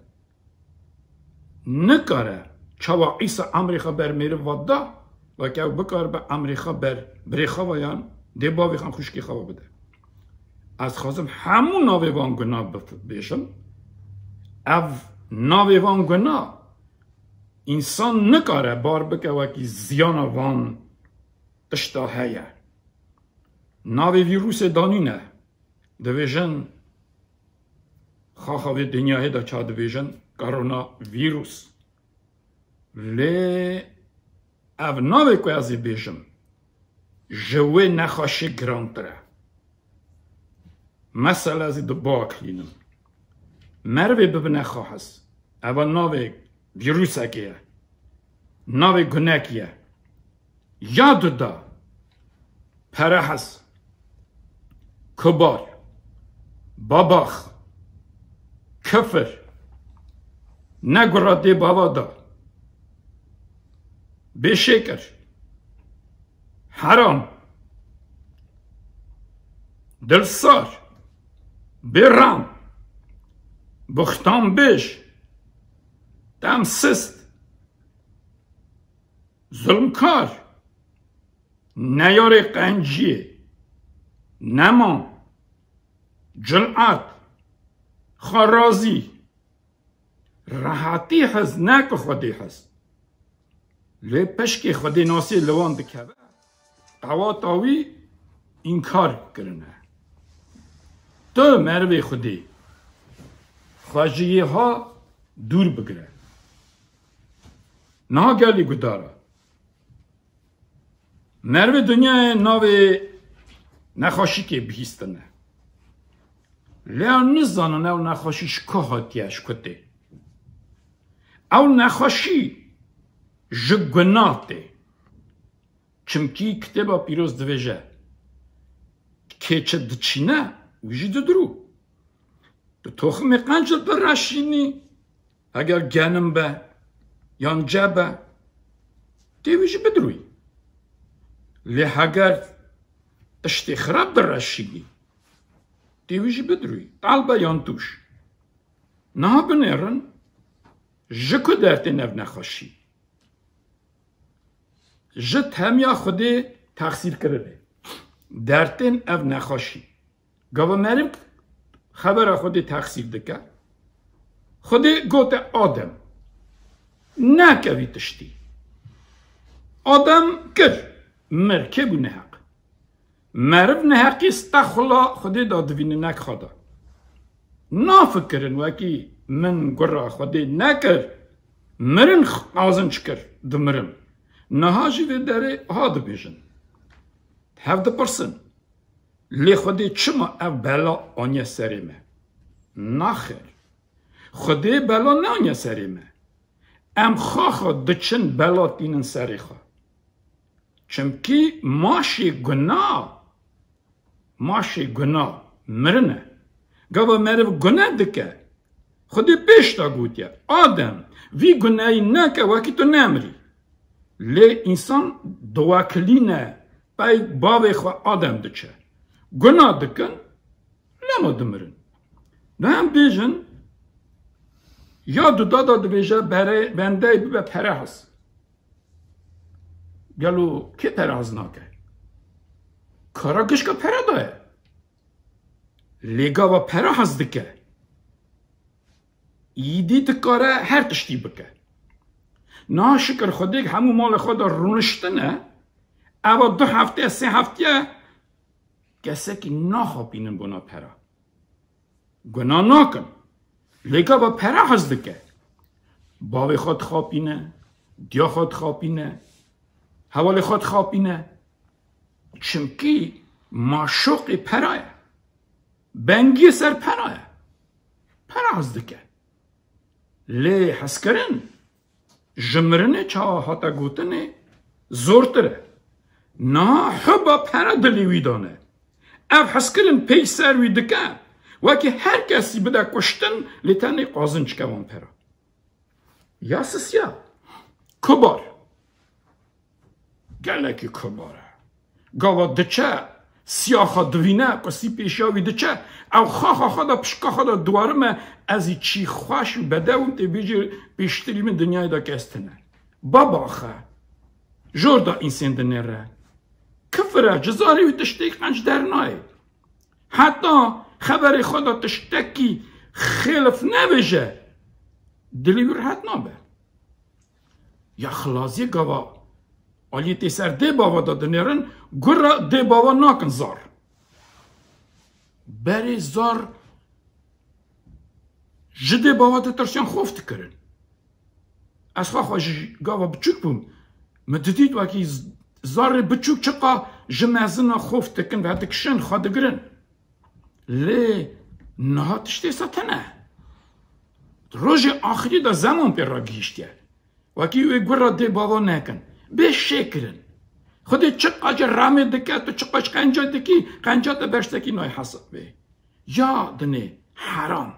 نکاره چوا عیسی امریکا بر میره ودا و که بکار به امریکا بر بریخا و یان دیباوی خان خوشکی خواه بده از خواستم همون ناوی وان گناه بیشم او ناوی وان گنا انسان نکاره بار بکه وکی زیان وان تشتا هیا ناوی ویروس دانینه دویژن خواهی دنیای دا چا دویژن کرونا ویروس لی او ناوی که ازی بیشم جوه نخواشی گرانتره مثلا ازی دو باک لینم مروی ببنه خواهست اول ناوی ویروس اکیه ناوی گناکیه یاد دا پره هست کبار باباخ کفر نگراده بابا دا بشکر حرام دلسار برام بختان بیش دمسست ظلمکار نیار قنجیه نما جلعت خرازی راحتی هست نه که خودی هست لی پشک خودی ناسی لوان دکبه قوا تاوی این کار کرنه تو مروی خودی خواجیه ها دور بگره نه گلی گداره مروی دنیا ناوی نخواشی که بهیستنه لیان نزانن او نخواشیش که هاتیش کده او نخواشی جگناته چمکی کتبا پیروز دویجه که چه دچینه ویجی ددرو دو تخم قنجل بر رشینی اگر گنم به یان جبه دی ویجی بدروی لی اگر تشتی خراب در رشینی دی ویجی بدروی طالبه یان توش نه بنیرن جکو درتی نو نخواشی جت همیا خودی تقصیر کرده درتین او نخواشی گاوا مریم خبر خودی تقصیر دکه خودی گوت آدم نکوی تشتی آدم کر مرکب نحق مرب نحقی استخلا خودی دادوینه نک خدا نافکرن وکی من گره خودی نکر مرن آزن چکر دمرم نهاجی و داره هاد بیشن have the person لی خودی چما او بلا آنیا سریمه نخیر خودی بلا نه آنیا سریمه ام خواه دچن بلا تینن سری خواه چمکی ماشی گناه مرنه گاوا مرو گناه دکه خودی پیش تا گوتیا آدم وی گناهی نکه وکی تو نمری لی انسان دواکلینه بای باوی خواه آدم دچه گناه دکن لما دمرن نه هم بیجن یا دو دادا دو بیجه برای بنده به پره هست گلو که پره هست ناکه کارا گشکا پره داره لیگا و پره هست دکه ایدی دکاره هر تشتی بکه نه شکر خودی همو مال خود رونشتنه اما 2 هفته 3 هفته کسی که نخوابینن بنا پره گناه نکن لیکن با پره هست دکه باوی خود خوابینه دیا خود خوابینه حوال خود خوابینه چمکی معشوق پره بنگی سر پره هست دکه لی حس کرن جمرنه چا هاتا گوتنه زورتره نه حبا پره دلیوی دانه اف حس کرن پی سروی دکه وکی هر کسی بده کشتن لیتنی قازن چکوان پره یا سسیا کبار گلکی کباره گاوا دچه سیاخا دوینه کسی پیشاوی دچه او خواه دا پشکا دا دوارمه ازی چی خوش بده اون تی بیجی بیشتری من دنیای دا کستنه بابا خواه جور دا انسان دنیره کفره جزاری وی تشتیک قنج در نای حتی خبر خدا تشتکی خلف نویجه دلی راحت نابه یا خلاصی گوا آلی تیسر دی باوا دادنیرن گره دی باوا ناکن زار بری زار جدی باوا ترسیان خوفت کرن از خواه گوا بچوک بوم مددید وکی زار بچوک چقا جمعزنا خوفت کن و هدکشن خواد گرن لی نه تشتی ساتنه روز آخری دا زمان پر را گیشتیه وکی اوی گره دی باوا نکن به شکرن خودی چقا جا رامه دکه تو چقا چقا انجا دکی قنجا تا برشتکی نای حساب بی یا دنه حرام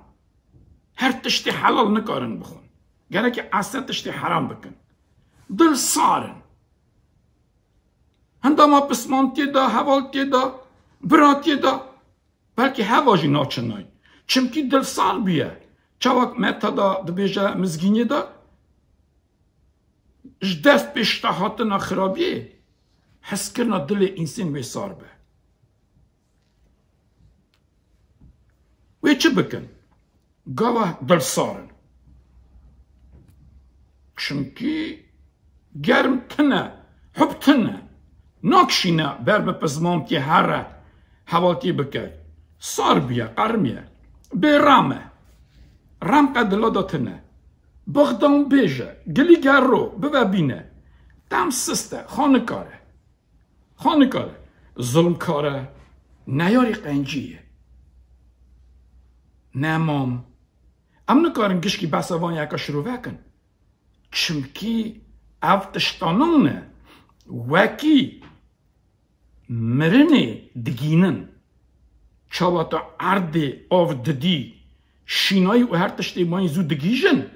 هر تشتی حلال نکارن بخون گره که اصلا تشتی حرام بکن دل سارن هنده ما پسمانتی دا حوالتی دا براتی دا بلکه هواجی ناچنای چمکی دل سار بیه چاوک متا دا دبیجه مزگینی دا دست پیشتهاتنا خرابیه حس کرنا دل انسان وی سار به وی چه بکن؟ گاوه دل سارن چونکی گرم تنه حب تنه ناکشینه بر بپزمام که هره حوالی بکر سار بیه قرمیه به رامه رام قدلا داتنه بغدان بیجه گلی گر رو ببینه دم سسته خانکاره ظلم کاره نیاری قنجیه نمام ام نکارن گشکی بسوان یکا شروع وکن چمکی افتشتانونه وکی مرنه دگینن چاواتا عرده آف ددی شینای و هر تشتی مای زود دگیجن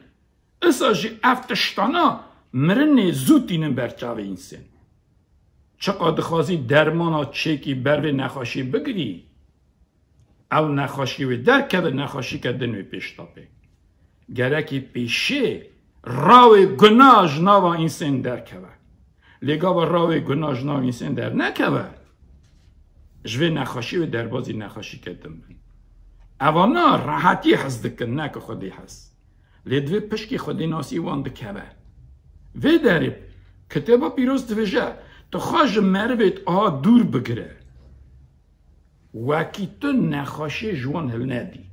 اسا جی افتشتانا مرنه زود دینن برچاوه اینسن چقدر خوازی درمانا چکی بر نخاشی بگری او نخاشی و در که نخاشی که دنوی پیشتاپه گرکی پیشه راوی گناه جناوا اینسان در که لگا راوی گناه جناوا اینسان در نکه جوی نخاشی و دربازی نخاشی که دنبن اوانا راحتی هست دکن نکه خودی هست لیدوی پشکی خودی ناسی وان دکه وی داری کتابا پیروز دویجه تو خواهش مروید آها دور بگره وکی تو نخاشی جوان هل ندی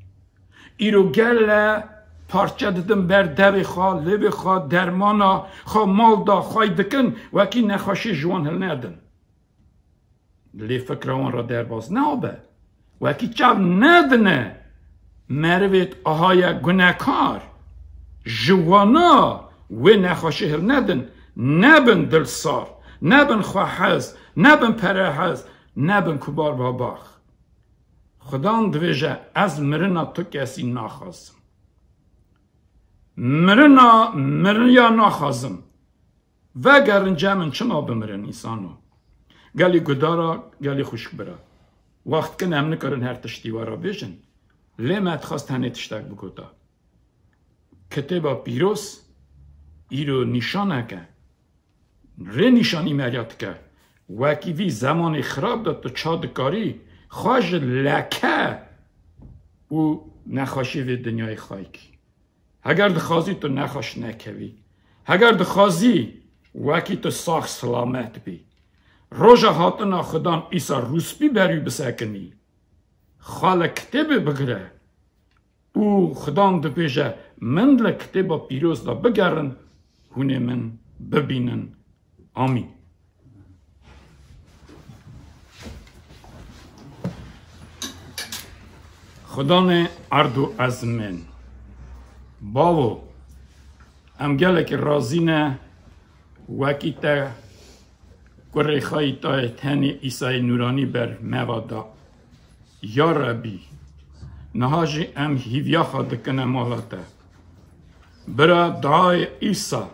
ایرو گله پارچه دادم بر دوی خواه لبی خواه درمانا خواه مال دا خواه دکن وکی نخاشی جوان هل ندن لی فکر آن را در باز نابه وکی چاو ندنه مروید آهای گناهکار جوانا و نخاشی هل ندن نبن دل سار نبن خواه هست نبن پره هست نبن کبار باباخ خدان دویجه از مرنا تو کسی نخواستم مرنیا نخواستم و گرنجه من چنا بمرن انسانو گلی گدارا گلی خوشک برا وقت که نم نکرن هر تشتیوارا بیشن لیمت خواست هنه تشتک بکوتا کتبا پیروس ایرو نشانه که ره نشانی مریاد که وکی وی زمان خراب داد تو چادکاری خواهش لکه او نخواشی وی دنیای خواهی کی اگر دخوازی تو نخواش نکوی اگر دخوازی وکی تو ساخ سلامت بی روژا هاتنا خدان ایسا روسپی بری بسکنی خال کتب بگره او خدان دو پیشه من لکتبا پیروز دا بگرن هونه من ببینن آمین خدان اردو از من باو ام گلک رازینه وکی تا گره خواهی تا تنی ایسای نورانی بر موادا یا ربی نهاجی ام هیویا خواهد کنه مالاته برا دعای ایسا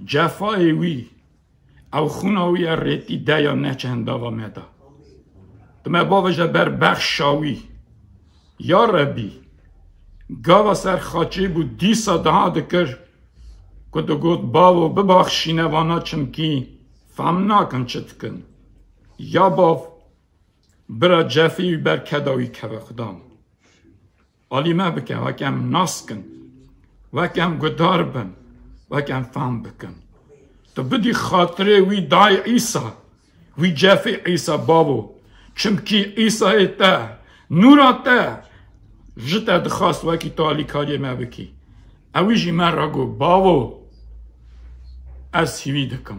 جفای وی او خوناوی ریتی دیا نچند آوا مدا دمه باوجه بر بخشاوی یا ربی گاوا سر خاچه بود دیسا دها دکر که دو گود باو ببخشینه وانا چمکی فهم ناکن چت کن یا باو برا جفی بر کداوی که خدام آلی ما بکن وکم ناس کن وکم گدار بن وکم فهم بکن تو بدی خاطره وی دای عیسا وی جف عیسا بابو چمکی عیسا ایتا نورا تا جتا دخواست وکی تالی کاری ما بکی اویجی من را گو بابو از هیوی دکم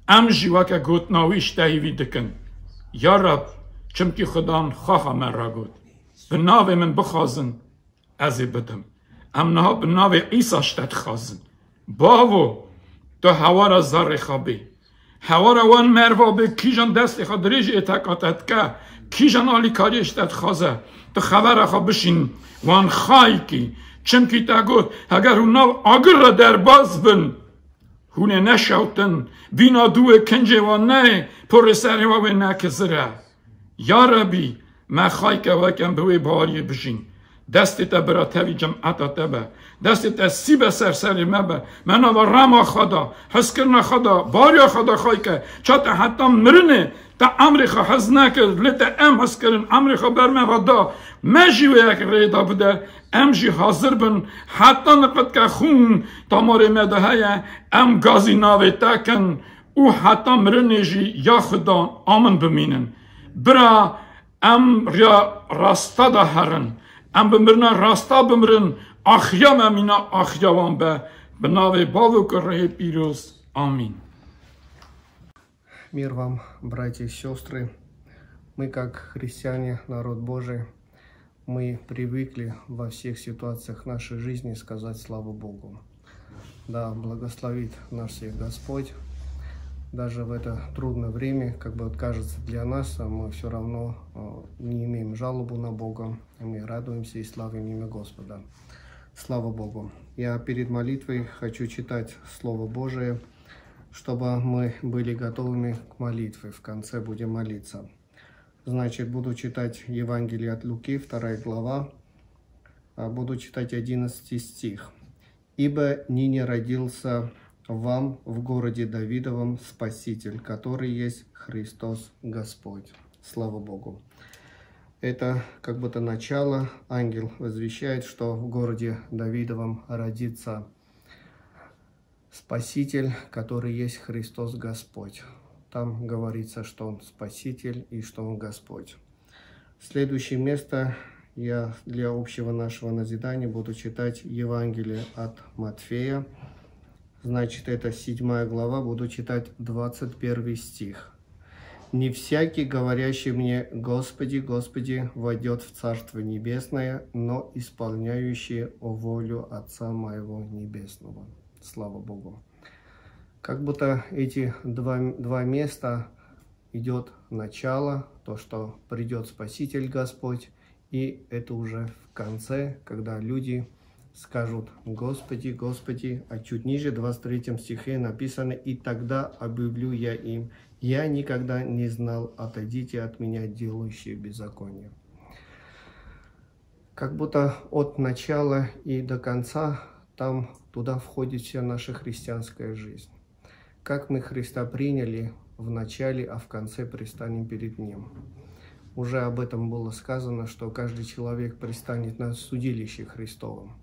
ام جی وکا گوت ناویش تا هیوی دکن یا رب چمکی خدان خواه من را گود به ناو من بخوازن از بدم ام نها به ناو عیسا شتت خوازن باو تو هوا را زر خوابی هوا را وان مروا به کیجان دست خود ریج اتکاتت که کیجان آلی کاری اشتت خوازه تو خبر خواب بشین وان خواهی کی چمکی تا گود اگر اون ناو آگر را در باز بن هونه نشوتن بینا دوه کنجه و نه پر سری و نکزره یا ربی ما خواهی که وکم بوی باری بشین دستی تا برا تاوی جمعتا تبا دستی تا سیب سرسری مبا منا و رما خدا حس کرنا خدا باریا خدا خواهی که چاته حتی مرنه تا امریکا حس نکر لیتا ام حس کرن امریکا برمه خدا مجیوه یک ریدا بوده ام جی حاضر بن حتی نقد که خون تا ماره مده های ام گازی ناوی تاکن او حتی مرنه جی یا خدا آمن بمینن برا ام ریا راستا دا هرن ام بمرنا راستا بمرن آخیام امینا آخیاوان به ناوی باو کره پیروز آمین. Мир вам, братья и сестры. Мы, как христиане, народ Божий, мы привыкли во всех ситуациях нашей жизни сказать славу Богу. Да, благословит наш всех Господь. Даже в это трудное время, как бы кажется для нас, мы все равно не имеем жалобу на Бога. Мы радуемся и славим имя Господа. Слава Богу. Я перед молитвой хочу читать Слово Божие, чтобы мы были готовыми к молитве. В конце будем молиться. Значит, буду читать Евангелие от Луки, 2 глава. Буду читать 11 стих. «Ибо ныне родился вам в городе Давидовом Спаситель, который есть Христос Господь». Слава Богу. Это как будто начало. Ангел возвещает, что в городе Давидовом родится Спаситель, который есть Христос Господь. Там говорится, что Он Спаситель и что Он Господь. Следующее место я для общего нашего назидания буду читать Евангелие от Матфея. Значит, это 7 глава, буду читать 21 стих. «Не всякий, говорящий мне, Господи, Господи, войдет в Царство Небесное, но исполняющий волю Отца Моего Небесного». Слава Богу. Как будто эти два места идет начало, то, что придет Спаситель Господь, и это уже в конце, когда люди скажут «Господи, Господи», а чуть ниже, в 23 стихе написано «И тогда объявлю я им, я никогда не знал, отойдите от меня, делающие беззаконие». Как будто от начала и до конца там туда входит вся наша христианская жизнь. Как мы Христа приняли в начале, а в конце предстанем перед Ним. Уже об этом было сказано, что каждый человек предстанет на судилище Христовом.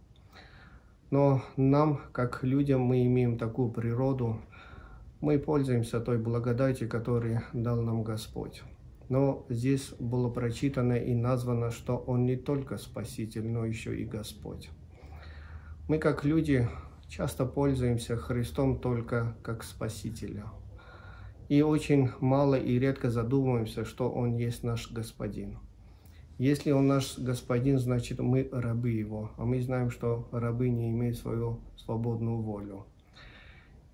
Но нам, как людям, мы имеем такую природу, мы пользуемся той благодатью, которую дал нам Господь. Но здесь было прочитано и названо, что Он не только Спаситель, но еще и Господь. Мы, как люди, часто пользуемся Христом только как Спасителя. И очень мало и редко задумываемся, что Он есть наш Господин. Если Он наш Господин, значит мы рабы Его. А мы знаем, что рабы не имеют свою свободную волю.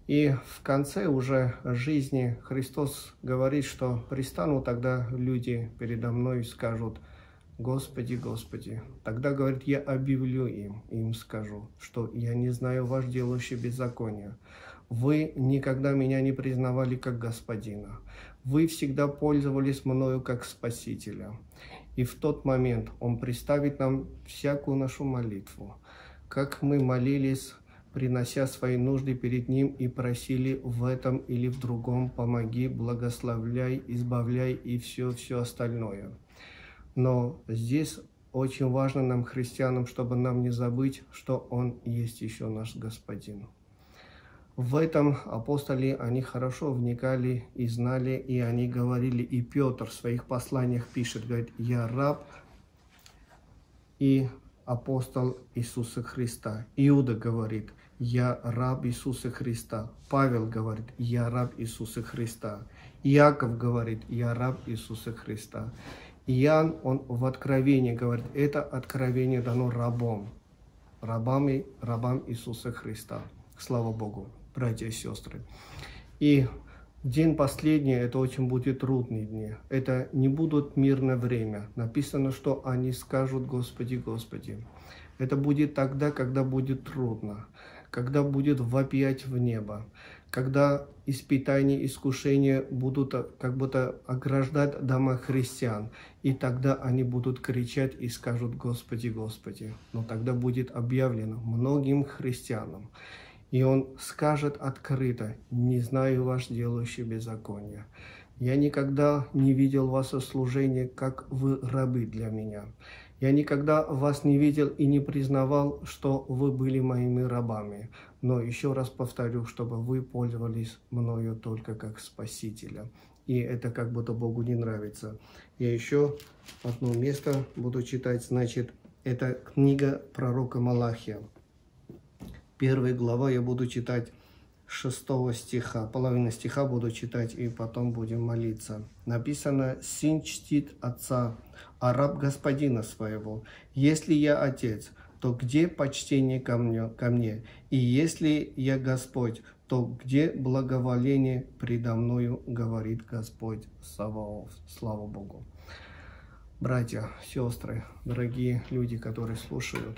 И в конце уже жизни Христос говорит, что пристанут тогда люди передо мной и скажут: «Господи, Господи». Тогда, говорит, я объявлю им скажу, что я не знаю ваш делающий беззаконие. Вы никогда меня не признавали как Господина. Вы всегда пользовались мною как Спасителя. И в тот момент Он представит нам всякую нашу молитву, как мы молились, принося свои нужды перед Ним и просили в этом или в другом: помоги, благословляй, избавляй и все остальное. Но здесь очень важно нам, христианам, чтобы нам не забыть, что Он есть еще наш Господин. В этом апостоли, они хорошо вникали и знали, и они говорили, и Петр в своих посланиях пишет, говорит, «Я раб и апостол Иисуса Христа». Иуда говорит, «Я раб Иисуса Христа». Павел говорит, «Я раб Иисуса Христа». Иаков говорит, «Я раб Иисуса Христа». Иоанн, он в Откровении говорит, это откровение дано рабам Иисуса Христа. Слава Богу, братья и сестры. И день последний, это очень будет трудные дни. Это не будут мирное время. Написано, что они скажут, Господи, Господи. Это будет тогда, когда будет трудно, когда будет вопиять в небо, когда испытания, искушения будут как будто ограждать дома христиан, и тогда они будут кричать и скажут «Господи, Господи». Но тогда будет объявлено многим христианам, и он скажет открыто: «Не знаю ваш делающий беззаконие. Я никогда не видел вас в служении, как вы рабы для меня. Я никогда вас не видел и не признавал, что вы были моими рабами. Но еще раз повторю, чтобы вы пользовались мною только как Спасителя». И это как будто Богу не нравится. Я еще одно место буду читать. Значит, это книга пророка Малахия. 1 глава я буду читать 6 стиха. Половину стиха буду читать и потом будем молиться. Написано: «Сын чтит отца, а раб господина своего. Если я отец, то где почтение ко мне? И если я Господь, то где благоволение предо мною, говорит Господь Саваоф». Слава Богу. Братья, сестры, дорогие люди, которые слушают,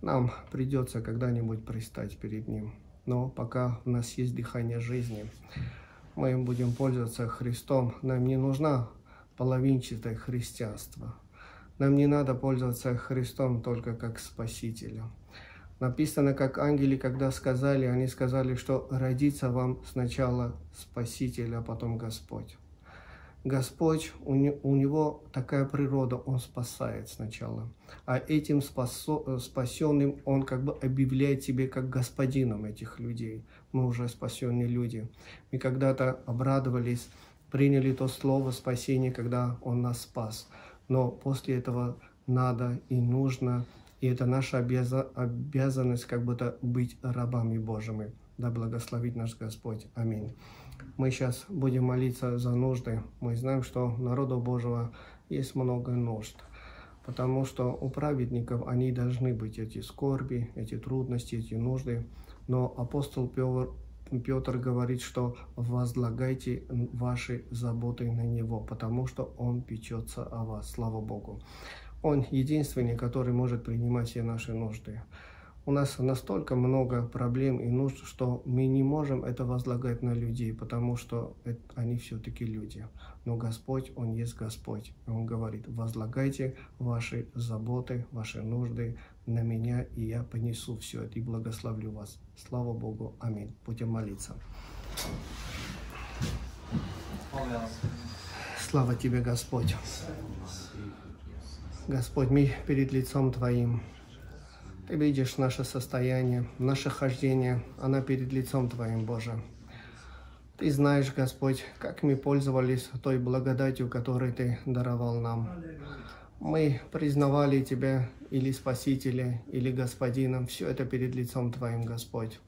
нам придется когда-нибудь предстать перед Ним. Но пока у нас есть дыхание жизни, мы будем пользоваться Христом. Нам не нужно половинчатое христианство. Нам не надо пользоваться Христом только как Спасителем. Написано, как ангели, когда сказали, они сказали, что родится вам сначала Спаситель, а потом Господь. Господь, у Него такая природа, Он спасает сначала. А этим спасенным Он как бы объявляет себе как господином этих людей. Мы уже спасенные люди. Мы когда-то обрадовались, приняли то слово спасения, когда Он нас спас. Но после этого надо и нужно, и это наша обязанность как будто быть рабами Божьими. Да благословит наш Господь. Аминь. Мы сейчас будем молиться за нужды. Мы знаем, что народу Божьего есть много нужд, потому что у праведников они должны быть, эти скорби, эти трудности, эти нужды. Но апостол Петр говорит, что возлагайте ваши заботы на Него, потому что Он печется о вас. Слава Богу. Он единственный, который может принимать все наши нужды. У нас настолько много проблем и нужд, что мы не можем это возлагать на людей, потому что они все-таки люди. Но Господь, Он есть Господь. И Он говорит: возлагайте ваши заботы, ваши нужды на Меня, и Я понесу все это и благословлю вас. Слава Богу. Аминь. Будем молиться. Слава Тебе, Господь. Господь, мы перед лицом Твоим. Ты видишь наше состояние, наше хождение, она перед лицом Твоим, Боже. Ты знаешь, Господь, как мы пользовались той благодатью, которую Ты даровал нам. Мы признавали Тебя или Спасителя, или Господином, все это перед лицом Твоим, Господь.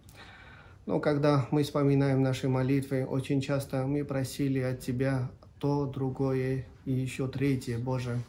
Но когда мы вспоминаем наши молитвы, очень часто мы просили от Тебя то, другое и еще третье, Боже.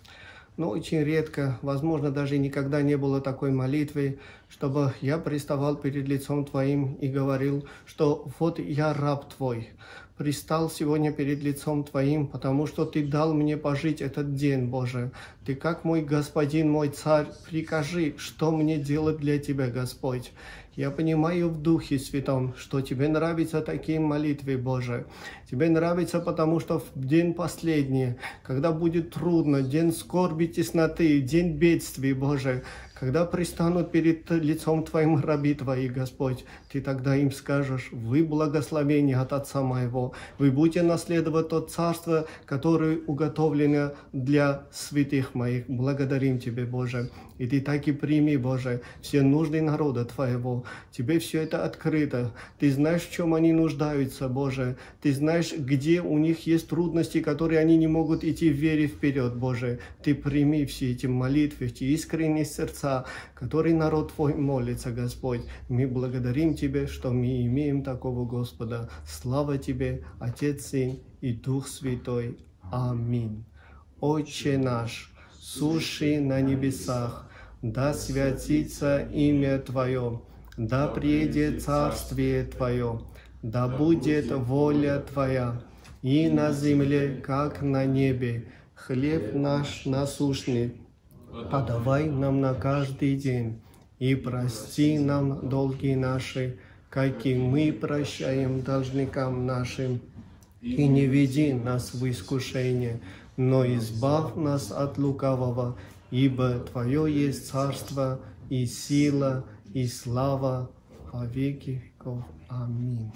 Но очень редко, возможно, даже никогда не было такой молитвы, чтобы я приставал перед лицом Твоим и говорил, что вот я раб Твой, пристал сегодня перед лицом Твоим, потому что Ты дал мне пожить этот день, Боже. Ты как мой Господин, мой Царь, прикажи, что мне делать для Тебя, Господь. Я понимаю в Духе Святом, что Тебе нравятся такие молитвы, Боже. Тебе нравится, потому что в день последний, когда будет трудно, день скорби, тесноты, день бедствий, Боже, Когда пристанут перед лицом Твоим раби Твои, Господь, Ты тогда им скажешь: вы благословени от Отца моего, вы будете наследовать то царство, которое уготовлено для святых моих. Благодарим Тебе, Боже. И Ты так и прими, Боже, все нужды народа Твоего. Тебе все это открыто. Ты знаешь, в чем они нуждаются, Боже. Ты знаешь, где у них есть трудности, которые они не могут идти в вере вперед, Боже. Ты прими все эти молитвы, эти искренние сердца, которые народ Твой молится, Господь. Мы благодарим Тебе, что мы имеем такого Господа. Слава Тебе, Отец, Сын и Дух Святой. Аминь. Отче наш, сущий на небесах, да святится имя Твое, да приедет царствие Твое, да будет воля Твоя, и на земле, как на небе. Хлеб наш насущный подавай нам на каждый день, и прости нам долги наши, как и мы прощаем должникам нашим. И не веди нас в искушение, но избавь нас от лукавого, ибо Твое есть царство, и сила, и слава во веки веков. Аминь.